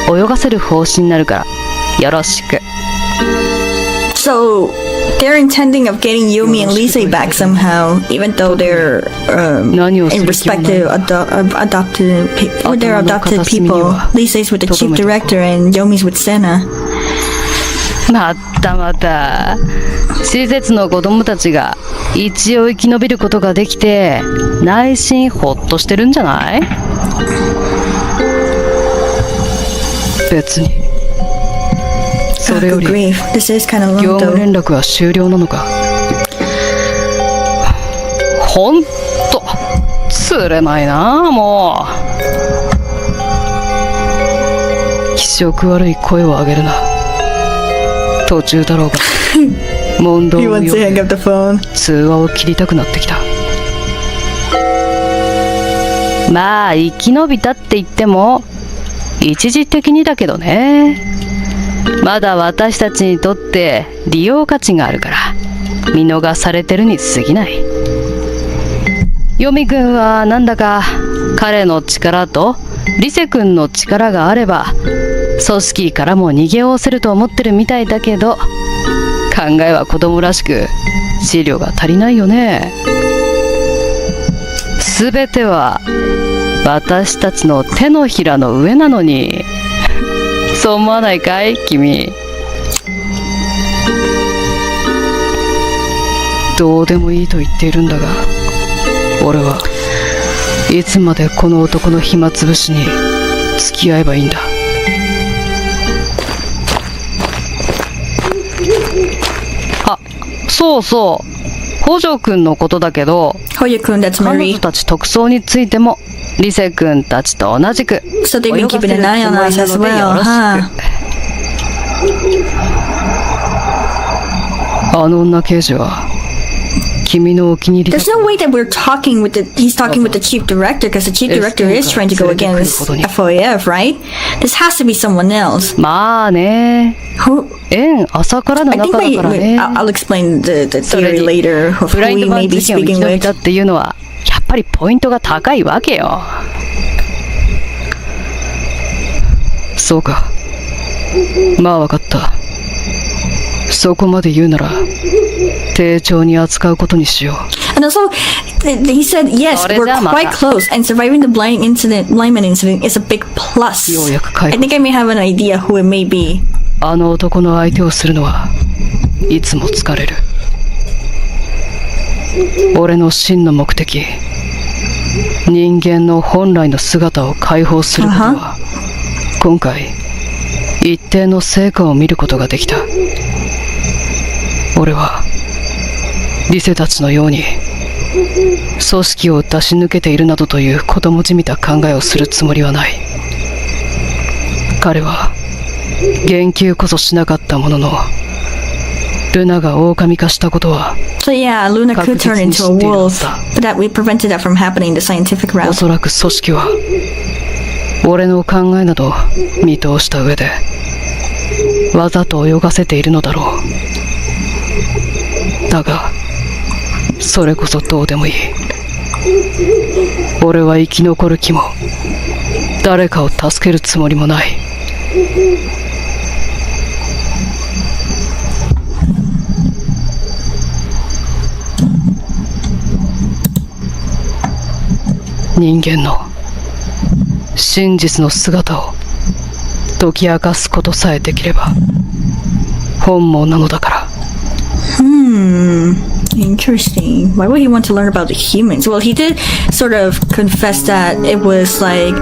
泳がせる方針になるからよろしく。 So they're intending of getting Yomi and LYCEE back somehow, even though they're in respect to adopted people. LYCEE's with the chief director and Yomi's with Sena. またまた施設の子供たちが一応生き延びることができて内心ほっとしてるんじゃない？別に。それより業務連絡は終了なのか？ほんと釣れないな。もう気色悪い声を上げるな。途中だろうが問答を読み通話を切りたくなってきた。まあ生き延びたって言っても一時的にだけどね。まだ私たちにとって利用価値があるから見逃されてるに過ぎない。ヨミ君はなんだか彼の力とリセ君の力があれば組織からも逃げおせると思ってるみたいだけど、考えは子供らしく資料が足りないよね。すべては私たちの手のひらの上なのにそう思わないかい君？どうでもいいと言っているんだが、俺はいつまでこの男の暇つぶしに付き合えばいいんだ。あ、そうそう、補助君のことだけど、彼女たち特捜についてもリセ君たちと同じく泳がせるつもりなのでよろしく。あの女刑事は君のお気に入りだ。 There's no way that he's talking with the chief director, because the chief director is trying to go against FOF, right? This has to be someone else. まあね。朝からの中だからね。I'll explain the theory later of who we may be speaking with. っていうのはやっぱりポイントが高いわけよ。そうか。まあわかった。そこまで言うなら、丁重に扱うことにしよう。And also, he said, yes, we're quite close, and surviving the blind man incident is a big plus. I think I may have an idea who it may be. あの男の相手をするのはいつも疲れる。俺の真の目的、人間の本来の姿を解放することは、今回一定の成果を見ることができた。俺はリセたちのように組織を出し抜けているなどという子供じみた考えをするつもりはない。彼は言及こそしなかったものの、ルナが狼化したことは So yeah, Luna could turn into a wolf, but that we prevented that from happening the scientific route. おそらく組織は俺の考えなど見通した上でわざと泳がせているのだろう。だがそれこそどうでもいい。俺は生き残る気も誰かを助けるつもりもない。人間の真実の姿を解き明かすことさえできれば本望なのだから。Interesting. Why would he want to learn about the humans? Well, he did sort of confess that it was like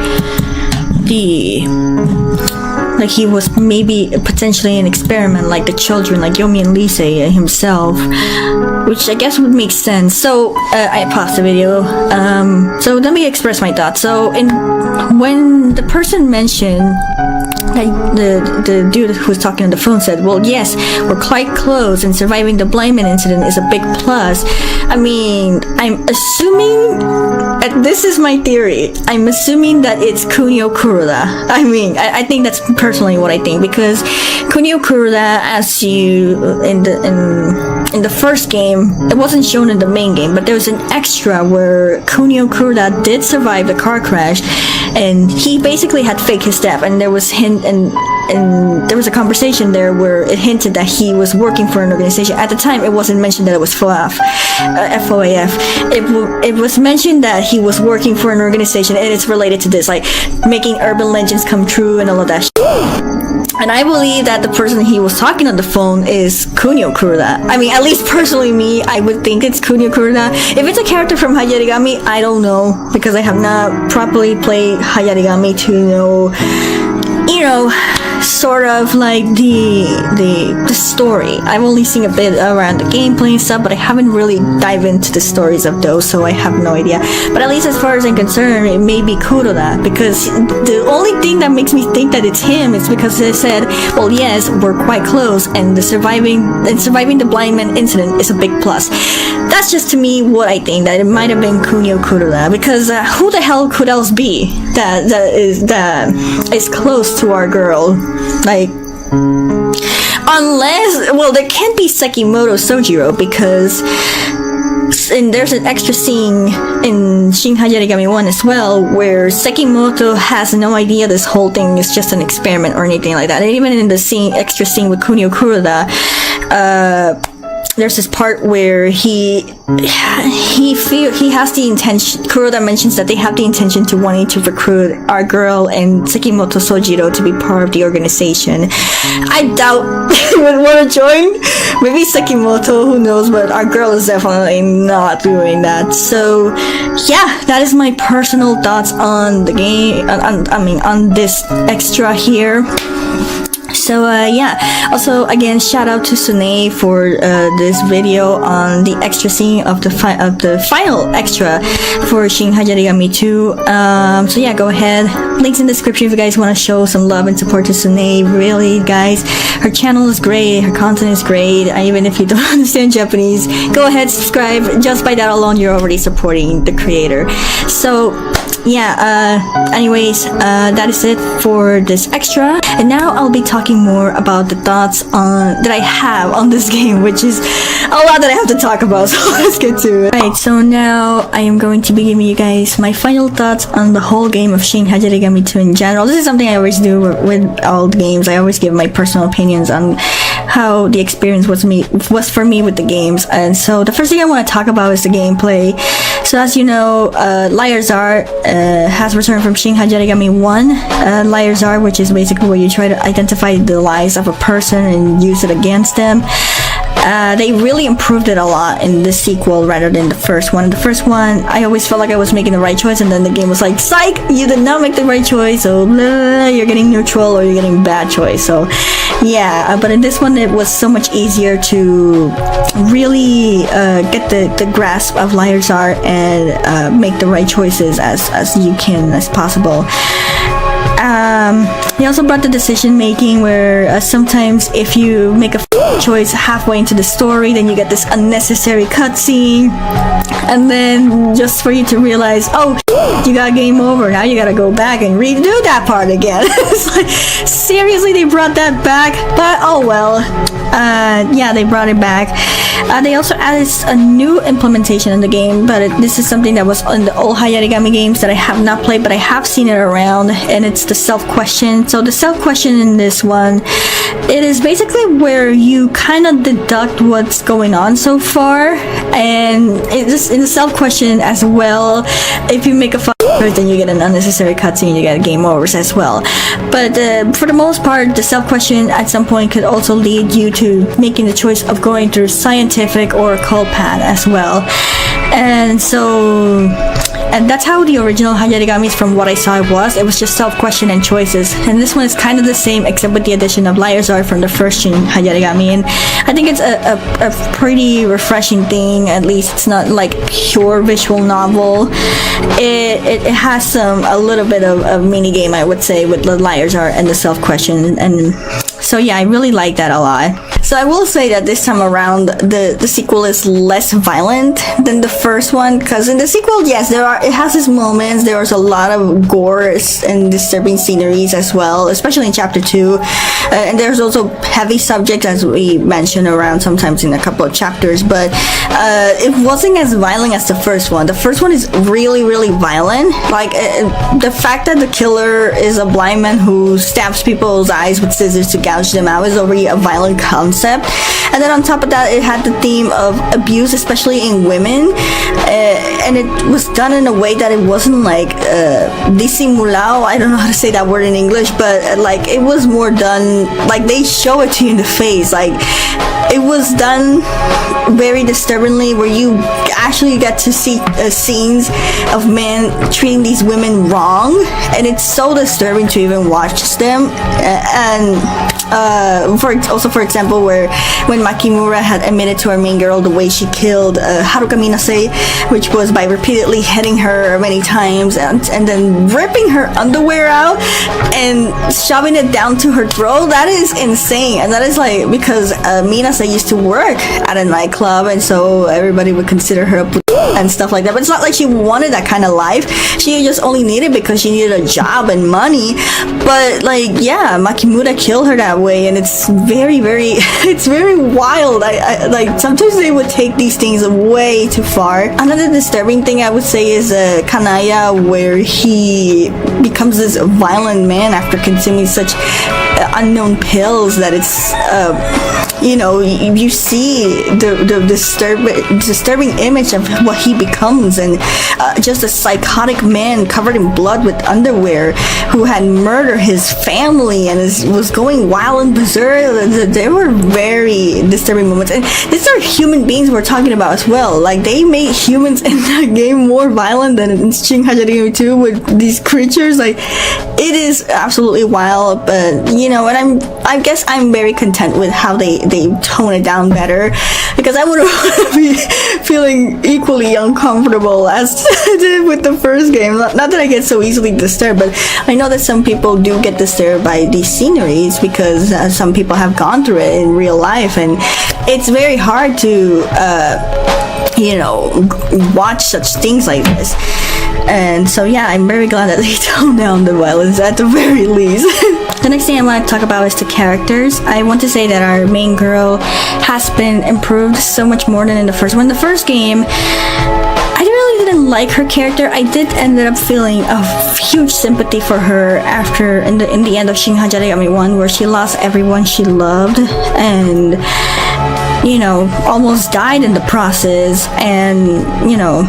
he was maybe potentially an experiment, like the children, like Yomi and LYCEE himself, which I guess would make sense. So I paused the video. So let me express my thoughts. So when the person mentioned, like the dude who was talking on the phone said, well, yes, we're quite close, and surviving the blind man incident is a big plus. I mean, I'm assuming, and this is my theory, I'm assuming that it's Kunio Kuroda. I mean, I think that's personally what I think, because Kunio Kuroda, as you in the first game, it wasn't shown in the main game, but there was an extra where Kunio Kuroda did survive the car crash, and he basically had faked his death, and there was and there was a conversation there where it hinted that he was working for an organization. At the time, it wasn't mentioned that it was FOAF. It was mentioned that he was working for an organization, and it's related to this, like making urban legends come true and all of that And I believe that the person he was talking on the phone is Kunio Kuroda. I mean, at least personally me, I would think it's Kunio Kuroda. If it's a character from Hayarigami, I don't know, because I have not properly played Hayarigami to know, you know, sort of like the story. I've only seen a bit around the gameplay and stuff, but I haven't really dived into the stories of those, so I have no idea. But at least as far as I'm concerned, it may be Kuroda, because the only thing that makes me think that it's him is because they said, well, yes, we're quite close, and surviving the blind man incident is a big plus. That's just to me what I think, that it might have been Kunio Kuroda, because who the hell could else be that is close to our girl? Like, unless, well, there can't be Sekimoto Sojiro, because there's an extra scene in Shin Hayarigami 1 as well, where Sekimoto has no idea this whole thing is just an experiment or anything like that. And even in the extra scene with Kunio Kuroda, there's this part where he has the intention, Kuroda mentions that they have the intention to wanting to recruit our girl and Sekimoto Sojiro to be part of the organization. I doubt they would want to join. Maybe Sekimoto, who knows, but our girl is definitely not doing that. So yeah, that is my personal thoughts on the game, on this extra here. So yeah, also again, shout out to SUNE for this video on the extra scene of the final extra for Shin Hayarigami 2. So yeah, go ahead, links in the description if you guys want to show some love and support to SUNE. Really, guys, her channel is great, her content is great. Even if you don't understand Japanese, go ahead, subscribe. Just by that alone, you're already supporting the creator. So anyways, that is it for this extra. And now I'll be talking more about the thoughts that I have on this game, which is a lot that I have to talk about. So let's get to it. Right, so now I am going to be giving you guys my final thoughts on the whole game of Shin Hayarigami 2 in general. This is something I always do with all the games. I always give my personal opinions on how the experience was for me with the games. And so the first thing I want to talk about is the gameplay. So as you know, LYCEE has returned from Shin Hayarigami 1. LYCEE, which is basically where you try to identify the lies of a person and use it against them. They really improved it a lot in this sequel rather than the first one. The first one, I always felt like I was making the right choice, and then the game was like, psych, you did not make the right choice, so you're getting neutral or you're getting bad choice. So yeah, but in this one it was so much easier to really get the grasp of LYCEE and make the right choices as you can as possible. They also brought the decision making where sometimes if you make a choice halfway into the story, then you get this unnecessary cutscene, and then just for you to realize, oh, you got game over, now you gotta go back and redo that part again. It's like, seriously, they brought that back? But oh well. Yeah, they brought it back. They also added a new implementation in the game, but this is something that was in the old Hayarigami games that I have not played, but I have seen it around, and it's the self-question. So the self-question in this one, it is basically where you kind of deduct what's going on so far, and it's in the self-question as well. If you make a choice, then you get an unnecessary cutscene, you get game overs as well. But for the most part, the self-question at some point could also lead you to making the choice of going through scientific or occult path as well. And so, and that's how the original Hayarigamis, from what I saw, it was just self-question and choices. And this one is kind of the same, except with the addition of LYCEE from the first Shin Hayarigami. And I think it's a pretty refreshing thing. At least it's not like pure visual novel. It has a little bit of mini game, I would say, with the LYCEE and the self-question. And so yeah, I really like that a lot. So I will say that this time around, the sequel is less violent than the first one, because in the sequel, yes, it has its moments. There was a lot of gore and disturbing sceneries as well, especially in chapter 2. And there's also heavy subjects, as we mentioned around sometimes in a couple of chapters, but it wasn't as violent as the first one. The first one is really, really violent. Like the fact that the killer is a blind man who stabs people's eyes with scissors to gouge them out is already a violent concept. And then on top of that, it had the theme of abuse, especially in women, and it was done in a way that it wasn't like disimulado. I don't know how to say that word in English, but like it was more done like they show it to you in the face. Like it was done very disturbingly, where you actually get to see scenes of men treating these women wrong, and it's so disturbing to even watch them. For example, where when Makimura had admitted to our main girl the way she killed Haruka Minase, which was by repeatedly hitting her many times and then ripping her underwear out and shoving it down to her throat. That is insane. And that is like because Minase used to work at a nightclub, and so everybody would consider her a and stuff like that. But it's not like she wanted that kind of life. She just only needed because she needed a job and money. But like, yeah, Makimura killed her that way, and it's very, very it's very wild. I like sometimes they would take these things way too far. Another disturbing thing I would say is Kanaya, where he becomes this violent man after consuming such unknown pills that it's you see the disturbing image of what he becomes, and just a psychotic man covered in blood with underwear who had murdered his family and was going wild and berserk. They were very disturbing moments, and these are human beings we're talking about as well. Like they made humans in that game more violent than in Shin Hayarigami 2 with these creatures. Like it is absolutely wild, but and I guess I'm very content with how they tone it down better, because I wouldn't want to be feeling equally uncomfortable as I did with the first game. Not that I get so easily disturbed, but I know that some people do get disturbed by these sceneries because some people have gone through it in real life, and it's very hard to watch such things like this. And so yeah, I'm very glad that they toned down the violence at the very least. The next thing I want to talk about is the characters. I want to say that our main girl has been improved so much more than in the first one. In the first game, I really didn't like her character. I did end up feeling a huge sympathy for her after in the end of Shin Hayarigami 1, where she lost everyone she loved and, you know, almost died in the process, and, you know,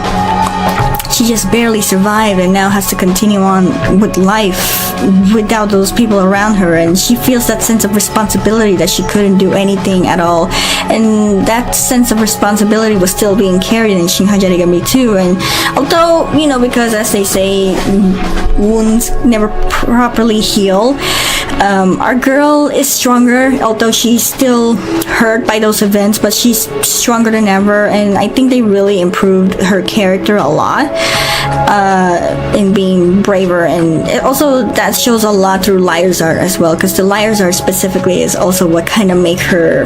she just barely survived and now has to continue on with life without those people around her, and she feels that sense of responsibility that she couldn't do anything at all, and that sense of responsibility was still being carried in Shin Hayarigami 2. And although, you know, because as they say, wounds never properly heal, our girl is stronger, although she's still hurt by those events, but she's stronger than ever, and I think they really improved her character a lot in being braver. And it also that shows a lot through Liar's art as well, because the Liar's art specifically is also what kind of make her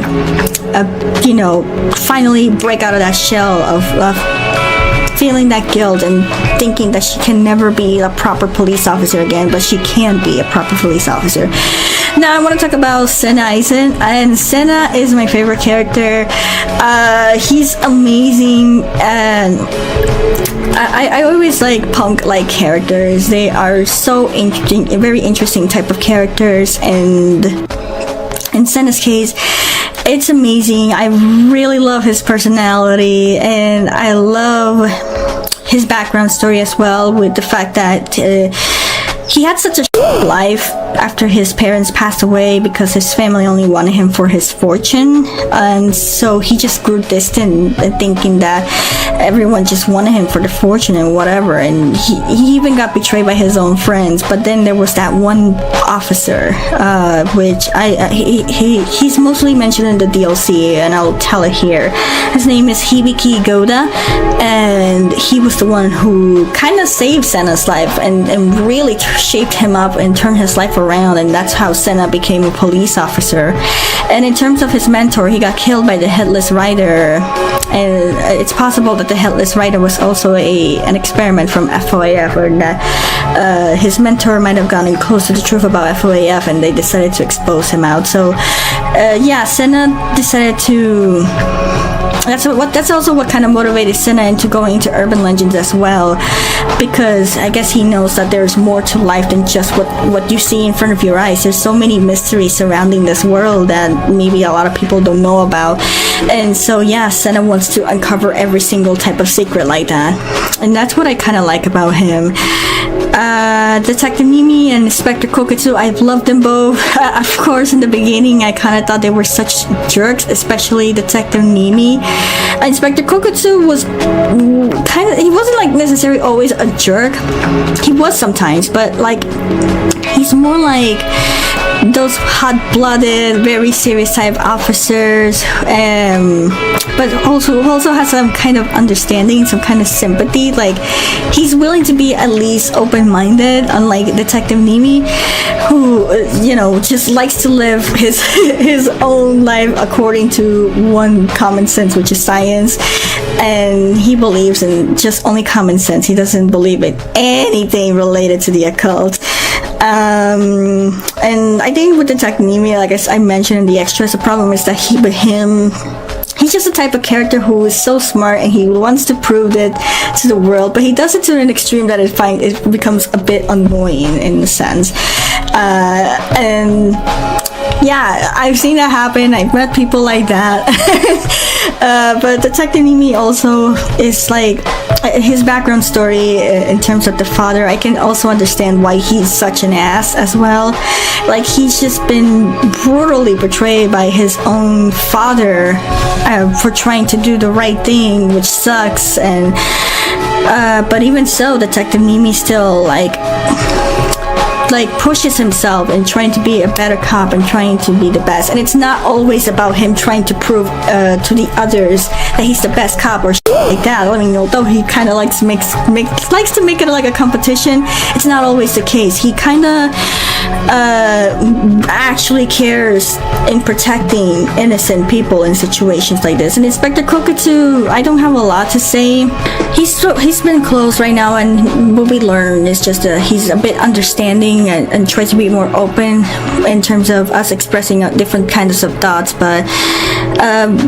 you know, finally break out of that shell of feeling that guilt and thinking that she can never be a proper police officer again, but she can be a proper police officer. Now I want to talk about SENA, and SENA is my favorite character. He's amazing, and I always like punk-like characters. They are so interesting, very interesting type of characters, and in SENA's case, it's amazing. I really love his personality, and I love his background story as well, with the fact that he had such a life after his parents passed away because his family only wanted him for his fortune, and so he just grew distant thinking that everyone just wanted him for the fortune and whatever, and he even got betrayed by his own friends. But then there was that one officer, which he's mostly mentioned in the DLC, and I'll tell it here. His name is Hibiki Goda, and he was the one who kind of saved Sena's life and really shaped him up and turned his life around, and that's how Sena became a police officer. And in terms of his mentor, he got killed by the Headless Rider, and it's possible that the Headless Rider was also an experiment from FOAF, or that his mentor might have gotten close to the truth about FOAF and they decided to expose him out. So yeah, Sena decided to that's also what kind of motivated Sena into going into urban legends as well, because I guess he knows that there's more to life than just what you see in front of your eyes. There's so many mysteries surrounding this world that maybe a lot of people don't know about, and so yeah, Sena wants to uncover every single type of secret like that, and that's what I kind of like about him. Detective NIIMI and Inspector Koketsu, I've loved them both. Of course, in the beginning, I kind of thought they were such jerks, especially Detective NIIMI. Inspector Koketsu was he wasn't like necessarily always a jerk. He was sometimes, but like he's more like those hot-blooded, very serious type officers, but also has some kind of understanding, some kind of sympathy. Like he's willing to be at least open-minded, unlike Detective NIIMI, who you know just likes to live his own life according to one common sense, which is science, and he believes in just only common sense. He doesn't believe in anything related to the occult. And I think with Detective NIIMI, like I mentioned in the extras, the problem is that he's just the type of character who is so smart and he wants to prove it to the world, but he does it to an extreme that it becomes a bit annoying in a sense. And yeah, I've seen that happen. I've met people like that. But Detective NIIMI also is like his background story in terms of the father. I can also understand why he's such an ass as well. Like he's just been brutally betrayed by his own father for trying to do the right thing, which sucks. And but even so, Detective NIIMI still like pushes himself and trying to be a better cop and trying to be the best. And it's not always about him trying to prove to the others that he's the best cop or like that. I mean, although he kind of likes to make it like a competition, it's not always the case. He kind of actually cares in protecting innocent people in situations like this. And Inspector Kokutsu, I don't have a lot to say. He's been close right now, and what we learn is just he's a bit understanding and tries to be more open in terms of us expressing different kinds of thoughts. But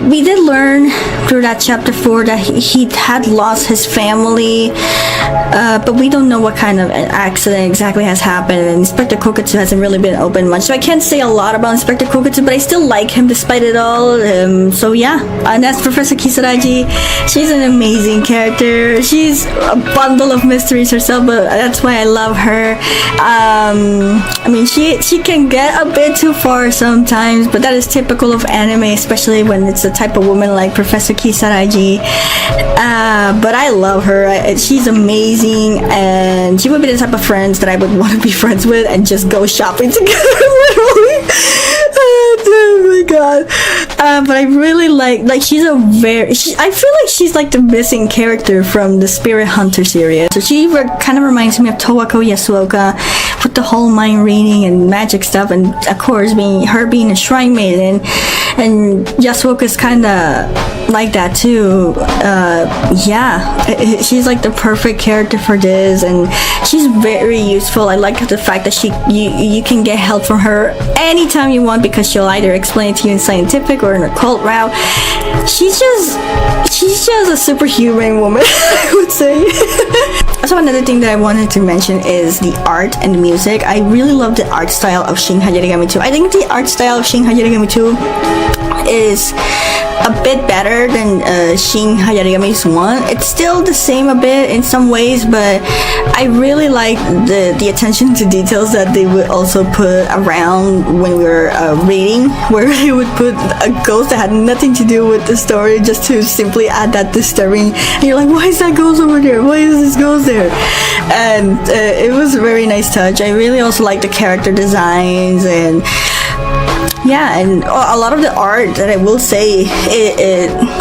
we did learn through that chapter 4 that he had lost his family, but we don't know what kind of an accident exactly has happened, and Inspector Kokutsu hasn't really been open much, so I can't say a lot about Inspector Kokutsu, but I still like him despite it all. So yeah, and that's Professor Kisaragi. She's an amazing character. She's a bundle of mysteries herself, but that's why I love her. I mean, she can get a bit too far sometimes, but that is typical of anime, especially when it's a type of woman like Professor Kisaragi. But I love her. She's amazing, and she would be the type of friends that I would want to be friends with and just go shopping together. Literally. Oh my god. But I really like she's a I feel like she's like the missing character from the Spirit Hunter series. So she kind of reminds me of Towako Yasuoka with the whole mind reading and magic stuff, and of course being a shrine maiden, and Yasuoka's kind of like that too. Yeah, she's like the perfect character for this, and she's very useful. I like the fact that you can get help from her anytime you want, because she'll either explain it to you in scientific or in a occult route. She's just a superhuman woman, I would say. Also, another thing that I wanted to mention is the art and the music. I really love the art style of Shin Hayarigami 2. I think the art style of Shin Hayarigami 2 is a bit better than Shin Hayarigami's 1. It's still the same a bit in some ways, but I really like the attention to details that they would also put around when we were reading, where they would put a ghost that had nothing to do with the story just to simply add that disturbing, and you're like, why is that ghost over there? Why is this ghost there? And it was a very nice touch. I really also like the character designs, and yeah, and a lot of the art that I will say,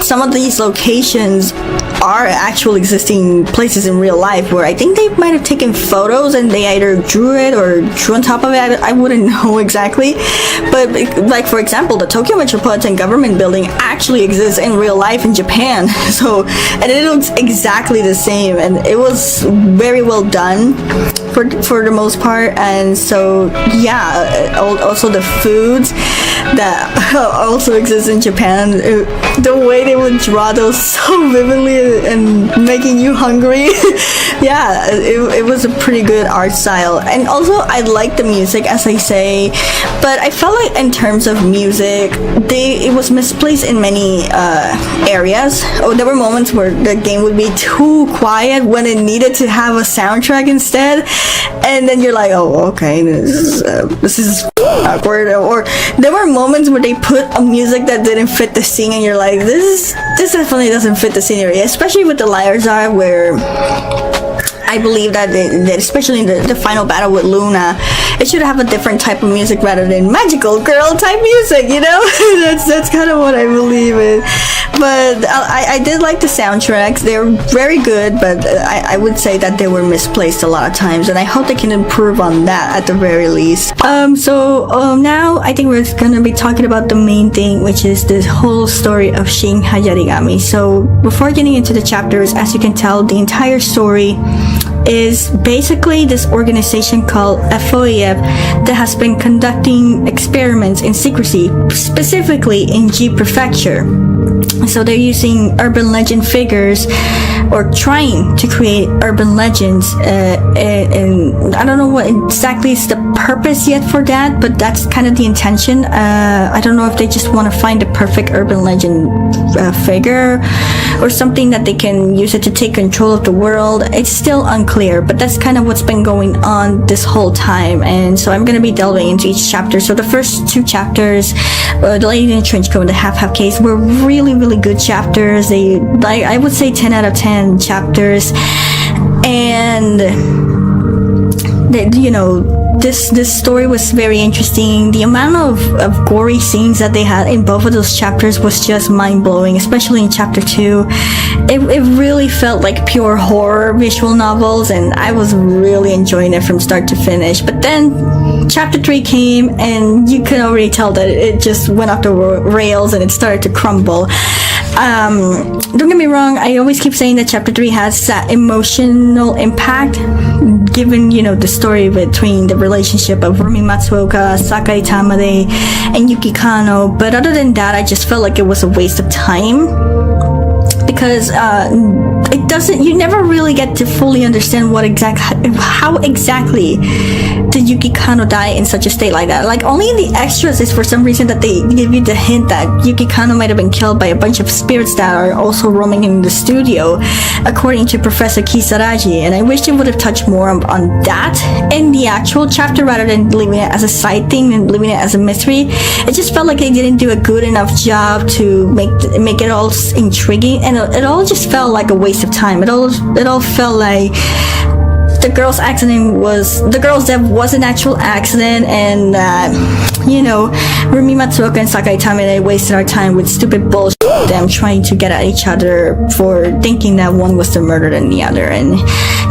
some of these locations are actual existing places in real life, where I think they might have taken photos and they either drew it or drew on top of it. I wouldn't know exactly, but like for example, the Tokyo Metropolitan Government Building actually exists in real life in Japan. So, and it looks exactly the same, and it was very well done for the most part. And so yeah, also the foods that also exist in Japan, the way they would draw those so vividly and making you hungry. Yeah, it was a pretty good art style. And also I like the music, as I say, but I felt like in terms of music, it was misplaced in many areas. There were moments where the game would be too quiet when it needed to have a soundtrack instead, and then you're like, oh, okay, this is awkward. Or there were moments where they put a music that didn't fit the scene, and you're like, this definitely doesn't fit the scenery, especially with the LYCEE, where I believe that especially in the final battle with Luna, it should have a different type of music rather than magical girl type music, you know? that's kind of what I believe in. But I did like the soundtracks. They're very good, but I would say that they were misplaced a lot of times, and I hope they can improve on that at the very least. So now I think we're gonna be talking about the main thing, which is this whole story of Shin Hayarigami. So before getting into the chapters, as you can tell, the entire story is basically this organization called FOEF that has been conducting experiments in secrecy, specifically in G Prefecture. So they're using urban legend figures, or trying to create urban legends, and I don't know what exactly is the purpose yet for that, but that's kind of the intention. I don't know if they just want to find the perfect urban legend figure, or something that they can use it to take control of the world. It's still unclear, but that's kind of what's been going on this whole time. And so I'm going to be delving into each chapter. So the first two chapters, the Lady in the Trench Coat and the Half case, were really good chapters. I would say 10 out of 10 chapters, and this story was very interesting. The amount of gory scenes that they had in both of those chapters was just mind-blowing, especially in chapter 2. It really felt like pure horror visual novels, and I was really enjoying it from start to finish. But then chapter 3 came, and you could already tell that it just went off the rails and it started to crumble. Don't get me wrong, I always keep saying that chapter 3 has that emotional impact, given, you know, the story between the relationship of Rumi Matsuoka, Sakai Tamade, and Yuki Kano. But other than that, I just felt like it was a waste of time, because it doesn't, you never really get to fully understand how exactly did Yuki Kano die in such a state like that. Like, only in the extras is for some reason that they give you the hint that Yuki Kano might have been killed by a bunch of spirits that are also roaming in the studio, according to Professor Kisaragi. And I wish they would have touched more on that in the actual chapter, rather than leaving it as a side thing and leaving it as a mystery. It just felt like they didn't do a good enough job to make it all intriguing, and it all just felt like a waste of time. It all felt like the girl's death was an actual accident, and you know, Rumi Matsuoka and Sakai Tamade wasted our time with stupid bullshit, them trying to get at each other for thinking that one was the murderer than the other. And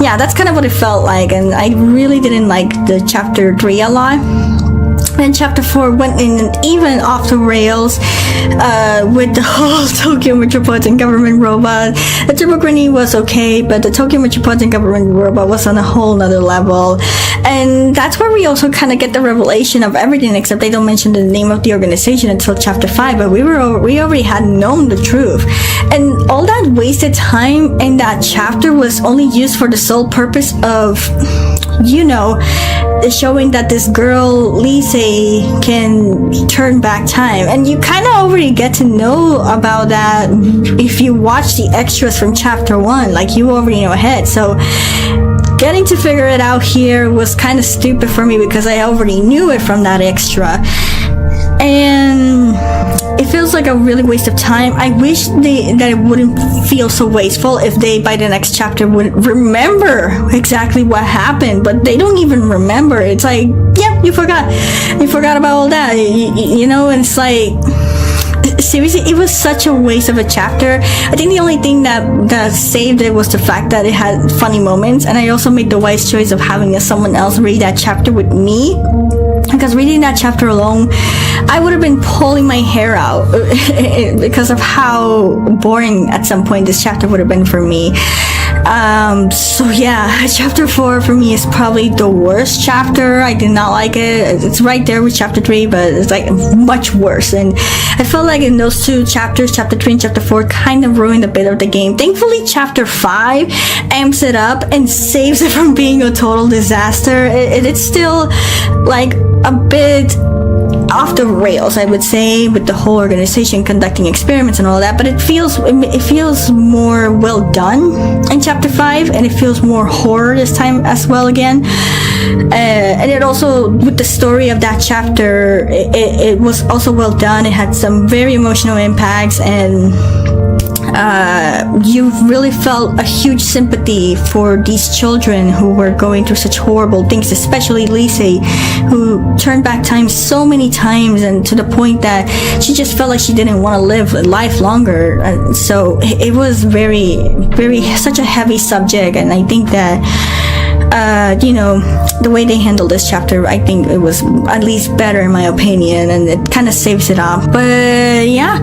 yeah, that's kind of what it felt like, and I really didn't like the chapter 3 a lot. And chapter 4 went in even off the rails with the whole Tokyo Metropolitan Government robot. The Turbo Granny was okay, but the Tokyo Metropolitan Government robot was on a whole nother level. And that's where we also kind of get the revelation of everything, except they don't mention the name of the organization until chapter 5, but we already had known the truth. And all that wasted time in that chapter was only used for the sole purpose of, you know, showing that this girl LYCEE can turn back time. And you kind of already get to know about that if you watch the extras from chapter 1, like you already know ahead. So getting to figure it out here was kind of stupid for me, because I already knew it from that extra. And it feels like a really waste of time. I wish that it wouldn't feel so wasteful if they, by the next chapter, would remember exactly what happened, but they don't even remember. It's like, yeah, you forgot about all that, you know. And it's like, seriously, it was such a waste of a chapter. I think the only thing that saved it was the fact that it had funny moments, and I also made the wise choice of having someone else read that chapter with me, because reading that chapter alone, I would have been pulling my hair out because of how boring at some point this chapter would have been for me. So yeah, chapter 4 for me is probably the worst chapter. I did not like it. It's right there with chapter 3, but it's like much worse. And I felt like in those two chapters, chapter 3 and chapter 4, kind of ruined a bit of the game. Thankfully, chapter 5 amps it up and saves it from being a total disaster. It's still like a bit off the rails, I would say, with the whole organization conducting experiments and all that, but it feels more well done in chapter 5, and it feels more horror this time as well again. And it also, with the story of that chapter, it was also well done. It had some very emotional impacts, and you really felt a huge sympathy for these children who were going through such horrible things, especially LYCEE, who turned back time so many times, and to the point that she just felt like she didn't want to live life longer. So it was such a heavy subject, and I think that you know, the way they handled this chapter, I think it was at least better in my opinion, and it kind of saves it off. But yeah,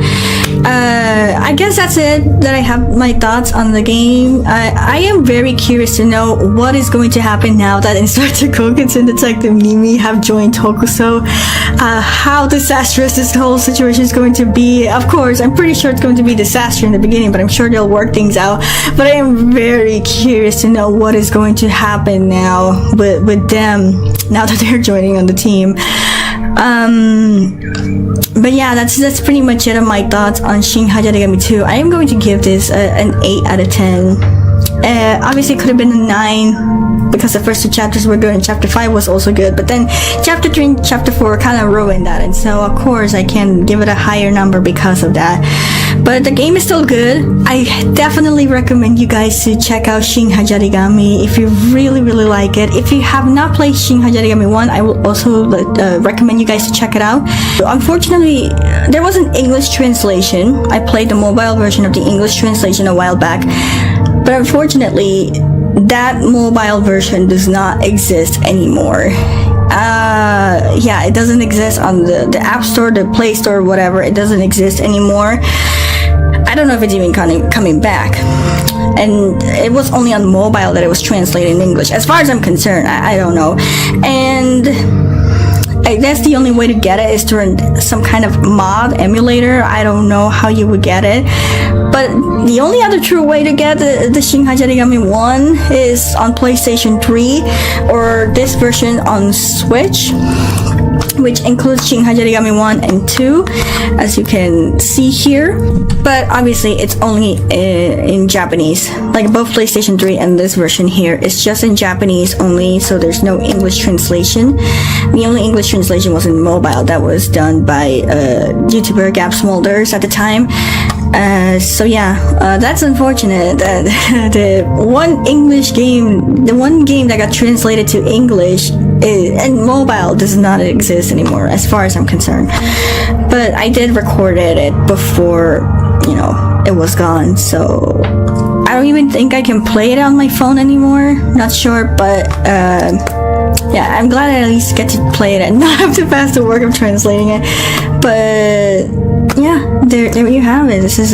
I guess that's it, that I have my thoughts on the game. I am very curious to know what is going to happen now that Inspector Koketsu and Detective NIIMI have joined Tokusou. How disastrous this whole situation is going to be. Of course, I'm pretty sure it's going to be disaster in the beginning, but I'm sure they'll work things out. But I am very curious to know what is going to happen now with them, now that they're joining on the team. But yeah, that's pretty much it on my thoughts on Shin Hayarigami 2. I am going to give this an 8 out of 10. Obviously, it could have been a 9 because the first 2 chapters were good and chapter 5 was also good. But then chapter 3 and chapter 4 kind of ruined that. And so, of course, I can give it a higher number because of that. But the game is still good. I definitely recommend you guys to check out Shin Hayarigami if you really, really like it. If you have not played Shin Hayarigami 1, I will also recommend you guys to check it out. Unfortunately, there was an English translation. I played the mobile version of the English translation a while back. But unfortunately, that mobile version does not exist anymore. Yeah, it doesn't exist on the App Store, the Play Store, whatever. It doesn't exist anymore. I don't know if it's even coming back. And it was only on mobile that it was translated in English. As far as I'm concerned, I don't know. And I guess the only way to get it is through some kind of mod emulator. I don't know how you would get it. But the only other true way to get the Shin Hayarigami 1 is on PlayStation 3 or this version on Switch, which includes Shin Hayarigami 1 and 2, as you can see here. But obviously, it's only in Japanese. Like both PlayStation 3 and this version here, it's just in Japanese only, so there's no English translation. The only English translation was in mobile. That was done by YouTuber Gab Smulders at the time. So yeah, that's unfortunate that the one game that got translated to English and mobile does not exist anymore, as far as I'm concerned. But I did record it before, you know, it was gone, so I don't even think I can play it on my phone anymore. Not sure, but yeah, I'm glad I at least get to play it and not have to pass the work of translating it. But yeah, there you have it. This is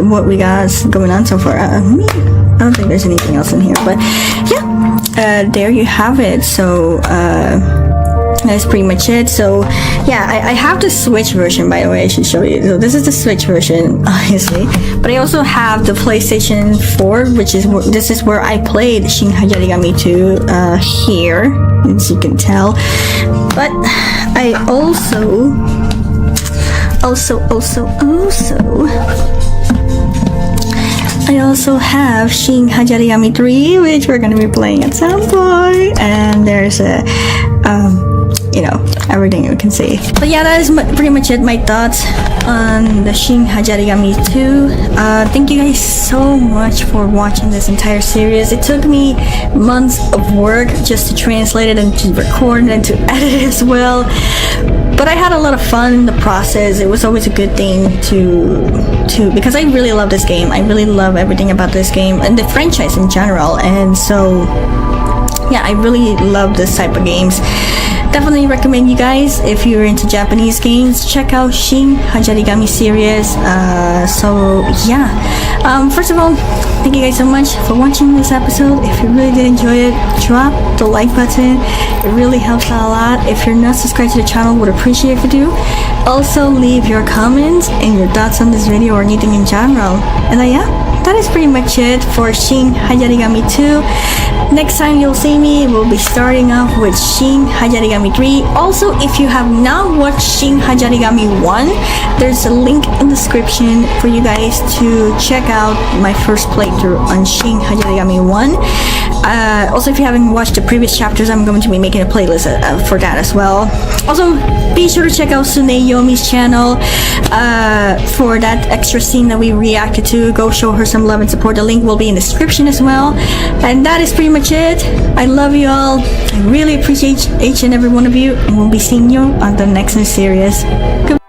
what we got going on so far. I don't think there's anything else in here, but yeah, there you have it. So that's pretty much it. So yeah, I have the Switch version, by the way. I should show you. So this is the Switch version, obviously, but I also have the PlayStation 4, this is where I played Shin Hayarigami 2 here, as you can tell. But I also have Shin Hayarigami 3, which we're gonna be playing at some point, and there's a you know, everything you can see. But yeah, that is pretty much it, my thoughts on the Shin Hayarigami 2. Thank you guys so much for watching this entire series. It took me months of work just to translate it and to record it and to edit it as well. But I had a lot of fun in the process. It was always a good thing to because I really love this game. I really love everything about this game and the franchise in general. And so yeah, I really love this type of games. Definitely recommend you guys, if you're into Japanese games, check out Shin Hayarigami series. So yeah, first of all, thank you guys so much for watching this episode. If you really did enjoy it, drop the like button. It really helps out a lot. If you're not subscribed to the channel, would appreciate if you do. Also, leave your comments and your thoughts on this video or anything in general. And yeah, that is pretty much it for Shin Hayarigami 2. Next time you'll see me, we'll be starting off with Shin Hayarigami 3. Also, if you have not watched Shin Hayarigami 1, there's a link in the description for you guys to check out my first playthrough on Shin Hayarigami 1. Also, if you haven't watched the previous chapters, I'm going to be making a playlist for that as well. Also, be sure to check out SUNE YOMI'S channel for that extra scene that we reacted to. Go show her some love and support. The link will be in the description as well. And that is pretty much it. I love you all. I really appreciate each and every one of you. And we'll be seeing you on the next series. Goodbye.